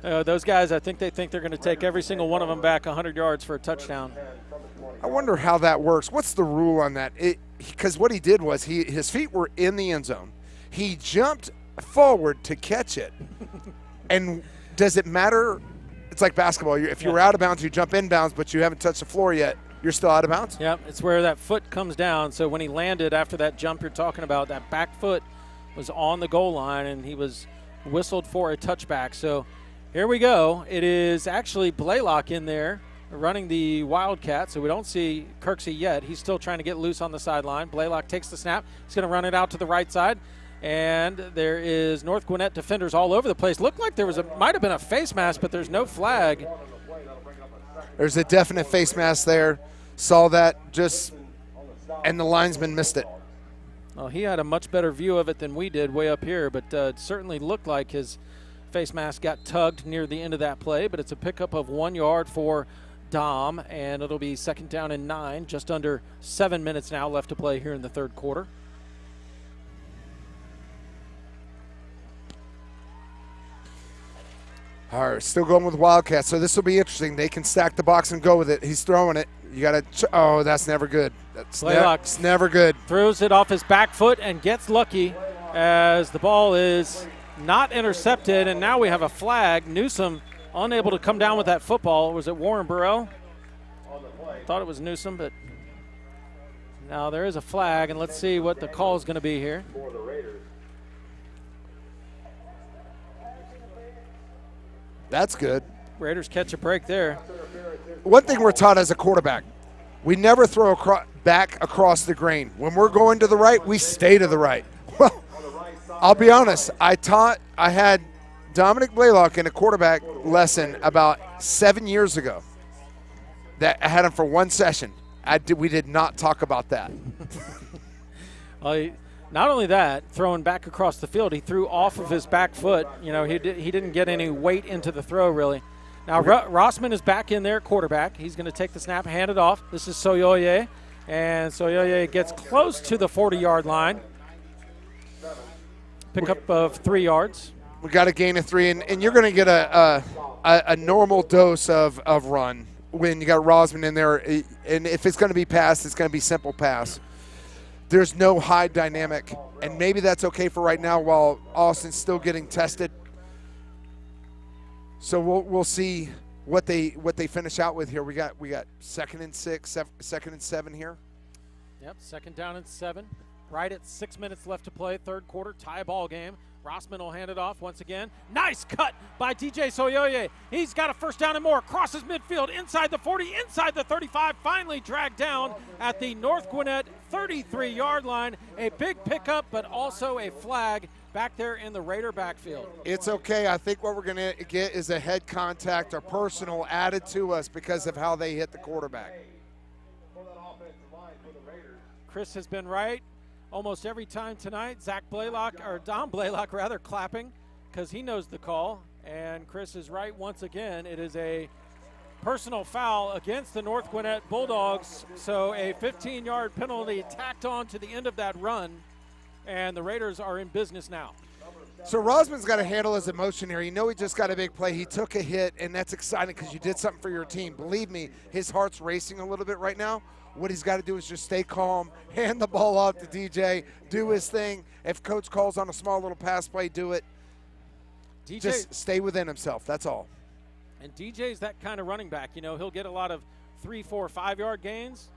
Those guys, I think they think they're going to take every single one of them back 100 yards for a touchdown. I wonder how that works. What's the rule on that? Because what he did was his feet were in the end zone. He jumped forward to catch it. And does it matter? It's like basketball. If you were out of bounds, you jump in bounds, but you haven't touched the floor yet. You're still out of bounds? Yep, it's where that foot comes down. So when he landed after that jump you're talking about, that back foot was on the goal line, and he was whistled for a touchback. So here we go. It is actually Blaylock in there running the Wildcat, so we don't see Kirksey yet. He's still trying to get loose on the sideline. Blaylock takes the snap. He's going to run it out to the right side. And there is North Gwinnett defenders all over the place. Looked like there might have been a face mask, but there's no flag. There's a definite face mask there. Saw that and the linesman missed it. Well, he had a much better view of it than we did way up here, but it certainly looked like his face mask got tugged near the end of that play, but it's a pickup of 1 yard for Dom, and it'll be 2nd down and 9, just under 7 minutes now left to play here in the third quarter. All right, still going with Wildcats, so this will be interesting. They can stack the box and go with it. He's throwing it. You got to – oh, that's never good. That's never good. Throws it off his back foot and gets lucky as the ball is not intercepted, and now we have a flag. Newsom unable to come down with that football. Was it Warren Burrell? Thought it was Newsom, but now there is a flag, and let's see what the call is going to be here. That's good. Raiders catch a break there. One thing we're taught as a quarterback, we never throw back across the grain. When we're going to the right, we stay to the right. Well, I'll be honest. I had Dominick Blaylock in a quarterback lesson about 7 years ago. That I had him for one session. We did not talk about that. Well, not only that, throwing back across the field, he threw off of his back foot. You know, he didn't get any weight into the throw, really. Now, Rossman is back in there, quarterback. He's going to take the snap, hand it off. This is Soyoye, and Soyoye gets close to the 40-yard line. Pickup of 3 yards. We got to gain a 3, and you're going to get a normal dose of run. when you got Rosman in there, and if it's going to be pass, it's going to be simple pass. There's no high dynamic, and maybe that's okay for right now while Austin's still getting tested. So we'll see what they finish out with here. We got 2nd and 6, 2nd and 7 here. Yep, 2nd down and 7. Right at 6 minutes left to play, third quarter, tie ball game. Rossman will hand it off once again. Nice cut by DJ Soyoye. He's got a 1st down and more. Crosses midfield, inside the 40, inside the 35. Finally dragged down at the North Gwinnett 33-yard line. A big pickup, but also a flag back there in the Raider backfield. It's okay. I think what we're going to get is a head contact or personal added to us because of how they hit the quarterback. Chris has been right almost every time tonight. Dom Blaylock rather, clapping because he knows the call. And Chris is right once again. It is a personal foul against the North Gwinnett Bulldogs. So a 15-yard penalty tacked on to the end of that run. And the Raiders are in business now. So Rosman's got to handle his emotion here. You know he just got a big play. He took a hit, and that's exciting because you did something for your team. Believe me, his heart's racing a little bit right now. What he's got to do is just stay calm, hand the ball off to DJ, do his thing. If coach calls on a small little pass play, do it. Just stay within himself. That's all. And DJ's that kind of running back. You know, he'll get a lot of 3, 4, 5-yard gains.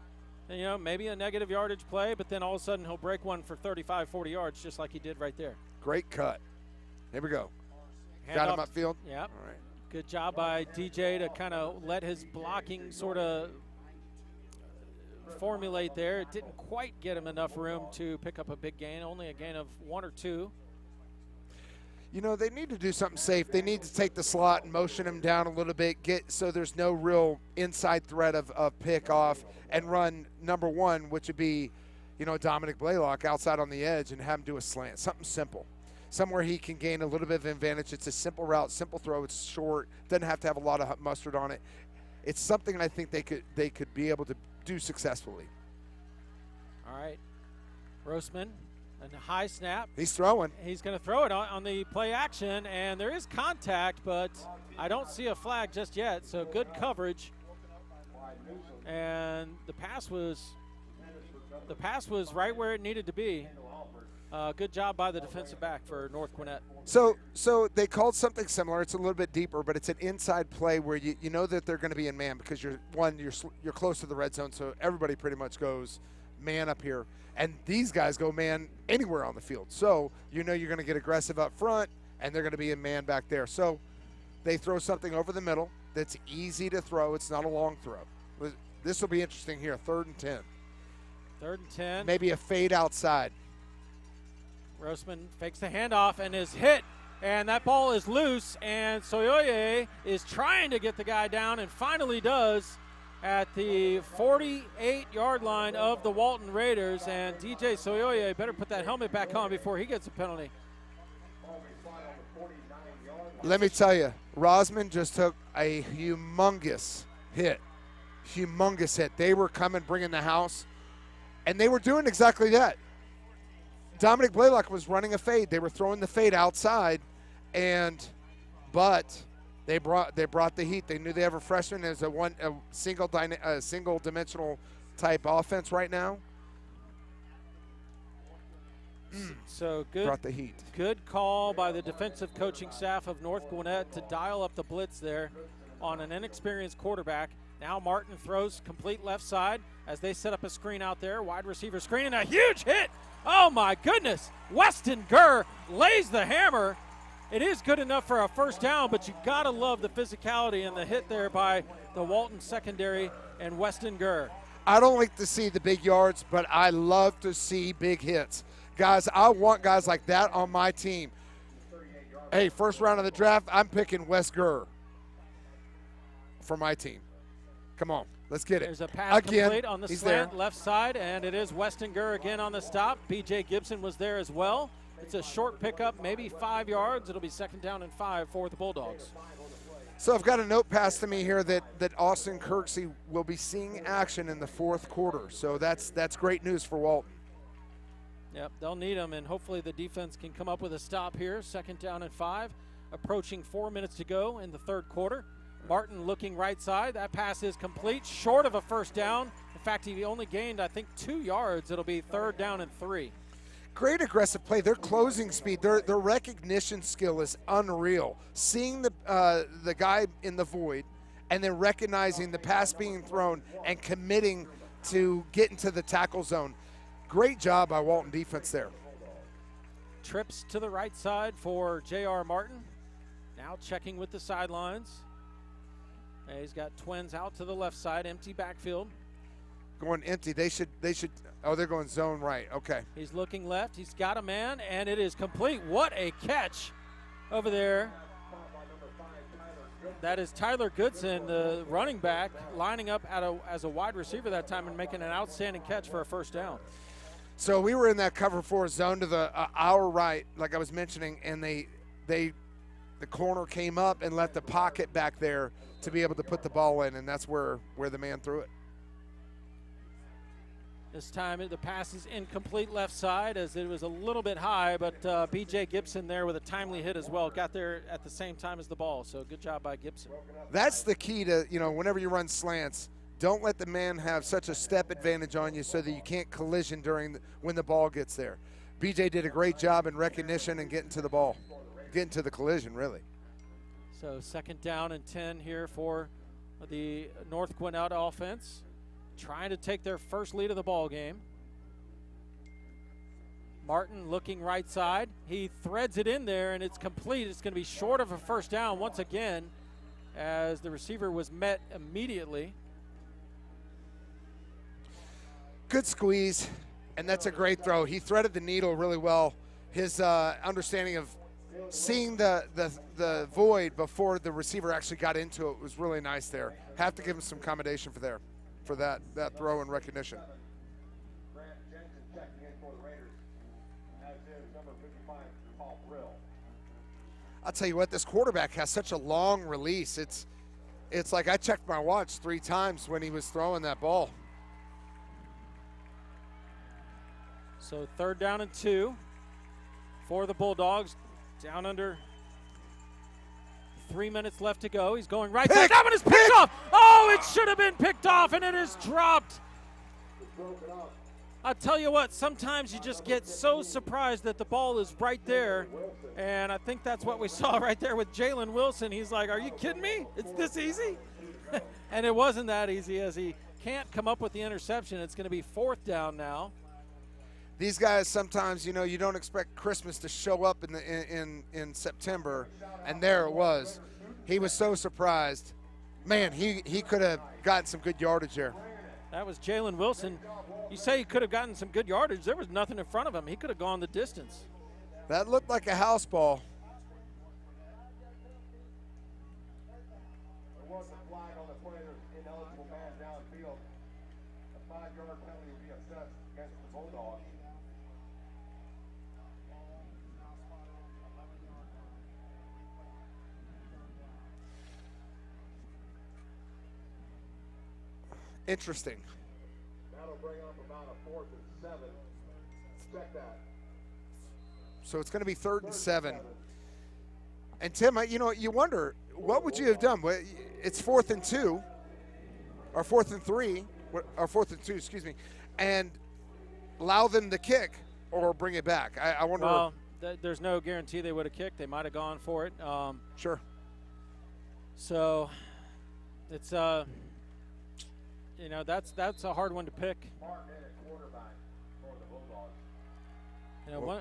And, you know, maybe a negative yardage play, but then all of a sudden he'll break one for 35, 40 yards just like he did right there. Great cut. Here we go. Hand Got off, him upfield? Yep. All right. Good job by DJ to kind of let his blocking sort of formulate there. It didn't quite get him enough room to pick up a big gain, only a gain of 1 or 2. You know, they need to do something safe. They need to take the slot and motion him down a little bit, so there's no real inside threat of pick off, and run number 1, which would be, you know, Dominick Blaylock outside on the edge and have him do a slant. Something simple. Somewhere he can gain a little bit of advantage. It's a simple route, simple throw. It's short. Doesn't have to have a lot of mustard on it. It's something I think they could be able to do successfully. All right. Roseman, a high snap. He's throwing. He's going to throw it on the play action, and there is contact, but I don't see a flag just yet, so good coverage. And the pass was right where it needed to be. Good job by the defensive back for North Gwinnett. So they called something similar. It's a little bit deeper, but it's an inside play where you know that they're going to be in man because you're close to the red zone, so everybody pretty much goes man up here. And these guys go man anywhere on the field. So you know you're going to get aggressive up front, and they're going to be in man back there. So they throw something over the middle that's easy to throw. It's not a long throw. This will be interesting here, 3rd and 10. 3rd and 10. Maybe a fade outside. Roseman fakes the handoff and is hit, and that ball is loose, and Soyoye is trying to get the guy down and finally does at the 48-yard line of the Walton Raiders, and DJ Soyoye better put that helmet back on before he gets a penalty. Let me tell you, Rosman just took a humongous hit. Humongous hit. They were coming, bringing the house, and they were doing exactly that. Dominick Blaylock was running a fade. They were throwing the fade outside, but they brought the heat. They knew they have a freshman as a single dimensional type offense right now. So good. Brought the heat. Good call by the defensive coaching staff of North Gwinnett to dial up the blitz there on an inexperienced quarterback. Now Martin throws complete left side as they set up a screen out there. Wide receiver screen and a huge hit. Oh my goodness. Weston Gurr lays the hammer. It is good enough for a 1st down, but you gotta love the physicality and the hit there by the Walton secondary and Weston Gurr. I don't like to see the big yards, but I love to see big hits. Guys, I want guys like that on my team. Hey, 1st round of the draft, I'm picking Wes Gurr for my team. Come on, let's get it. There's a pass again, complete on the slant left side, and it is Weston Gurr again on the stop. B.J. Gibson was there as well. It's a short pickup, maybe 5 yards. It'll be 2nd down and 5 for the Bulldogs. So I've got a note passed to me here that Austin Kirksey will be seeing action in the 4th quarter. So that's great news for Walton. Yep, they'll need him, and hopefully the defense can come up with a stop here. 2nd down and 5, approaching 4 minutes to go in the 3rd quarter. Martin looking right side. That pass is complete, short of a first down. In fact, he only gained, I think, 2 yards. It'll be 3rd down and 3. Great aggressive play. Their closing speed, their recognition skill is unreal. Seeing the guy in the void and then recognizing the pass being thrown and committing to get into the tackle zone. Great job by Walton defense there. Trips to the right side for J.R. Martin. Now checking with the sidelines. And he's got twins out to the left side, empty backfield. Going empty. They should. Oh, they're going zone right. Okay. He's looking left. He's got a man, and it is complete. What a catch over there. That is Tyler Goodson, the running back, lining up as a wide receiver that time and making an outstanding catch for a first down. So we were in that cover 4 zone to the our right, like I was mentioning, and the corner came up and left the pocket back there to be able to put the ball in, and that's where the man threw it. This time the pass is incomplete left side as it was a little bit high, but B.J. Gibson there with a timely hit as well. Got there at the same time as the ball, so good job by Gibson. That's the key to, whenever you run slants, don't let the man have such a step advantage on you so that you can't collision when the ball gets there. B.J. did a great job in recognition and getting to the ball, getting to the collision, really. So 2nd down and 10 here for the North Gwinnett offense. Trying to take their first lead of the ball game. Martin looking right side. He threads it in there, and it's complete. It's going to be short of a first down once again as the receiver was met immediately. Good squeeze, and that's a great throw. He threaded the needle really well. His understanding of seeing the void before the receiver actually got into it was really nice there. Have to give him some commendation for that throw and recognition. Grant Jensen checking in for the Raiders, as is number 55, Paul Brill. I'll tell you what, this quarterback has such a long release. It's like I checked my watch 3 times when he was throwing that ball. So 3rd down and 2 for the Bulldogs. Down under 3 minutes left to go. He's going right there. That one is picked off. Oh, it should have been picked off, and it is dropped. I'll tell you what, sometimes you just get so surprised that the ball is right there, and I think that's what we saw right there with Jalen Wilson. He's like, are you kidding me? It's this easy? And it wasn't that easy as he can't come up with the interception. It's going to be 4th down now. These guys sometimes, you don't expect Christmas to show up in September, and there it was. He was so surprised. Man, he could have gotten some good yardage there. That was Jalen Wilson. You say he could have gotten some good yardage. There was nothing in front of him. He could have gone the distance. That looked like a house ball. There was a flag on the play. There's ineligible man downfield. A 5-yard penalty will be assessed against the Bulldogs. Interesting. That'll bring up about a 4th and 7. Check that. So it's going to be 3rd and 7. And Tim, you wonder, what would you have done? It's 4th and 2, or 4th and 3, or 4th and 2, excuse me, and allow them to kick or bring it back. I wonder. Well, there's no guarantee they would have kicked. They might have gone for it. Sure. So it's that's a hard one to pick.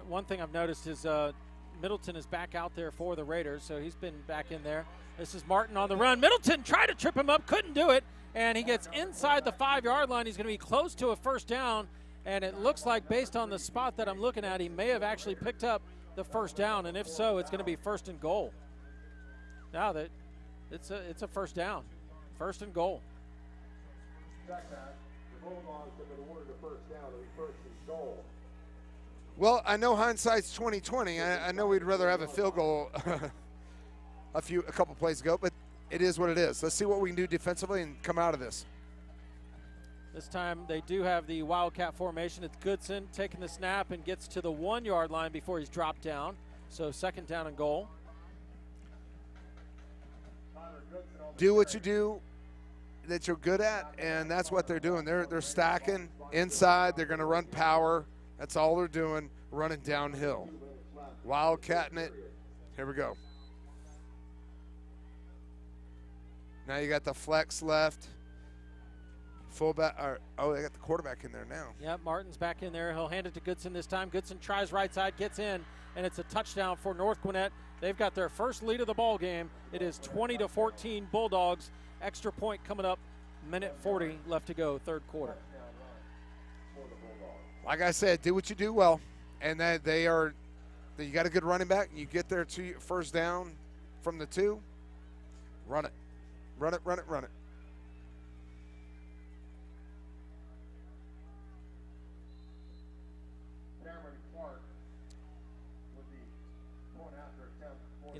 One thing I've noticed is Middleton is back out there for the Raiders, so he's been back in there. This is Martin on the run. Middleton tried to trip him up, couldn't do it, and he gets inside the 5-yard line. He's going to be close to a first down, and it looks like based on the spot that I'm looking at, he may have actually picked up the first down, and if so, it's going to be 1st and goal. Now that it's a first down, 1st and goal. Check that. The Bulldogs have been awarded a first down. It'll be 1st and goal. Well, I know hindsight's 20/20. I know we'd rather have a field goal a couple plays ago, but it is what it is. Let's see what we can do defensively and come out of this. This time they do have the Wildcat formation. It's Goodson taking the snap and gets to the 1-yard line before he's dropped down. So 2nd down and goal. Tyler do what you do that you're good at, and that's what they're doing. They're stacking inside. They're going to run power. That's all they're doing, running downhill. Wildcatting it. Here we go. Now you got the flex left. Fullback. They got the quarterback in there now. Yep, Martin's back in there. He'll hand it to Goodson this time. Goodson tries right side, gets in, and it's a touchdown for North Gwinnett. They've got their first lead of the ball game. It is 20-14 Bulldogs. Extra point coming up. Minute 40 left to go, third quarter. Like I said, do what you do well, and that you got a good running back. You get there to first down from the 2. Run it. Run it, run it, run it.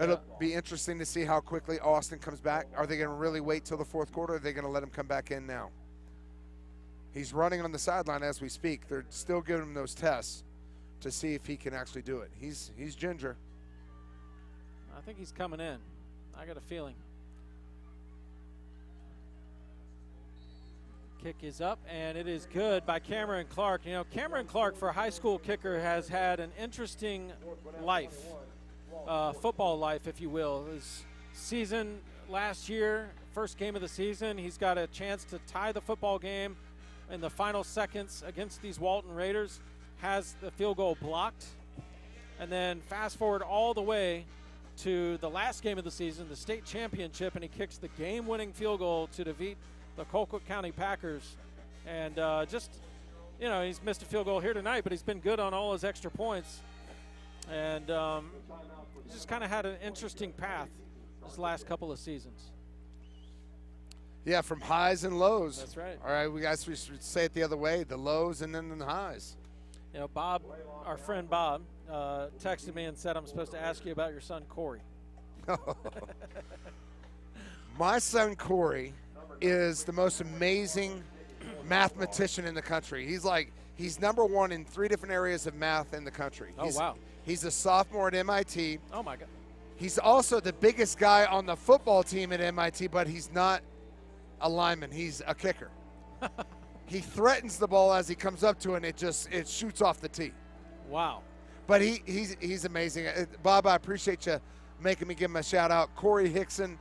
It'll be interesting to see how quickly Austin comes back. Are they going to really wait till the fourth quarter, or are they going to let him come back in now? He's running on the sideline as we speak. They're still giving him those tests to see if he can actually do it. He's ginger. I think he's coming in. I got a feeling. Kick is up, and it is good by Cameron Clark. You know, Cameron Clark, for a high school kicker, has had an interesting life. Football life, if you will. His season last year, first game of the season, he's got a chance to tie the football game in the final seconds against these Walton Raiders, has the field goal blocked, and then fast forward all the way to the last game of the season, the state championship, and he kicks the game-winning field goal to defeat the Colquitt County Packers. And he's missed a field goal here tonight, but he's been good on all his extra points. And he's just kind of had an interesting path this last couple of seasons. Yeah, from highs and lows. That's right. All right, we should say it the other way, the lows and then the highs. You know, Bob, our friend Bob, texted me and said I'm supposed to ask you about your son, Corey. My son, Corey, is the most amazing mathematician in the country. He's number one in 3 different areas of math in the country. Wow. He's a sophomore at MIT. Oh, my God. He's also the biggest guy on the football team at MIT, but he's not a lineman. He's a kicker. He threatens the ball as he comes up to it, and it shoots off the tee. Wow. But he's amazing. Bob, I appreciate you making me give him a shout-out. Corey Hickson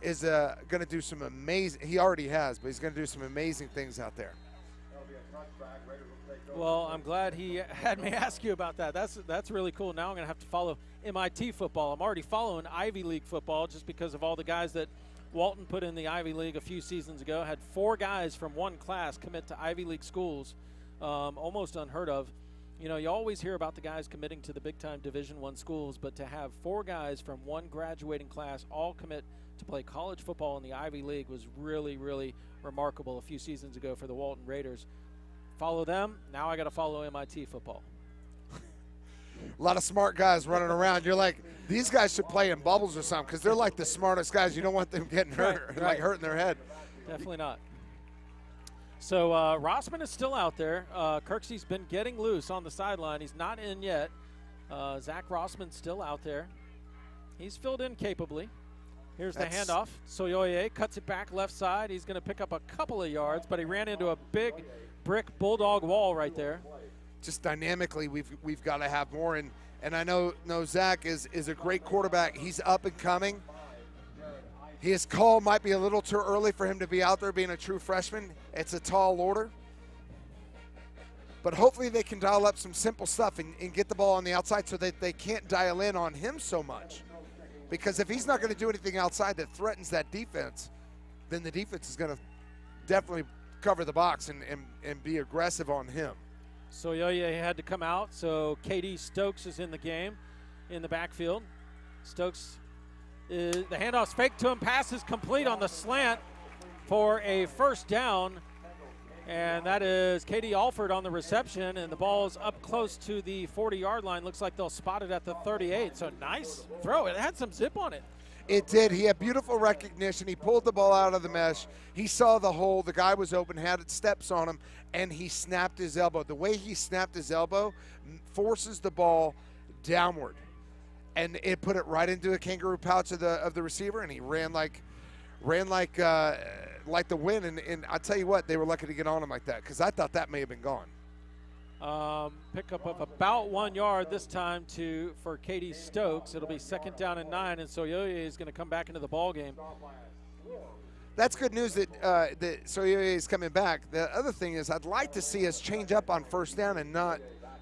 is going to do some amazing – he already has, but he's going to do some amazing things out there. Well, I'm glad he had me ask you about that. That's really cool. Now I'm going to have to follow MIT football. I'm already following Ivy League football just because of all the guys that Walton put in the Ivy League a few seasons ago. Had 4 guys from one class commit to Ivy League schools, almost unheard of. You know, you always hear about the guys committing to the big-time Division I schools, but to have 4 guys from one graduating class all commit to play college football in the Ivy League was really, really remarkable a few seasons ago for the Walton Raiders. Follow them. Now I got to follow MIT football. A lot of smart guys running around. You're like, these guys should play in bubbles or something because they're like the smartest guys. You don't want them getting hurt, Right. like hurting their head. Definitely not. So Rossman is still out there. Kirksey's been getting loose on the sideline. He's not in yet. Zach Rossman's still out there. He's filled in capably. Here's the handoff. Soyoye cuts it back left side. He's going to pick up a couple of yards, but he ran into a big brick Bulldog wall right there. Just dynamically, we've got to have more. And I know Zach is a great quarterback. He's up and coming. His call might be a little too early for him to be out there being a true freshman. It's a tall order. But hopefully they can dial up some simple stuff and get the ball on the outside so that they can't dial in on him so much. Because if he's not going to do anything outside that threatens that defense, then the defense is going to definitely cover the box and be aggressive on him. Soyoye had to come out, so KD Stokes is in the game in the backfield. Stokes, the handoff's fake to him, pass is complete on the slant for a first down. And that is Katie Alford on the reception, and the ball's up close to the 40-yard line. Looks like they'll spot it at the 38. So nice throw. It had some zip on it. It did. He had beautiful recognition. He pulled the ball out of the mesh. He saw the hole. The guy was open, had steps on him, and he snapped his elbow. The way he snapped his elbow forces the ball downward. And it put it right into a kangaroo pouch of the receiver, and he ran like ran like the wind, and I tell you what, they were lucky to get on him like that, because I thought that may have been gone. Pickup of about 1 yard this time for Katie Stokes. It'll be 2nd down and 9, and Soyoye is going to come back into the ball game. That's good news that Soyoye is coming back. The other thing is, I'd like to see us change up on 1st down and not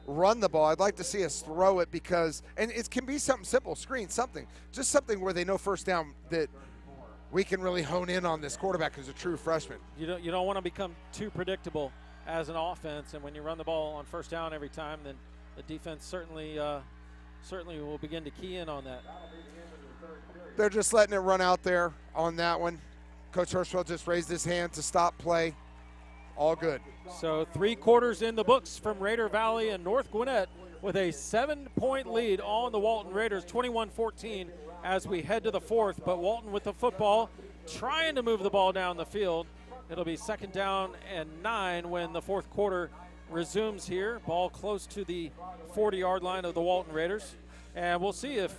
run the ball. I'd like to see us throw it, because, and it can be something simple, screen, something, just something where they know 1st down that we can really hone in on this quarterback who's a true freshman. You don't want to become too predictable as an offense, and when you run the ball on 1st down every time, then the defense certainly will begin to key in on that. They're just letting it run out there on that one. Coach Hirschfeld just raised his hand to stop play. All good. So 3 quarters in the books from Raider Valley and North Gwinnett with a 7-point lead on the Walton Raiders, 21-14 as we head to the 4th. But Walton with the football, trying to move the ball down the field. It'll be 2nd down and 9 when the 4th quarter resumes here. Ball close to the 40-yard line of the Walton Raiders. And we'll see if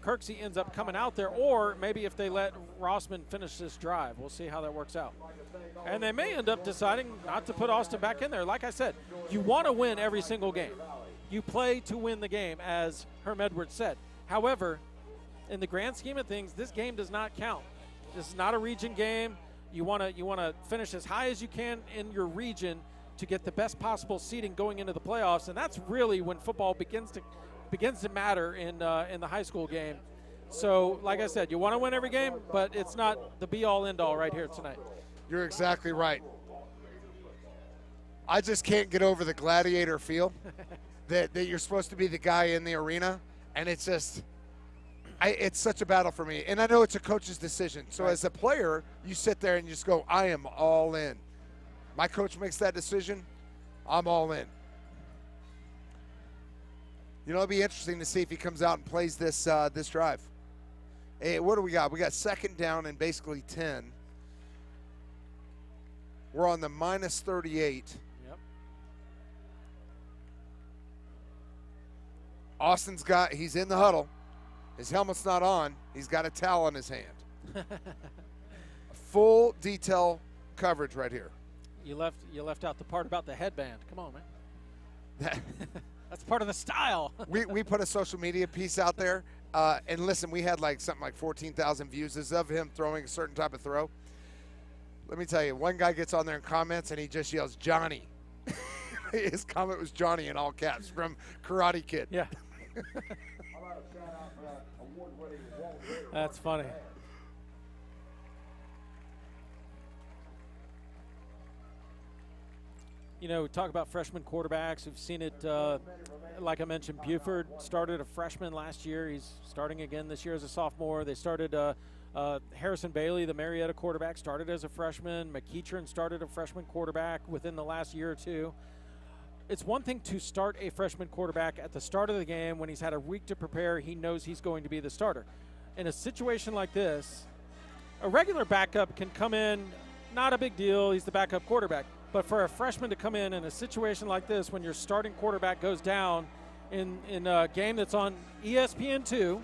Kirksey ends up coming out there, or maybe if they let Rossman finish this drive. We'll see how that works out. And they may end up deciding not to put Austin back in there. Like I said, you want to win every single game. You play to win the game, as Herm Edwards said. However, in the grand scheme of things, this game does not count. This is not a region game. You want to finish as high as you can in your region to get the best possible seeding going into the playoffs, and that's really when football begins to matter in the high school game. So, like I said, you want to win every game, but it's not the be-all, end-all right here tonight. You're exactly right. I just can't get over the gladiator feel that you're supposed to be the guy in the arena, and it's just it's such a battle for me. And I know it's a coach's decision. So as a player, you sit there and you just go, I am all in. My coach makes that decision, I'm all in. You know, it'll be interesting to see if he comes out and plays this drive. Hey, what do we got? We got 2nd down and basically 10. We're on the -38. Yep. He's in the huddle. His helmet's not on. He's got a towel in his hand. Full detail coverage right here. You left out the part about the headband. Come on, man. That's part of the style. we put a social media piece out there, and listen, we had something like 14,000 views of him throwing a certain type of throw. Let me tell you, one guy gets on there and comments, and he just yells, Johnny. His comment was Johnny in all caps from Karate Kid. Yeah. That's funny. You know, talk about freshman quarterbacks. We've seen it, like I mentioned, Buford started a freshman last year. He's starting again this year as a sophomore. They started Harrison Bailey, the Marietta quarterback, started as a freshman. McEachern started a freshman quarterback within the last year or two. It's one thing to start a freshman quarterback at the start of the game when he's had a week to prepare. He knows he's going to be the starter. In a situation like this, a regular backup can come in, not a big deal, he's the backup quarterback. But for a freshman to come in a situation like this, when your starting quarterback goes down in a game that's on ESPN2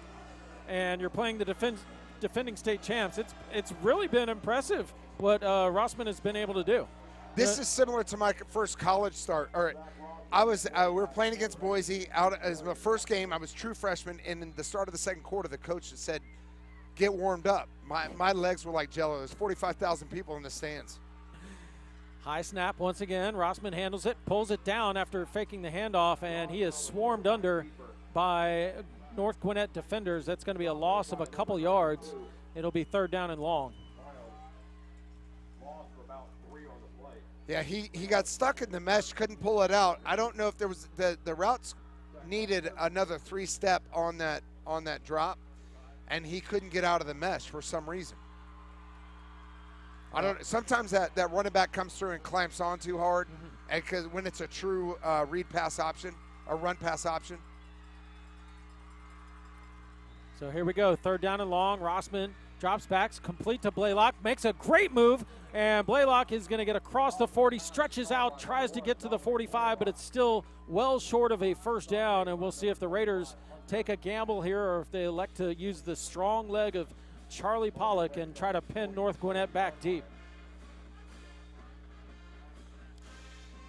and you're playing the defending state champs, it's really been impressive what Rossman has been able to do. This is similar to my first college start. All right, we were playing against Boise. Out as my first game, I was true freshman, and in the start of the 2nd quarter, the coach said, "Get warmed up." My legs were like jello. There's 45,000 people in the stands. High snap once again. Rossman handles it, pulls it down after faking the handoff, and he is swarmed under by North Gwinnett defenders. That's going to be a loss of a couple yards. It'll be 3rd down and long. Yeah, he got stuck in the mesh, couldn't pull it out. I don't know if there was the routes needed another 3-step on that drop, and he couldn't get out of the mesh for some reason. I don't. Sometimes that running back comes through and clamps on too hard, and because when it's a true read pass option, a run pass option. So here we go, 3rd down and long. Rossman drops back, complete to Blaylock, makes a great move, and Blaylock is going to get across the 40, stretches out, tries to get to the 45, but it's still well short of a 1st down, and we'll see if the Raiders take a gamble here or if they elect to use the strong leg of Charlie Pollock and try to pin North Gwinnett back deep.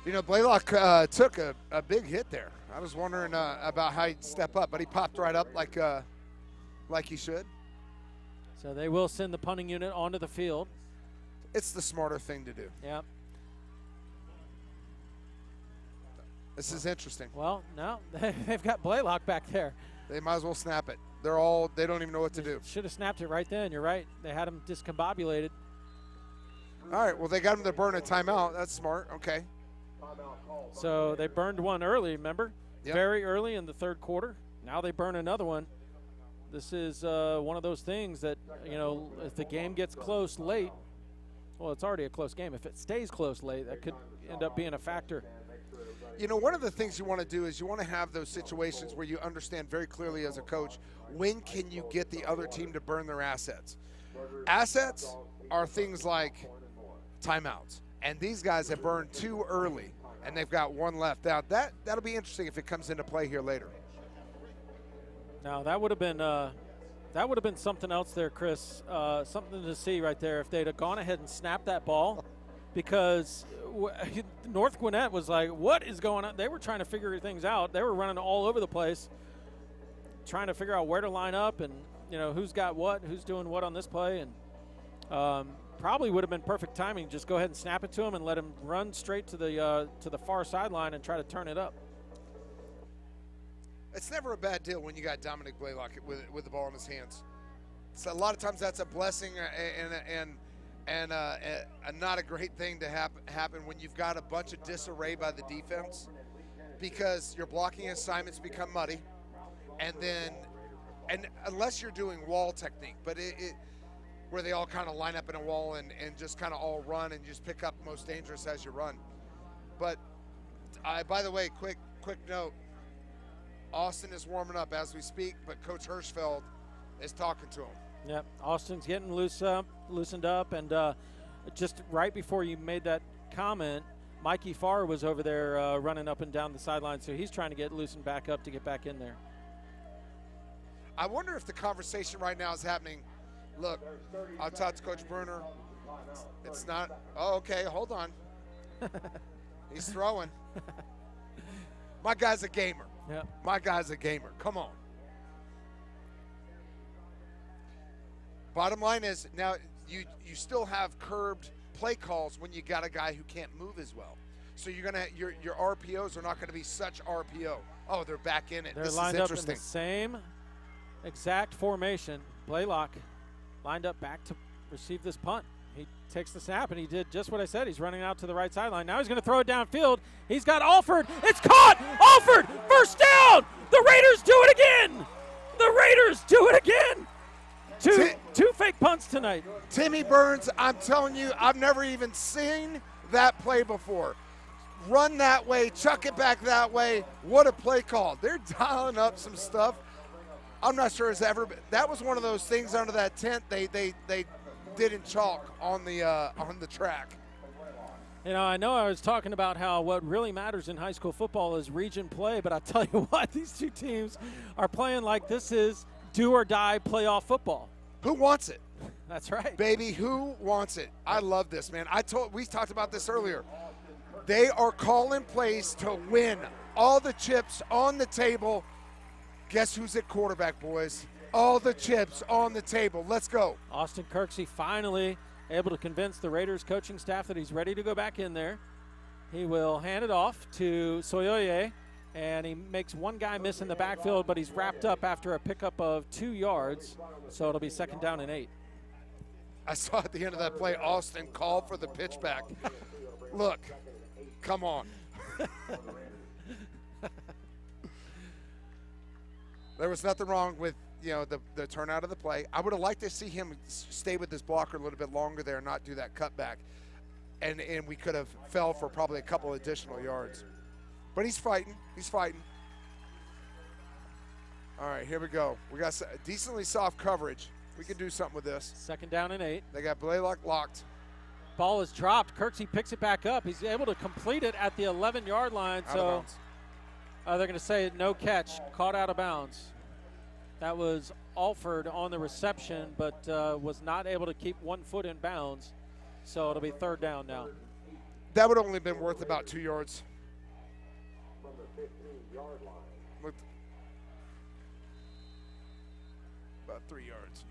You know, Blaylock took a big hit there. I was wondering about how he'd step up, but he popped right up like he should. So they will send the punting unit onto the field. It's the smarter thing to do. Yep. This is interesting. Well, no, they've got Blaylock back there. They might as well snap it. They don't even know what to do. Should have snapped it right then. You're right. They had him discombobulated. All right, well, they got him to burn a timeout. That's smart. Okay. So they burned one early, remember? Yep. Very early in the third quarter. Now they burn another one. This is one of those things that, you know, if the game gets close late, well, it's already a close game. If it stays close late, that could end up being a factor. You know, one of the things you want to do is you want to have those situations where you understand very clearly as a coach, when can you get the other team to burn their assets? Assets are things like timeouts. And these guys have burned 2 early, and they've got 1 left. Now, that'll be interesting if it comes into play here later. Now, that would have been something else there, Chris. Something to see right there if they'd have gone ahead and snapped that ball, because North Gwinnett was like, what is going on? They were trying to figure things out. They were running all over the place, trying to figure out where to line up and, you know, who's got what, who's doing what on this play. And probably would have been perfect timing. Just go ahead and snap it to him and let him run straight to the far sideline and try to turn it up. It's never a bad deal when you got Dominick Blaylock with the ball in his hands. So a lot of times that's a blessing and not a great thing to happen when you've got a bunch of disarray by the defense, because your blocking assignments become muddy, and unless you're doing wall technique, but where they all kind of line up in a wall and just kind of all run and just pick up most dangerous as you run. But by the way, quick note, Austin is warming up as we speak, but Coach Hirschfeld is talking to him. Yep, Austin's getting loosened up, and just right before you made that comment, Mikey Farr was over there running up and down the sideline, so he's trying to get loosened back up to get back in there. I wonder if the conversation right now is happening. Look, I'll talk to Coach Bruner. It's not. Oh, okay, hold on. He's throwing. My guy's a gamer. Yeah. My guy's a gamer. Come on. Bottom line is, now you still have curbed play calls when you got a guy who can't move as well. So you're gonna your RPOs are not going to be such RPO. Oh, they're back in it. They're this lined is up in interesting. the same exact formation. Blaylock lined up back to receive this punt. He takes the snap, and he did just what I said. He's running out to the right sideline. Now he's going to throw it downfield. He's got Alford. It's caught! Alford, first down! The Raiders do it again! The Raiders do it again! Two fake punts tonight. Timmy Burns, I'm telling you, I've never even seen that play before. Run that way, chuck it back that way. What a play call. They're dialing up some stuff. I'm not sure it's ever been. That was one of those things under that tent they did in chalk on the track. You know I was talking about how what really matters in high school football is region play, but I tell you what, these two teams are playing like this is do or die playoff football. Who wants it? That's right. Baby, who wants it? I love this, man. We talked about this earlier. They are calling plays to win. All the chips on the table. Guess who's at quarterback, boys? All the chips on the table. Let's go. Austin Kirksey finally able to convince the Raiders coaching staff that he's ready to go back in there. He will hand it off to Soyoye, and he makes one guy miss in the backfield, but he's wrapped up after a pickup of 2 yards, so it'll be 2nd down and 8. I saw at the end of that play, Austin called for the pitch back. Look, come on. There was nothing wrong with, the turnout of the play. I would have liked to see him stay with his blocker a little bit longer there and not do that cutback. And we could have fell for probably a couple additional yards. But he's fighting. He's fighting. All right, here we go. We got decently soft coverage. We can do something with this. 2nd down and 8. They got Blaylock locked. Ball is dropped. Kirksey picks it back up. He's able to complete it at the 11-yard line. Out of bounds. They're going to say no catch, caught out of bounds. That was Alford on the reception, but was not able to keep 1 foot in bounds. So it'll be 3rd down now. That would only have been worth about 2 yards. From the 15-yard line. With about 3 yards.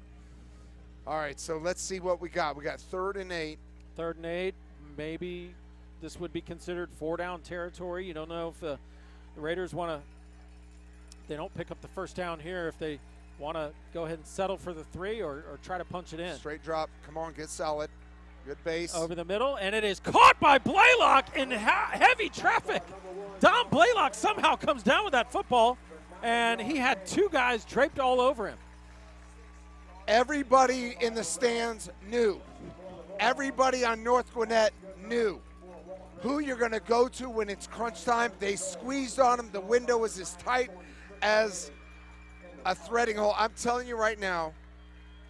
All right, so let's see what we got. We got 3rd and 8. 3rd and 8. Maybe this would be considered 4-down territory. You don't know if the Raiders want to. They don't pick up the 1st down here. If they want to go ahead and settle for the 3 or try to punch it in. Straight drop. Come on, get solid. Good base. Over the middle, and it is caught by Blaylock in heavy traffic. Dom Blaylock somehow comes down with that football, and he had 2 guys draped all over him. Everybody in the stands knew. Everybody on North Gwinnett knew who you're going to go to when it's crunch time. They squeezed on him. The window was as tight as a threading hole. I'm telling you right now,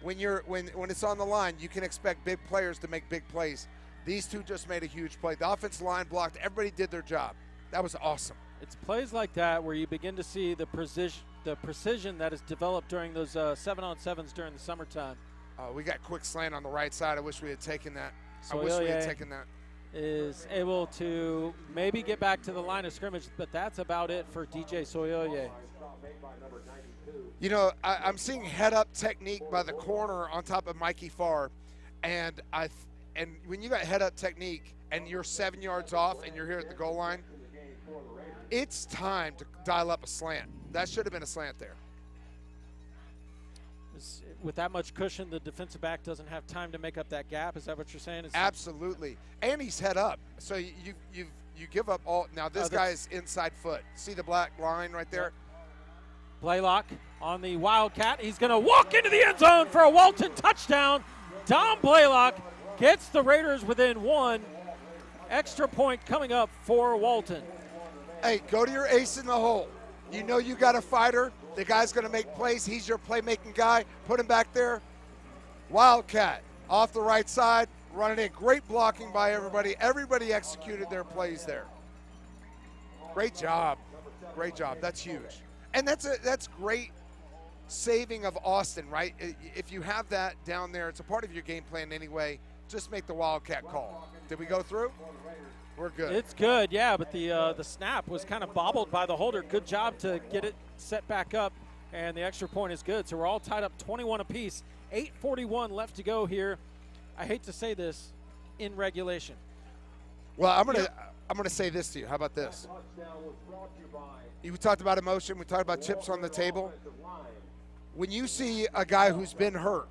when it's on the line, you can expect big players to make big plays. These 2 just made a huge play. The offensive line blocked. Everybody did their job. That was awesome. It's plays like that where you begin to see the precision that is developed during those 7-on-7s during the summertime. We got quick slant on the right side. I wish we had taken that. I wish we had taken that. Is able to maybe get back to the line of scrimmage, but that's about it for DJ Soyoye. You know, I'm seeing head-up technique by the corner on top of Mikey Farr, and when you got head-up technique and you're 7 yards off and you're here at the goal line, it's time to dial up a slant. That should have been a slant there. With that much cushion, the defensive back doesn't have time to make up that gap. Is that what you're saying? Absolutely, and he's head up, so you give up all. Now this guy is inside foot. See the black line right there? Blaylock on the Wildcat. He's going to walk into the end zone for a Walton touchdown. Dom Blaylock gets the Raiders within 1. Extra point coming up for Walton. Hey, go to your ace in the hole. You know you got a fighter. The guy's going to make plays. He's your playmaking guy. Put him back there. Wildcat off the right side, running in. Great blocking by everybody. Everybody executed their plays there. Great job. Great job. That's huge. And that's great saving of Austin, right? If you have that down there, it's a part of your game plan anyway. Just make the Wildcat call. Did we go through? We're good. It's good, yeah, but the snap was kind of bobbled by the holder. Good job to get it set back up, and the extra point is good. So we're all tied up 21 apiece. 8:41 left to go here. I hate to say this, in regulation. Well, I'm gonna say this to you. How about this? You talked about emotion. We talked about chips on the table. When you see a guy who's been hurt,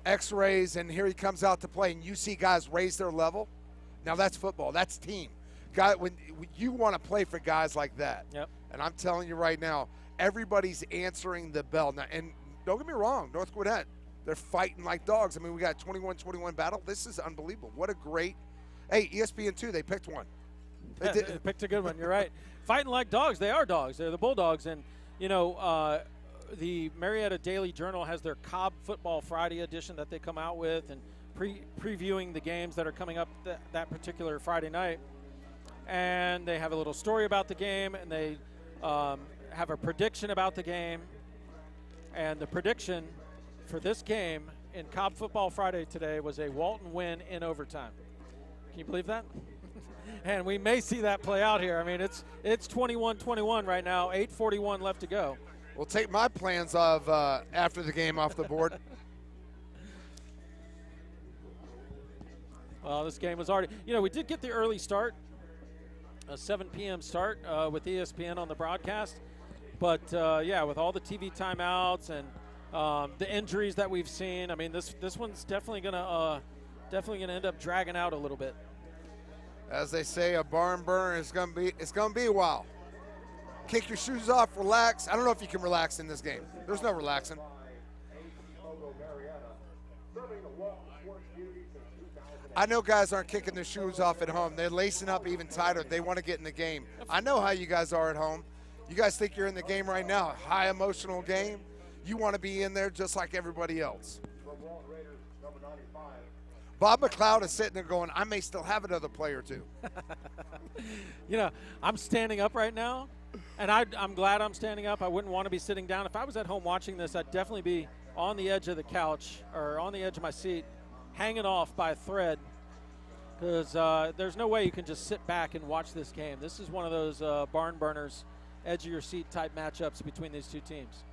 X-rays, and here he comes out to play, and you see guys raise their level, now that's football. That's team. When you want to play for guys like that. Yep. And I'm telling you right now, everybody's answering the bell. Now, and don't get me wrong, North Gwinnett, they're fighting like dogs. I mean, we got 21-21 battle. This is unbelievable. What a great – hey, ESPN2, they picked one. They picked a good one. You're right. Fighting like dogs. They are dogs. They're the Bulldogs. And, you know, the Marietta Daily Journal has their Cobb Football Friday edition that they come out with and previewing the games that are coming up that particular Friday night. And they have a little story about the game, and they have a prediction about the game. And the prediction for this game in Cobb Football Friday today was a Walton win in overtime. Can you believe that? And we may see that play out here. I mean, it's 21-21 right now, 8:41 left to go. We'll take my plans of after the game off the board. Well, this game was already, you know, we did get the early start, a 7 p.m. start with ESPN on the broadcast. But, yeah, with all the TV timeouts and the injuries that we've seen, I mean, this one's definitely gonna end up dragging out a little bit. As they say, a barn burner is gonna be a while. Kick your shoes off, relax. I don't know if you can relax in this game. There's no relaxing. I know guys aren't kicking their shoes off at home. They're lacing up even tighter. They want to get in the game. I know how you guys are at home. You guys think you're in the game right now. High emotional game. You want to be in there just like everybody else. Bob McLeod is sitting there going, I may still have another play or two. You know, I'm standing up right now, and I'm glad I'm standing up. I wouldn't want to be sitting down. If I was at home watching this, I'd definitely be on the edge of the couch, or on the edge of my seat, hanging off by a thread, because there's no way you can just sit back and watch this game. This is one of those barn burners, edge of your seat type matchups between these two teams.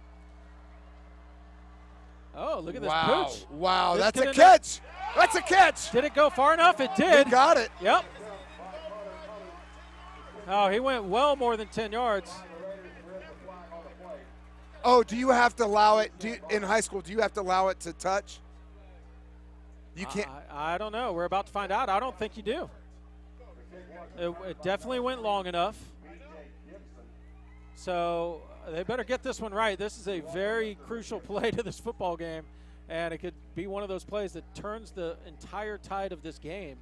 Oh, look at this pooch. Wow, This that's a could end catch. That's a catch. Did it go far enough? It did. He got it. Yep. Oh, he went well more than 10 yards. Oh, do you have to allow it in high school? Do you have to allow it to touch? You can't. I don't know. We're about to find out. I don't think you do. It definitely went long enough. So they better get this one right. This is a very crucial play to this football game, and it could be one of those plays that turns the entire tide of this game.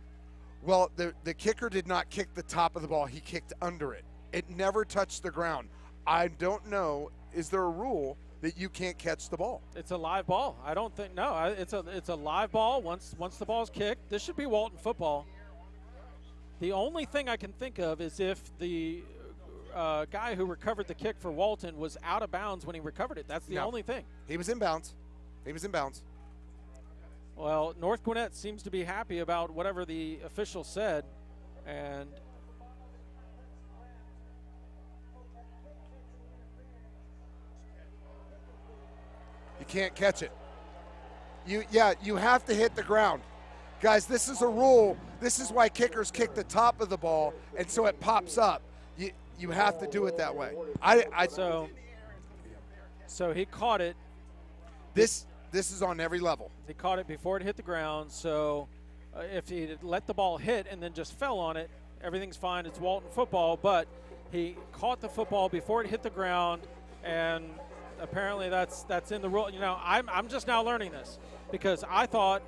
Well, the kicker did not kick the top of the ball. He kicked under it. It never touched the ground. I don't know. Is there a rule that you can't catch the ball? It's a live ball. I don't think. No, it's a live ball. Once the ball's kicked, this should be Walton football. The only thing I can think of is if the guy who recovered the kick for Walton was out of bounds when he recovered it. That's the only thing. He was in bounds. He was in bounds. Well, North Gwinnett seems to be happy about whatever the official said, and you can't catch it. You have to hit the ground. Guys, this is a rule. This is why kickers kick the top of the ball, and so it pops up. You have to do it that way. So he caught it. This is on every level. He caught it before it hit the ground, so if he had let the ball hit and then just fell on it, everything's fine. It's Walton football, but he caught the football before it hit the ground, and apparently that's in the rule. You know, I'm just now learning this, because I thought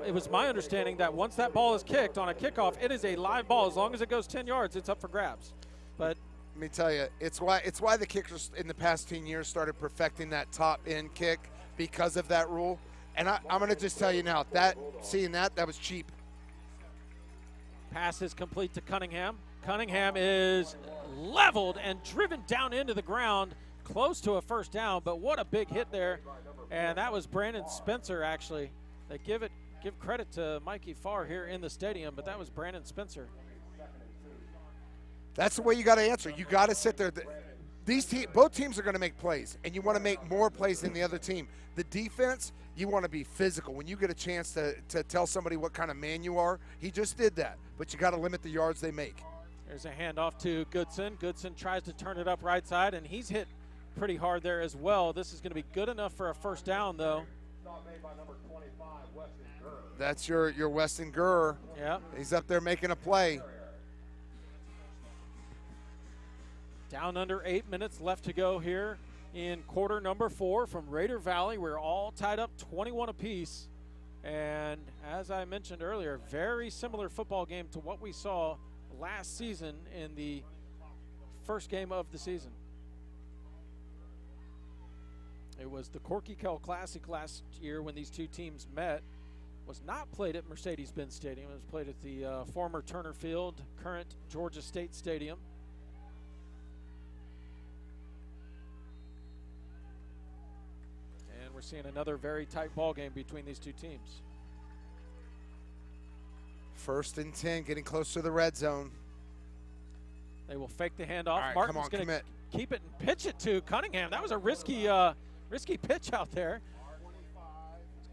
it was my understanding that once that ball is kicked on a kickoff, it is a live ball. As long as it goes 10 yards, it's up for grabs. But let me tell you, it's why the kickers in the past 10 years started perfecting that top end kick, because of that rule. And I'm going to just tell you now, that was cheap. Pass is complete to Cunningham. Cunningham is leveled and driven down into the ground, close to a first down, but what a big hit there. And that was Brandon Spencer, actually. They give credit to Mikey Farr here in the stadium, but that was Brandon Spencer. That's the way you got to answer. You got to sit there. Both teams are going to make plays, and you want to make more plays than the other team. The defense, you want to be physical. When you get a chance to tell somebody what kind of man you are, he just did that. But you got to limit the yards they make. There's a handoff to Goodson. Goodson tries to turn it up right side, and he's hit pretty hard there as well. This is going to be good enough for a first down, though. That's your Weston Gurr. Yeah. He's up there making a play. Down under 8 minutes left to go here in quarter number 4 from Raider Valley. We're all tied up 21 apiece. And as I mentioned earlier, very similar football game to what we saw last season in the first game of the season. It was the Corky Kell Classic last year when these two teams met. Was not played at Mercedes-Benz Stadium. It was played at the former Turner Field, current Georgia State Stadium. And we're seeing another very tight ball game between these two teams. 1st and 10, getting close to the red zone. They will fake the handoff. All right, Martin's going to keep it and pitch it to Cunningham. That was a risky pitch out there.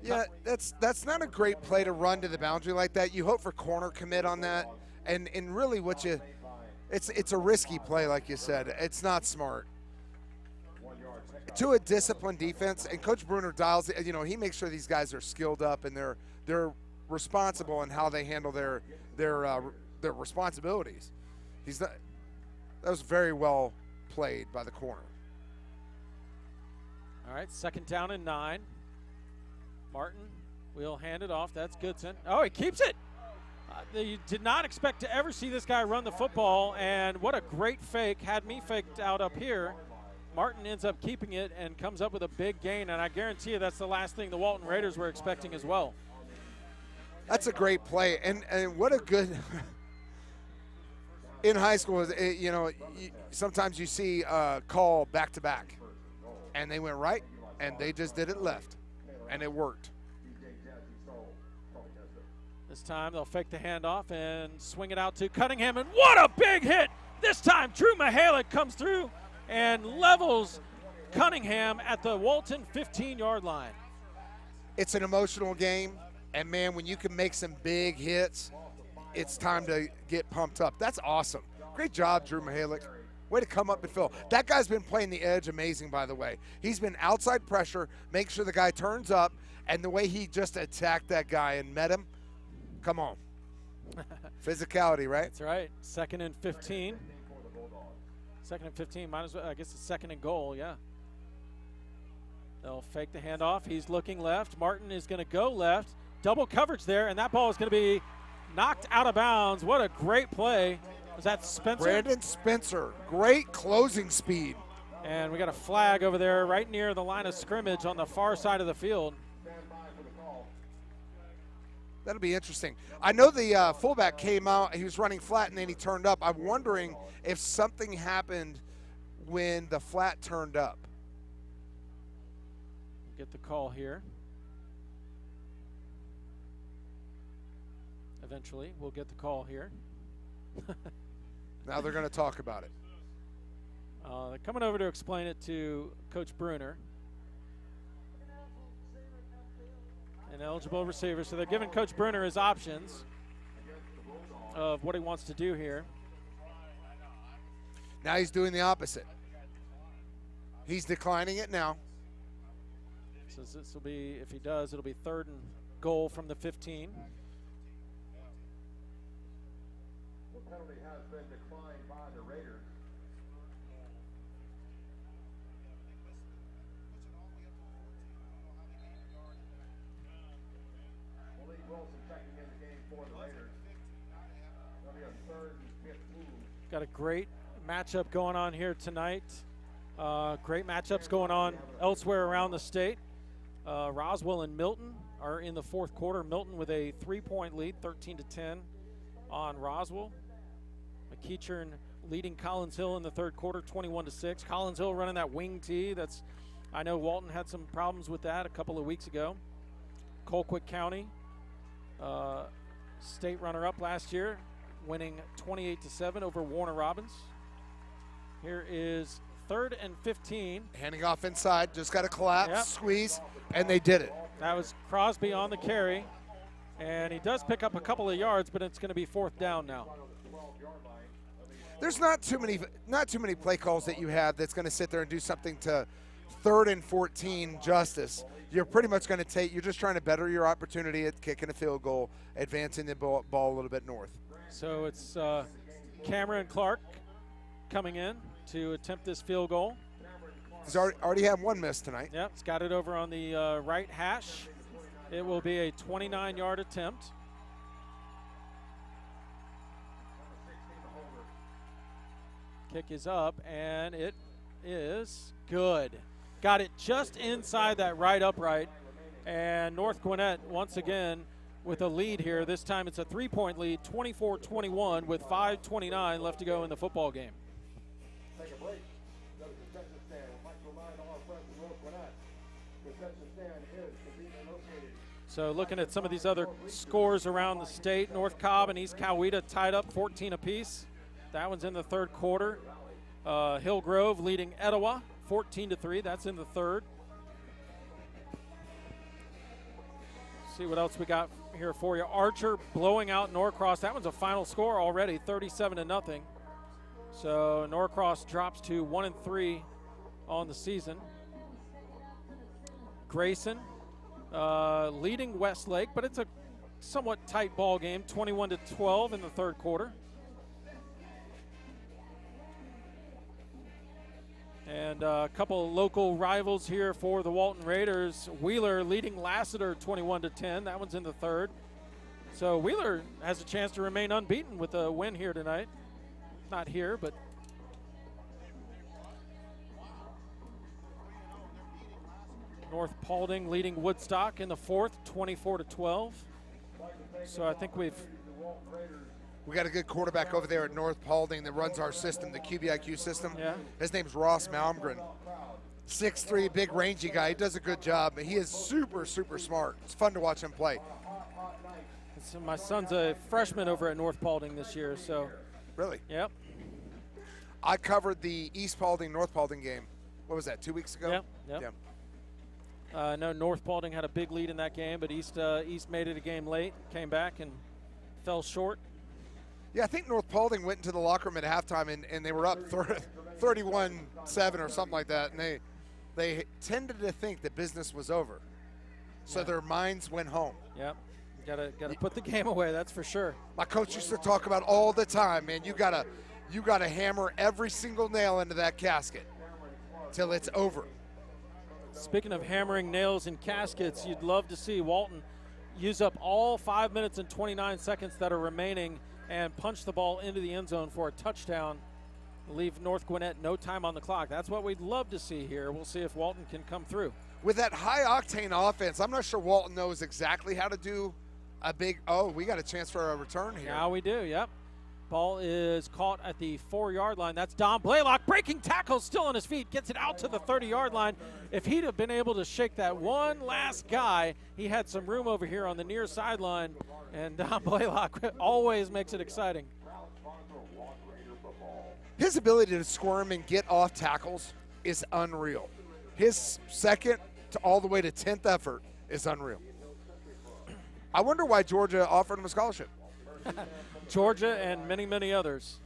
Yeah, that's not a great play to run to the boundary like that. You hope for corner commit on that, and really it's a risky play, like you said. It's not smart. To a disciplined defense, and Coach Bruner dials it. You know, he makes sure these guys are skilled up and they're responsible in how they handle their responsibilities. That was very well played by the corner. All right, 2nd down and 9. Martin will hand it off. That's Goodson. Oh, he keeps it. You did not expect to ever see this guy run the football, and what a great fake. Had me faked out up here. Martin ends up keeping it and comes up with a big gain, and I guarantee you that's the last thing the Walton Raiders were expecting as well. That's a great play, and what a good – in high school, you know, sometimes you see call back-to-back, and they went right, and they just did it left. and it worked. This time they'll fake the handoff and swing it out to Cunningham, and what a big hit! This time Drew Mihalik comes through and levels Cunningham at the Walton 15-yard line. It's an emotional game, and man, when you can make some big hits, it's time to get pumped up. That's awesome. Great job, Drew Mihalik. Way to come up and fill. That guy's been playing the edge amazing, by the way. He's been outside pressure, make sure the guy turns up, and the way he just attacked that guy and met him, come on. Physicality, right? That's right. 2nd and 15. 2nd and 15, might as well, I guess it's 2nd and goal, yeah. They'll fake the handoff. He's looking left. Martin is going to go left. Double coverage there, and that ball is going to be knocked out of bounds. What a great play. Was that Spencer? Brandon Spencer. Great closing speed. And we got a flag over there right near the line of scrimmage on the far side of the field. That'll be interesting. I know the fullback came out, he was running flat, and then he turned up. I'm wondering if something happened when the flat turned up. Get the call here. Eventually, we'll get the call here. Now they're going to talk about it. They're coming over to explain it to Coach Bruner. An eligible receiver, so they're giving Coach Bruner his options of what he wants to do here. Now he's doing the opposite. He's declining it now. So this will be, if he does, it'll be 3rd and goal from the 15. The penalty has been declined by the Raiders. Malik Wilson checking in the game for the Raiders. That'll be a 3rd and 15. Got a great matchup going on here tonight. Great matchups going on elsewhere around the state. Roswell and Milton are in the 4th quarter. Milton with a 3-point lead, 13-10 on Roswell. McEachern leading Collins Hill in the 3rd quarter, 21-6. Collins Hill running that wing tee. I know Walton had some problems with that a couple of weeks ago. Colquitt County, state runner-up last year, winning 28-7 over Warner Robins. Here is 3rd and 15. Handing off inside, just got to collapse, Yep. squeeze, and they did it. That was Crosby on the carry, and he does pick up a couple of yards, but it's going to be 4th down now. There's not too many play calls that you have that's going to sit there and do something to 3rd and 14 justice. You're pretty much going to you're just trying to better your opportunity at kicking a field goal, advancing the ball a little bit north. So it's Cameron Clark coming in to attempt this field goal. He's already had one miss tonight. Yep, he's got it over on the right hash. It will be a 29-yard attempt. Kick is up, and it is good. Got it just inside that right upright. And North Gwinnett, once again, with a lead here. This time it's a 3-point lead, 24-21, with 5:29 left to go in the football game. Take a break. Go to concession stand. We'd like to remind all our friends from North Gwinnett, concession stand is conveniently located. So looking at some of these other scores around the state, North Cobb and East Coweta tied up 14 apiece. That one's in the 3rd quarter. Hillgrove leading Etowah 14-3. That's in the 3rd. See what else we got here for you. Archer blowing out Norcross. That one's a final score already, 37-0. So Norcross drops to 1-3 on the season. Grayson leading Westlake, but it's a somewhat tight ball game, 21-12 in the 3rd quarter. And a couple of local rivals here for the Walton Raiders. Wheeler leading Lassiter 21-10. That one's in the 3rd. So Wheeler has a chance to remain unbeaten with a win here tonight. Not here, but North Paulding leading Woodstock in the 4th, 24-12. So I think we got a good quarterback over there at North Paulding that runs our system, the QBIQ system. Yeah. His name's Ross Malmgren. 6'3", big rangy guy. He does a good job. He is super, super smart. It's fun to watch him play. So my son's a freshman over at North Paulding this year, so. Really? Yep. I covered the East Paulding, North Paulding game. What was that, 2 weeks ago? Yep. I know North Paulding had a big lead in that game, but East made it a game late, came back and fell short. Yeah, I think North Paulding went into the locker room at halftime, and they were up 31-7 or something like that, and they tended to think that business was over. So their minds went home. Yep. Gotta put the game away, that's for sure. My coach used to talk about all the time, man, you gotta hammer every single nail into that casket till it's over. Speaking of hammering nails in caskets, you'd love to see Walton use up all 5 minutes and 29 seconds that are remaining and punch the ball into the end zone for a touchdown. Leave North Gwinnett no time on the clock. That's what we'd love to see here. We'll see if Walton can come through. With that high-octane offense, I'm not sure Walton knows exactly how to do a big, we got a chance for a return here. Now we do, yep. Ball is caught at the 4-yard line. That's Dom Blaylock, breaking tackle, still on his feet, gets it out to the 30-yard line. If he'd have been able to shake that one last guy, he had some room over here on the near sideline, and Dom Blaylock always makes it exciting. His ability to squirm and get off tackles is unreal. His second to all the way to 10th effort is unreal. I wonder why Georgia offered him a scholarship. Georgia and many, many others.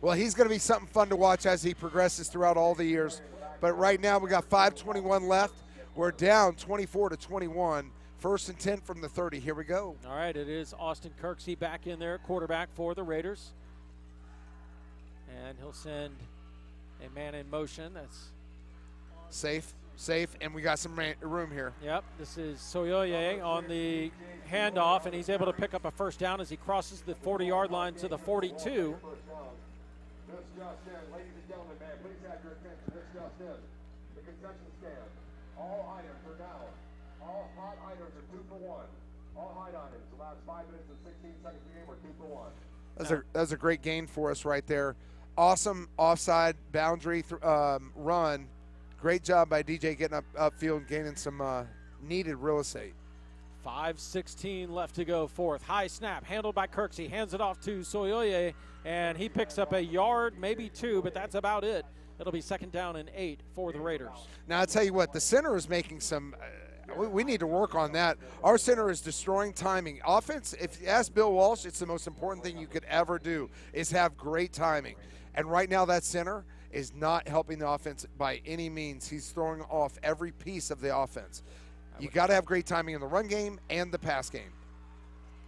Well, he's going to be something fun to watch as he progresses throughout all the years. But right now we got 5:21 left. We're down 24-21. 1st and 10 from the 30. Here we go. All right, it is Austin Kirksey back in there, quarterback for the Raiders. And he'll send a man in motion. That's safe, and we got some room here. Yep, this is Soyoye on the handoff, and he's able to pick up a first down as he crosses the 40-yard line to the 42. This just in, ladies and gentlemen, man, please have your attention. This just in. The concession stand. All items are down. All hot items are 2 for 1. All hot items, the last 5 minutes and 16 seconds of the game are 2 for 1. That was a great gain for us right there. Awesome offside boundary run. Great job by DJ getting upfield and gaining some needed real estate. 5:16 left to go, fourth. High snap, handled by Kirksey. Hands it off to Soyoye, and he picks up a yard, maybe 2, but that's about it. It'll be 2nd down and 8 for the Raiders. Now, I'll tell you what, the center is making some we need to work on that. Our center is destroying timing. Offense, if you ask Bill Walsh, it's the most important thing you could ever do is have great timing. And right now that center is not helping the offense by any means. He's throwing off every piece of the offense. You got to have great timing in the run game and the pass game.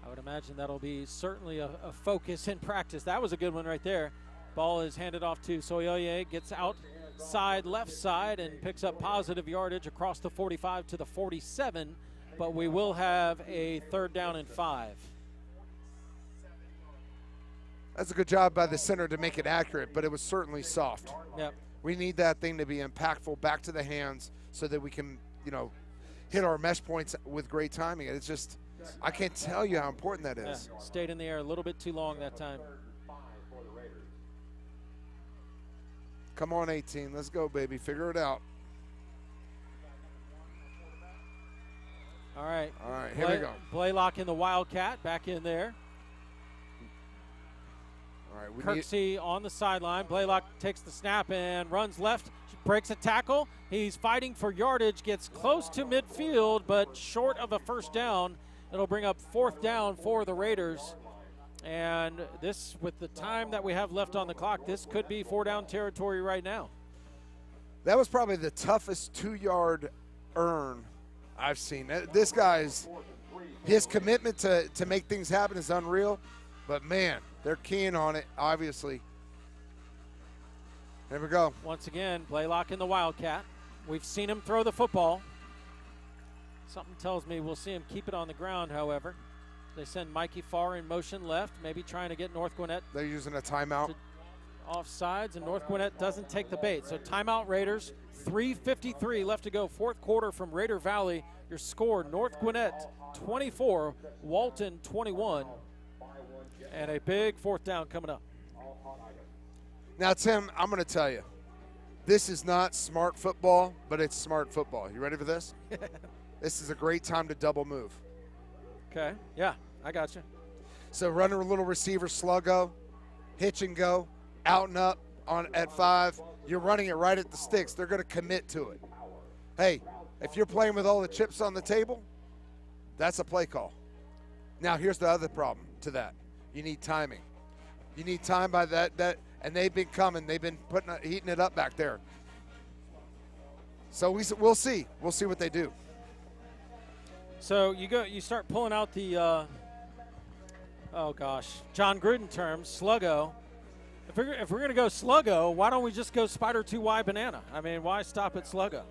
I would imagine that'll be certainly a focus in practice. That was a good one right there. Ball is handed off to Soyoye, gets outside left side and picks up positive yardage across the 45 to the 47, but we will have a 3rd down and 5. That's a good job by the center to make it accurate, but it was certainly soft. Yep. We need that thing to be impactful back to the hands so that we can, hit our mesh points with great timing. It's just, I can't tell you how important that is. Yeah, stayed in the air a little bit too long that time. Come on, 18. Let's go, baby. Figure it out. All right. All right, here we go. Blaylock in the Wildcat, back in there. All right, Kirksey on the sideline. Blaylock takes the snap and runs left, breaks a tackle. He's fighting for yardage, gets close to midfield, but short of a first down. It'll bring up 4th down for the Raiders. And this, with the time that we have left on the clock, this could be 4-down territory right now. That was probably the toughest 2-yard earn I've seen. This guy's, his commitment to make things happen is unreal. But, man, they're keying on it, obviously. There we go. Once again, Blaylock in the Wildcat. We've seen him throw the football. Something tells me we'll see him keep it on the ground, however. They send Mikey Farr in motion left, maybe trying to get North Gwinnett. They're using a timeout. Offsides, and North Gwinnett doesn't take the bait. So timeout Raiders, 3:53 left to go, 4th quarter from Raider Valley. Your score, North Gwinnett 24, Walton 21. And a big 4th down coming up. Now, Tim, I'm going to tell you, This is not smart football, but it's smart football. You ready for this? This is a great time to double move. Okay, yeah, I got you. So run a little receiver sluggo, hitch and go, out and up at 5. You're running it right at the sticks. They're going to commit to it. Hey, if you're playing with all the chips on the table, that's a play call. Now, here's the other problem to that. You need timing. You need time by that, and they've been coming. They've been heating it up back there. So we'll see. We'll see what they do. So you start pulling out the, John Gruden terms, sluggo. If we're going to go sluggo, why don't we just go Spider 2Y banana? I mean, why stop at sluggo?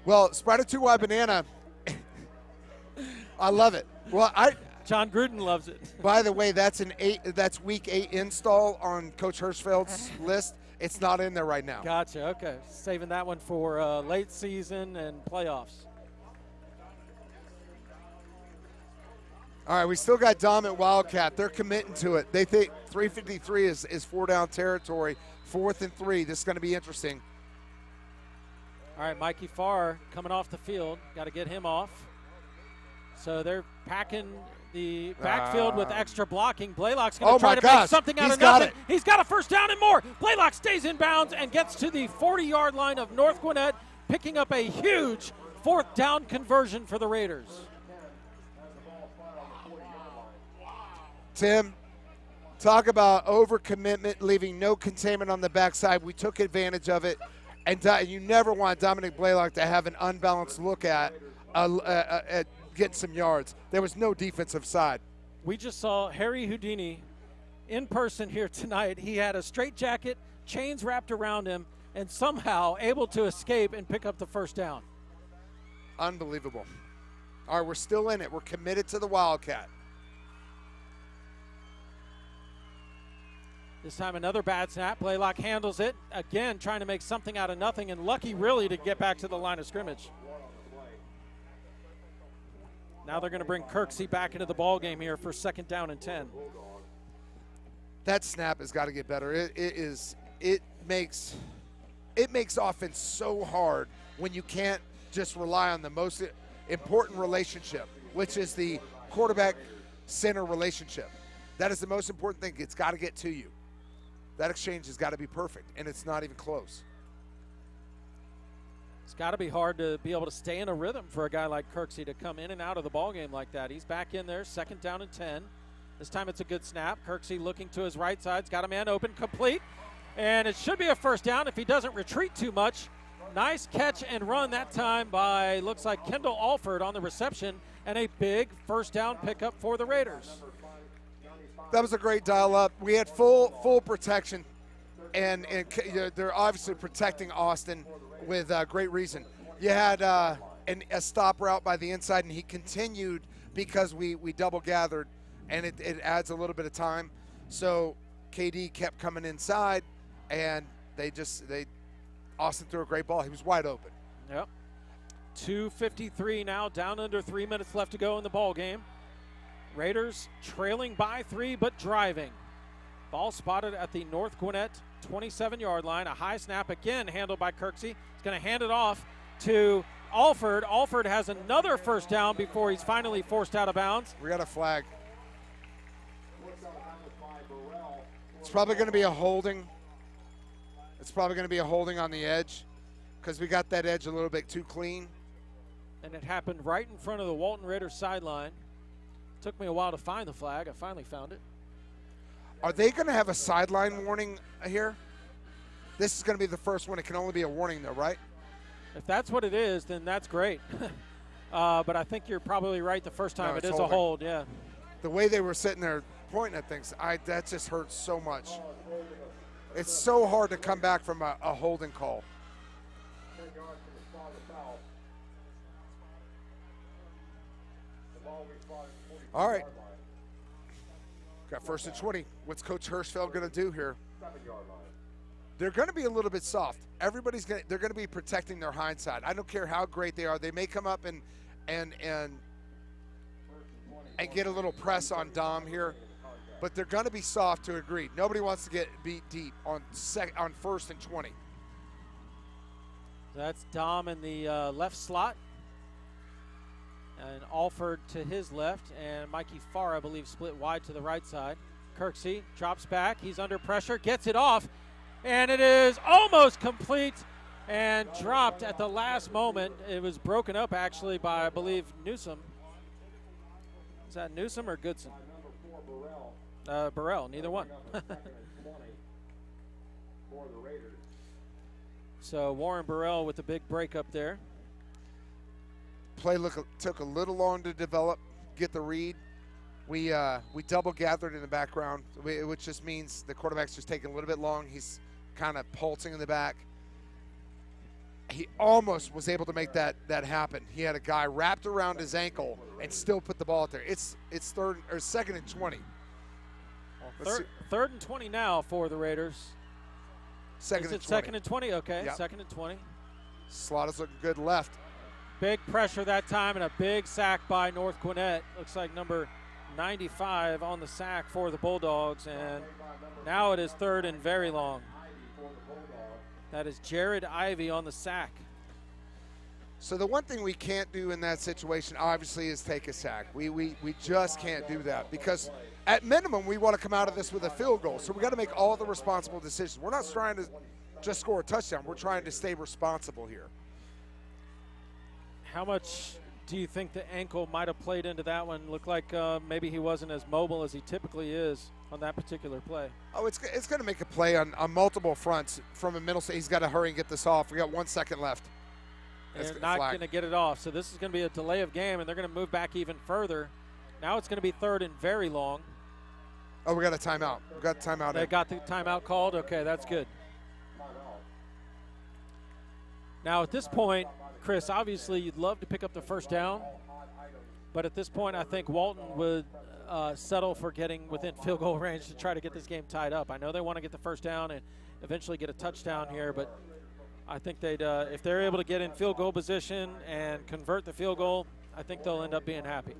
Well, Spider 2Y banana, I love it. Well, John Gruden loves it. By the way, that's week 8 install on Coach Hirschfeld's list. It's not in there right now. Gotcha. Okay, saving that one for late season and playoffs. All right, we still got Dom at Wildcat. They're committing to it. They think 353 is 4-down territory. 4th and 3. This is going to be interesting. All right, Mikey Farr coming off the field. Got to get him off. So they're packing the backfield with extra blocking. Blaylock's going to try to make something out of nothing. He's got a first down and more. Blaylock stays in bounds and gets to the 40-yard line of North Gwinnett, picking up a huge 4th down conversion for the Raiders. Tim, talk about overcommitment, leaving no containment on the backside. We took advantage of it, and you never want Dominick Blaylock to have an unbalanced look at getting some yards. There was no defensive side. We just saw Harry Houdini in person here tonight. He had a straitjacket, chains wrapped around him, and somehow able to escape and pick up the first down. Unbelievable. All right, we're still in it. We're committed to the Wildcat. This time another bad snap. Blaylock handles it. Again, trying to make something out of nothing, and lucky really to get back to the line of scrimmage. Now they're going to bring Kirksey back into the ball game here for 2nd down and 10. That snap has got to get better. It makes offense so hard when you can't just rely on the most important relationship, which is the quarterback-center relationship. That is the most important thing. It's got to get to you. That exchange has got to be perfect, and it's not even close. It's got to be hard to be able to stay in a rhythm for a guy like Kirksey to come in and out of the ballgame like that. He's back in there, 2nd down and 10. This time it's a good snap. Kirksey looking to his right side. He's got a man open, complete. And it should be a first down if he doesn't retreat too much. Nice catch and run that time by, looks like, Kendall Alford on the reception, and a big first down pickup for the Raiders. That was a great dial-up. We had full protection, and they're obviously protecting Austin with great reason. You had a stop route by the inside, and he continued because we double gathered, and it adds a little bit of time. So KD kept coming inside, and Austin threw a great ball. He was wide open. Yep. 2:53 now, down under 3 minutes left to go in the ball game. Raiders trailing by 3, but driving. Ball spotted at the North Gwinnett 27-yard line. A high snap again handled by Kirksey. He's going to hand it off to Alford. Alford has another first down before he's finally forced out of bounds. We got a flag. It's probably going to be a holding. It's probably going to be a holding on the edge because we got that edge a little bit too clean. And it happened right in front of the Walton Raiders sideline. Took me a while to find the flag. I finally found it. Are they going to have a sideline warning here? This is going to be the first one. It can only be a warning, though, right? If that's what it is, then that's great. But I think you're probably right the first time. No, it is holding. a hold, yeah. The way they were sitting there pointing at things, that just hurts so much. It's so hard to come back from a holding call. All right. Got 1st and 20. What's Coach Hirschfeld going to do here? They're going to be a little bit soft. They're going to be protecting their hindside. I don't care how great they are. They may come up and get a little press on Dom here, but they're going to be soft to agree. Nobody wants to get beat deep on 1st and 20. That's Dom in the left slot. And Alford to his left. And Mikey Farr, I believe, split wide to the right side. Kirksey drops back. He's under pressure. Gets it off. And it is almost complete and dropped at the last moment. It was broken up, actually, by, I believe, Newsom. Is that Newsom or Goodson? Burrell, neither one. So Warren Burrell with the big break up there. Play took a little long to develop, get the read. We double gathered in the background, which just means the quarterback's just taking a little bit long. He's kind of pulsing in the back. He almost was able to make that happen. He had a guy wrapped around his ankle and still put the ball out there. It's second and 20. Third and 20 now for the Raiders. Second and 20. Second and 20? Okay, yep. Second and 20. Slot is looking good left. Big pressure that time and a big sack by North Gwinnett. Looks like number 95 on the sack for the Bulldogs, and now it is third and very long. That is Jared Ivey on the sack. So the one thing we can't do in that situation, obviously, is take a sack. We just can't do that because at minimum we want to come out of this with a field goal. So we got to make all the responsible decisions. We're not trying to just score a touchdown. We're trying to stay responsible here. How much do you think the ankle might have played into that one? Looked like maybe he wasn't as mobile as he typically is on that particular play. Oh, it's going to make a play on multiple fronts from a middle. He's got to hurry and get this off. We got 1 second left. They're not going to get it off. So this is going to be a delay of game, and they're going to move back even further. Now it's going to be third and very long. Oh, we got a timeout. We got a timeout. They got the timeout called? Okay, that's good. Now at this point, Chris, obviously you'd love to pick up the first down, but at this point I think Walton would settle for getting within field goal range to try to get this game tied up. I know they want to get the first down and eventually get a touchdown here, but I think they'd if they're able to get in field goal position and convert the field goal, I think they'll end up being happy.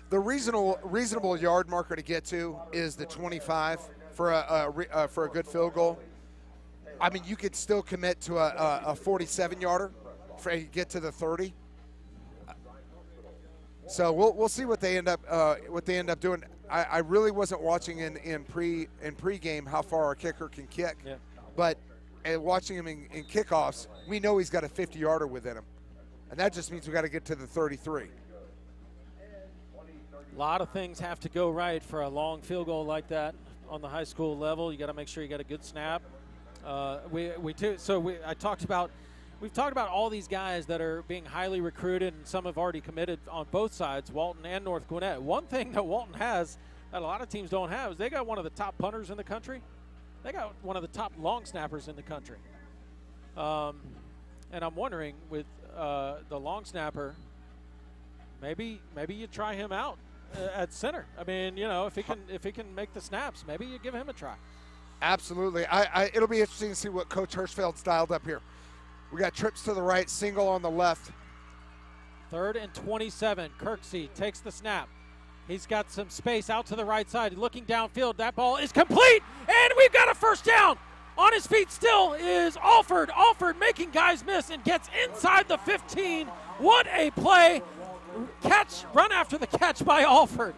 The reasonable yard marker to get to is the 25 for a good field goal. I mean, you could still commit to a 47-yarder for to get to the 30. So we'll see what they end up doing. I really wasn't watching in pregame how far our kicker can kick, yeah. But watching him in kickoffs, we know he's got a 50-yarder within him, and that just means we got to get to the 33. A lot of things have to go right for a long field goal like that on the high school level. You got to make sure you got a good snap. We've talked about all these guys that are being highly recruited, and some have already committed on both sides, Walton and North Gwinnett. One thing that Walton has that a lot of teams don't have is they got one of the top punters in the country. They got one of the top long snappers in the country. And I'm wondering with the long snapper, maybe you try him out at center. I mean, you know, if he can make the snaps, maybe you give him a try. Absolutely. It'll be interesting to see what Coach Hirschfeld's dialed up here. We got trips to the right, single on the left. Third and 27. Kirksey takes the snap. He's got some space out to the right side. Looking downfield. That ball is complete, and we've got a first down. On his feet still is Alford. Alford making guys miss and gets inside the 15. What a play. Run after the catch by Alford.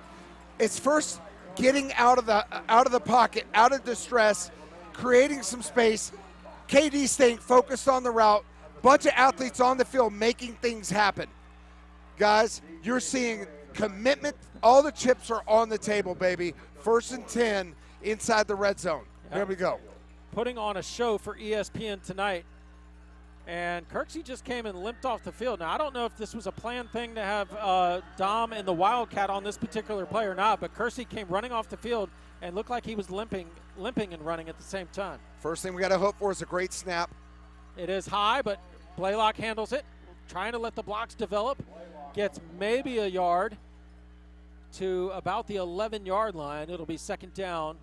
It's first getting out of the pocket, out of distress, creating some space. KD staying focused on the route. Bunch of athletes on the field making things happen. Guys, you're seeing commitment. All the chips are on the table, baby. First and 10 inside the red zone. Here we go. Putting on a show for ESPN tonight. And Kirksey just came and limped off the field. Now, I don't know if this was a planned thing to have Dom and the Wildcat on this particular play or not, but Kirksey came running off the field and looked like he was limping and running at the same time. First thing we got to hope for is a great snap. It is high, but Blaylock handles it, trying to let the blocks develop. Gets maybe a yard to about the 11-yard line. It'll be second down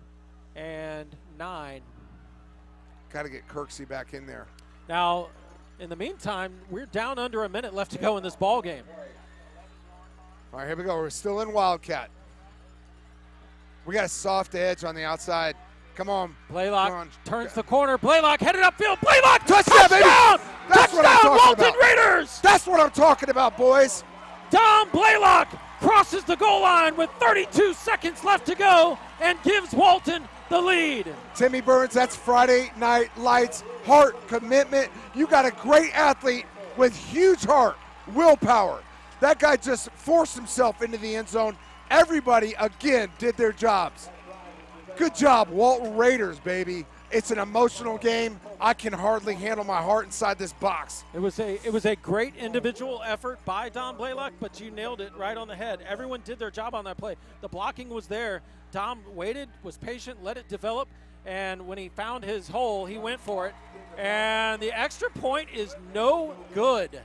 and 9. Got to get Kirksey back in there. Now, in the meantime, we're down under a minute left to go in this ball game. All right, here we go. We're still in Wildcat. We got a soft edge on the outside. Come on. Blaylock Come on. turns the corner. Blaylock headed upfield. Blaylock, touchdown! Baby. That's what I'm Touchdown, talking Walton about. Raiders! That's what I'm talking about, boys. Dom Blaylock crosses the goal line with 32 seconds left to go and gives Walton the lead. Timmy Burns, that's Friday Night Lights. Heart, commitment. You got a great athlete with huge heart, willpower. That guy just forced himself into the end zone. Everybody, again, did their jobs. Good job, Walton Raiders, baby. It's an emotional game. I can hardly handle my heart inside this box. It was a great individual effort by Dom Blaylock, but you nailed it right on the head. Everyone did their job on that play. The blocking was there. Dom waited, was patient, let it develop, and when he found his hole, he went for it. And the extra point is no good.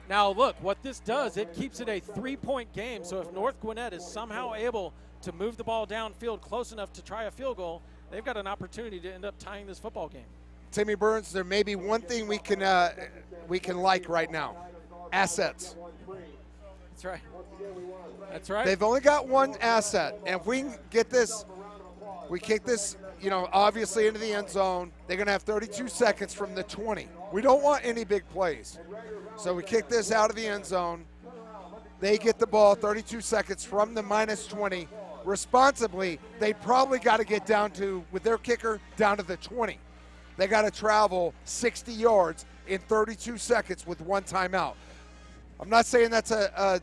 Now look, what this does, it keeps it a 3-point game. So if North Gwinnett is somehow able to move the ball downfield close enough to try a field goal, they've got an opportunity to end up tying this football game. Timmy Burns, there may be one thing we can like right now: assets. That's right. That's right. They've only got one asset, and if we can get this, we kick this, obviously into the end zone. They're going to have 32 seconds from the 20. We don't want any big plays, so we kick this out of the end zone. They get the ball 32 seconds from the minus 20. Responsibly, they probably got to get down to, with their kicker, down to the 20. They got to travel 60 yards in 32 seconds with one timeout. I'm not saying that's an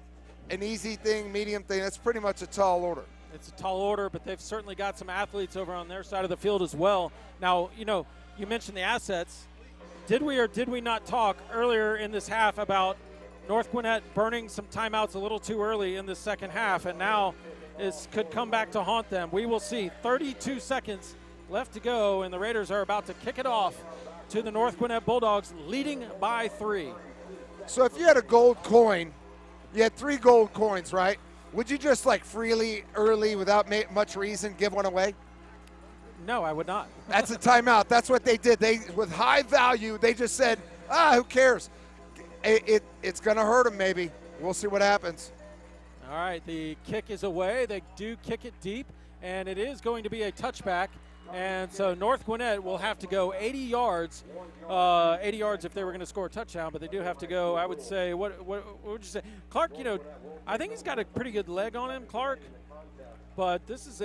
easy thing, medium thing. That's pretty much a tall order. It's a tall order, but they've certainly got some athletes over on their side of the field as well. Now, you mentioned the assets. Did we or did we not talk earlier in this half about North Gwinnett burning some timeouts a little too early in the second half, and now this could come back to haunt them? We will see. 32 seconds left to go, and the Raiders are about to kick it off to the North Gwinnett Bulldogs, leading by 3. So if you had a gold coin, you had 3 gold coins, right? Would you just freely, early, without much reason, give one away? No, I would not. That's a timeout. That's what they did. They, with high value, they just said, who cares? It's going to hurt them maybe. We'll see what happens. All right, the kick is away. They do kick it deep, and it is going to be a touchback. And so North Gwinnett will have to go 80 yards. 80 yards if they were going to score a touchdown, but they do have to go, I would say, what would you say? Clark, I think he's got a pretty good leg on him, Clark. But this is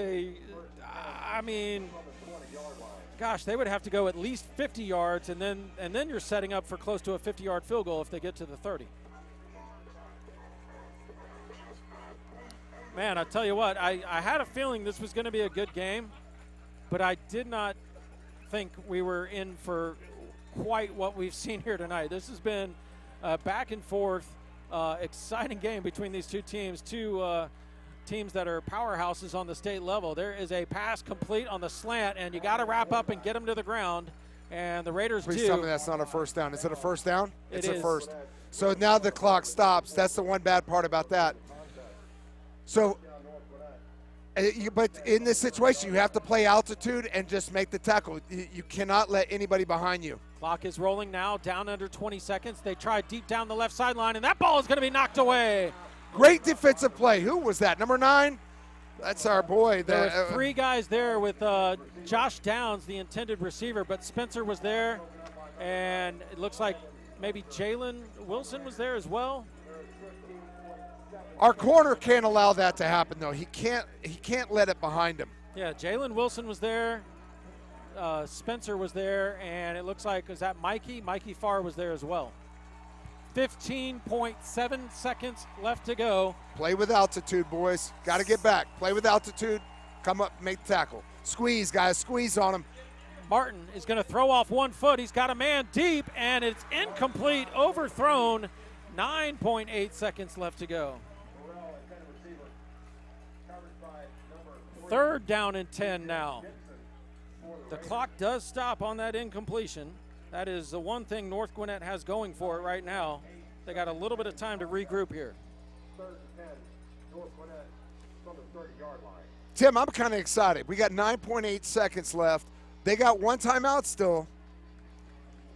gosh, they would have to go at least 50 yards, and then you're setting up for close to a 50-yard field goal if they get to the 30. Man, I tell you what, I had a feeling this was going to be a good game, but I did not think we were in for quite what we've seen here tonight. This has been a back and forth, exciting game between these two teams, teams that are powerhouses on the state level. There is a pass complete on the slant, and you got to wrap up and get them to the ground, and the Raiders Please do. tell me that's not a first down. Is it a first down? It's It a is. first. So now the clock stops. That's the one bad part about that. So, but in this situation, you have to play altitude and just make the tackle. You cannot let anybody behind you. Clock is rolling now, down under 20 seconds. They try deep down the left sideline, and that ball is going to be knocked away. Great defensive play. Who was that? Number 9? That's our boy. There were 3 guys there with Josh Downs, the intended receiver, but Spencer was there, and it looks like maybe Jalen Wilson was there as well. Our corner can't allow that to happen, though. He can't let it behind him. Yeah, Jalen Wilson was there. Spencer was there, and it looks like, is that Mikey? Mikey Farr was there as well. 15.7 seconds left to go. Play with altitude, boys. Got to get back. Play with altitude. Come up, make the tackle. Squeeze, guys. Squeeze on him. Martin is going to throw off one foot. He's got a man deep, and it's incomplete, overthrown. 9.8 seconds left to go. 3rd down and 10 now. The clock does stop on that incompletion. That is the one thing North Gwinnett has going for it right now. They got a little bit of time to regroup here. 3rd and 10, North Gwinnett from the 30-yard line. Tim, I'm kind of excited. We got 9.8 seconds left. They got one timeout still.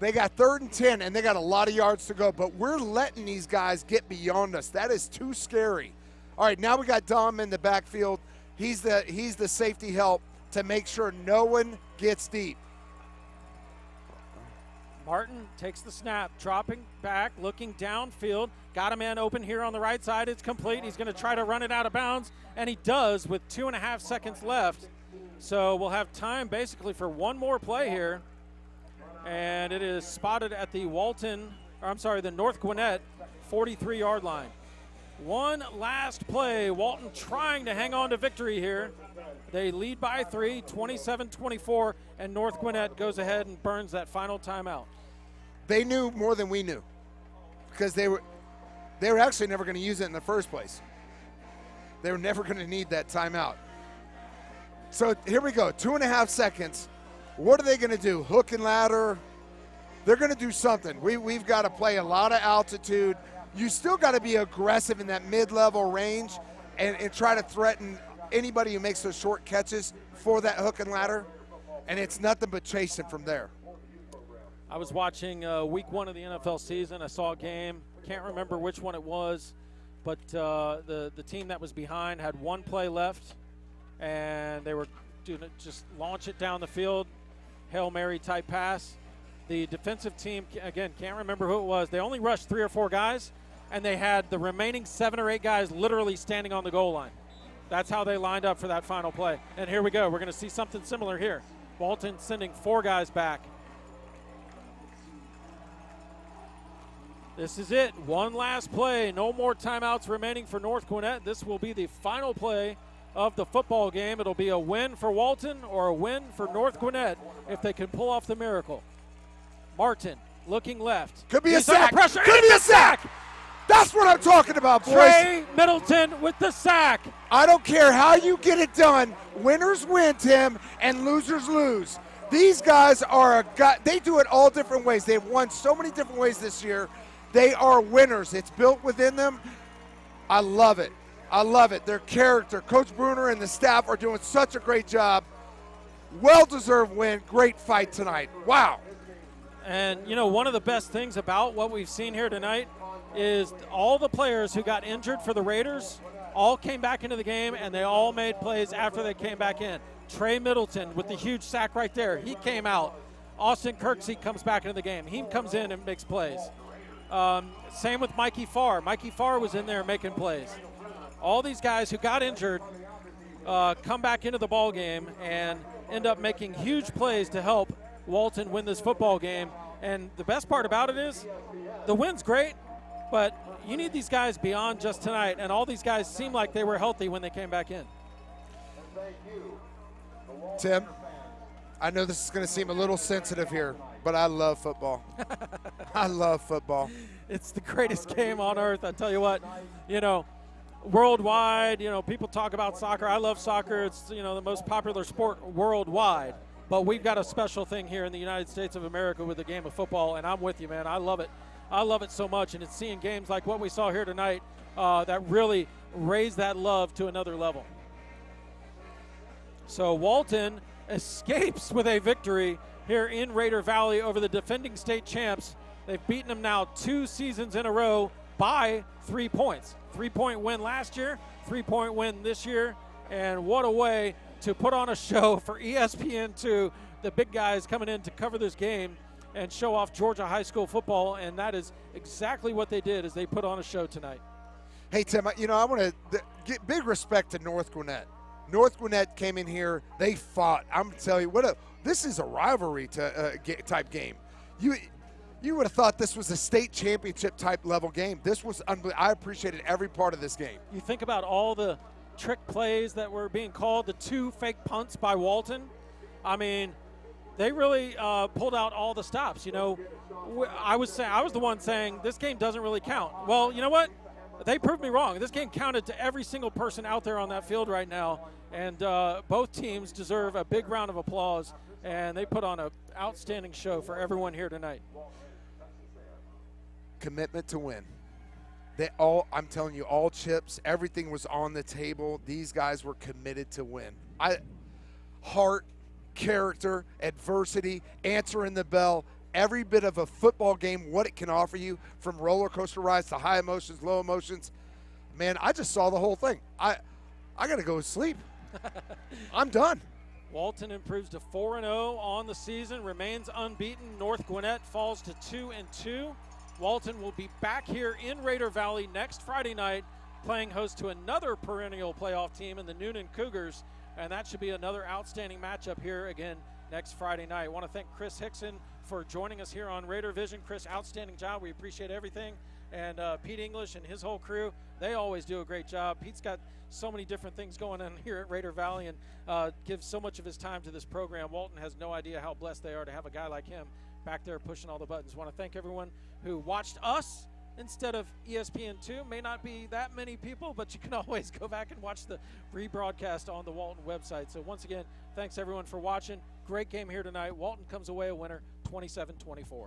They got 3rd and 10, and they got a lot of yards to go, but we're letting these guys get beyond us. That is too scary. All right, now we got Dom in the backfield. He's the safety help to make sure no one gets deep. Martin takes the snap, dropping back, looking downfield. Got a man open here on the right side. It's complete. He's going to try to run it out of bounds, and he does with 2.5 seconds left. So we'll have time basically for one more play here. And it is spotted at the the North Gwinnett 43-yard line. One last play. Walton trying to hang on to victory here. They lead by 3, 27-24, and North Gwinnett goes ahead and burns that final timeout. They knew more than we knew because they were actually never going to use it in the first place. They were never going to need that timeout. So here we go, 2.5 seconds. What are they going to do? Hook and ladder? They're going to do something. We've got to play a lot of altitude. You still got to be aggressive in that mid-level range and try to threaten anybody who makes those short catches for that hook and ladder, and it's nothing but chasing from there. I was watching week 1 of the NFL season. I saw a game. Can't remember which one it was, but the team that was behind had one play left, and they were doing it, just launch it down the field, Hail Mary type pass. The defensive team, again, can't remember who it was. They only rushed 3 or 4 guys, and they had the remaining 7 or 8 guys literally standing on the goal line. That's how they lined up for that final play. And here we go. We're going to see something similar here. Walton sending 4 guys back. This is it. One last play. No more timeouts remaining for North Gwinnett. This will be the final play of the football game. It'll be a win for Walton or a win for North Gwinnett if they can pull off the miracle. Martin looking left. Could be a He's under sack. pressure. Could be a sack. That's what I'm talking about, boys. Trey Middleton with the sack. I don't care how you get it done. Winners win, Tim, and losers lose. These guys they do it all different ways. They've won so many different ways this year. They are winners. It's built within them. I love it. I love it. Their character. Coach Bruner and the staff are doing such a great job. Well-deserved win. Great fight tonight. Wow. And, you know, one of the best things about what we've seen here tonight is all the players who got injured for the Raiders all came back into the game, and they all made plays after they came back in. Trey Middleton with the huge sack right there. He came out. Austin Kirksey comes back into the game. He comes in and makes plays. Same with Mikey Farr. Mikey Farr was in there making plays. All these guys who got injured come back into the ball game and end up making huge plays to help Walton win this football game. And the best part about it is the win's great, but you need these guys beyond just tonight, and all these guys seem like they were healthy when they came back in. Tim, I know this is going to seem a little sensitive here, but I love football. I love football. It's the greatest game on earth. I tell you what, you know, worldwide, you know, people talk about soccer. I love soccer. It's, you know, the most popular sport worldwide. But we've got a special thing here in the United States of America with the game of football, and I'm with you, man. I love it. I love it so much, and it's seeing games like what we saw here tonight that really raise that love to another level. So Walton escapes with a victory here in Raider Valley over the defending state champs. They've beaten them now 2 seasons in a row by 3 points. 3-point win last year, 3-point win this year, and what a way to put on a show for ESPN2, the big guys coming in to cover this game and show off Georgia high school football, and that is exactly what they did as they put on a show tonight. Hey, Tim, you know, I want to get big respect to North Gwinnett. North Gwinnett came in here. They fought. I'm telling you, this is a rivalry type game. You would have thought this was a state championship type level game. This was unbelievable. I appreciated every part of this game. You think about all the trick plays that were being called, the 2 fake punts by Walton. I mean, they really pulled out all the stops. You know, I was the one saying this game doesn't really count. Well, you know what? They proved me wrong. This game counted to every single person out there on that field right now, and both teams deserve a big round of applause, and they put on an outstanding show for everyone here tonight. Commitment to win. I'm telling you, all chips, everything was on the table. These guys were committed to win. Heart, character, adversity, answering the bell, every bit of a football game, what it can offer you, from roller coaster rides to high emotions, low emotions. Man, I just saw the whole thing. I got to go to sleep. I'm done. Walton improves to 4-0 on the season, remains unbeaten. North Gwinnett falls to 2-2. Walton will be back here in Raider Valley next Friday night, playing host to another perennial playoff team in the Noonan Cougars, and that should be another outstanding matchup here again next Friday night. I want to thank Chris Hickson for joining us here on Raider Vision. Chris, outstanding job. We appreciate everything. And Pete English and his whole crew, they always do a great job. Pete's got so many different things going on here at Raider Valley and gives so much of his time to this program. Walton has no idea how blessed they are to have a guy like him back there pushing all the buttons. I want to thank everyone who watched us instead of ESPN2. May not be that many people, but you can always go back and watch the rebroadcast on the Walton website. So once again, thanks everyone for watching. Great game here tonight. Walton comes away a winner, 27-24.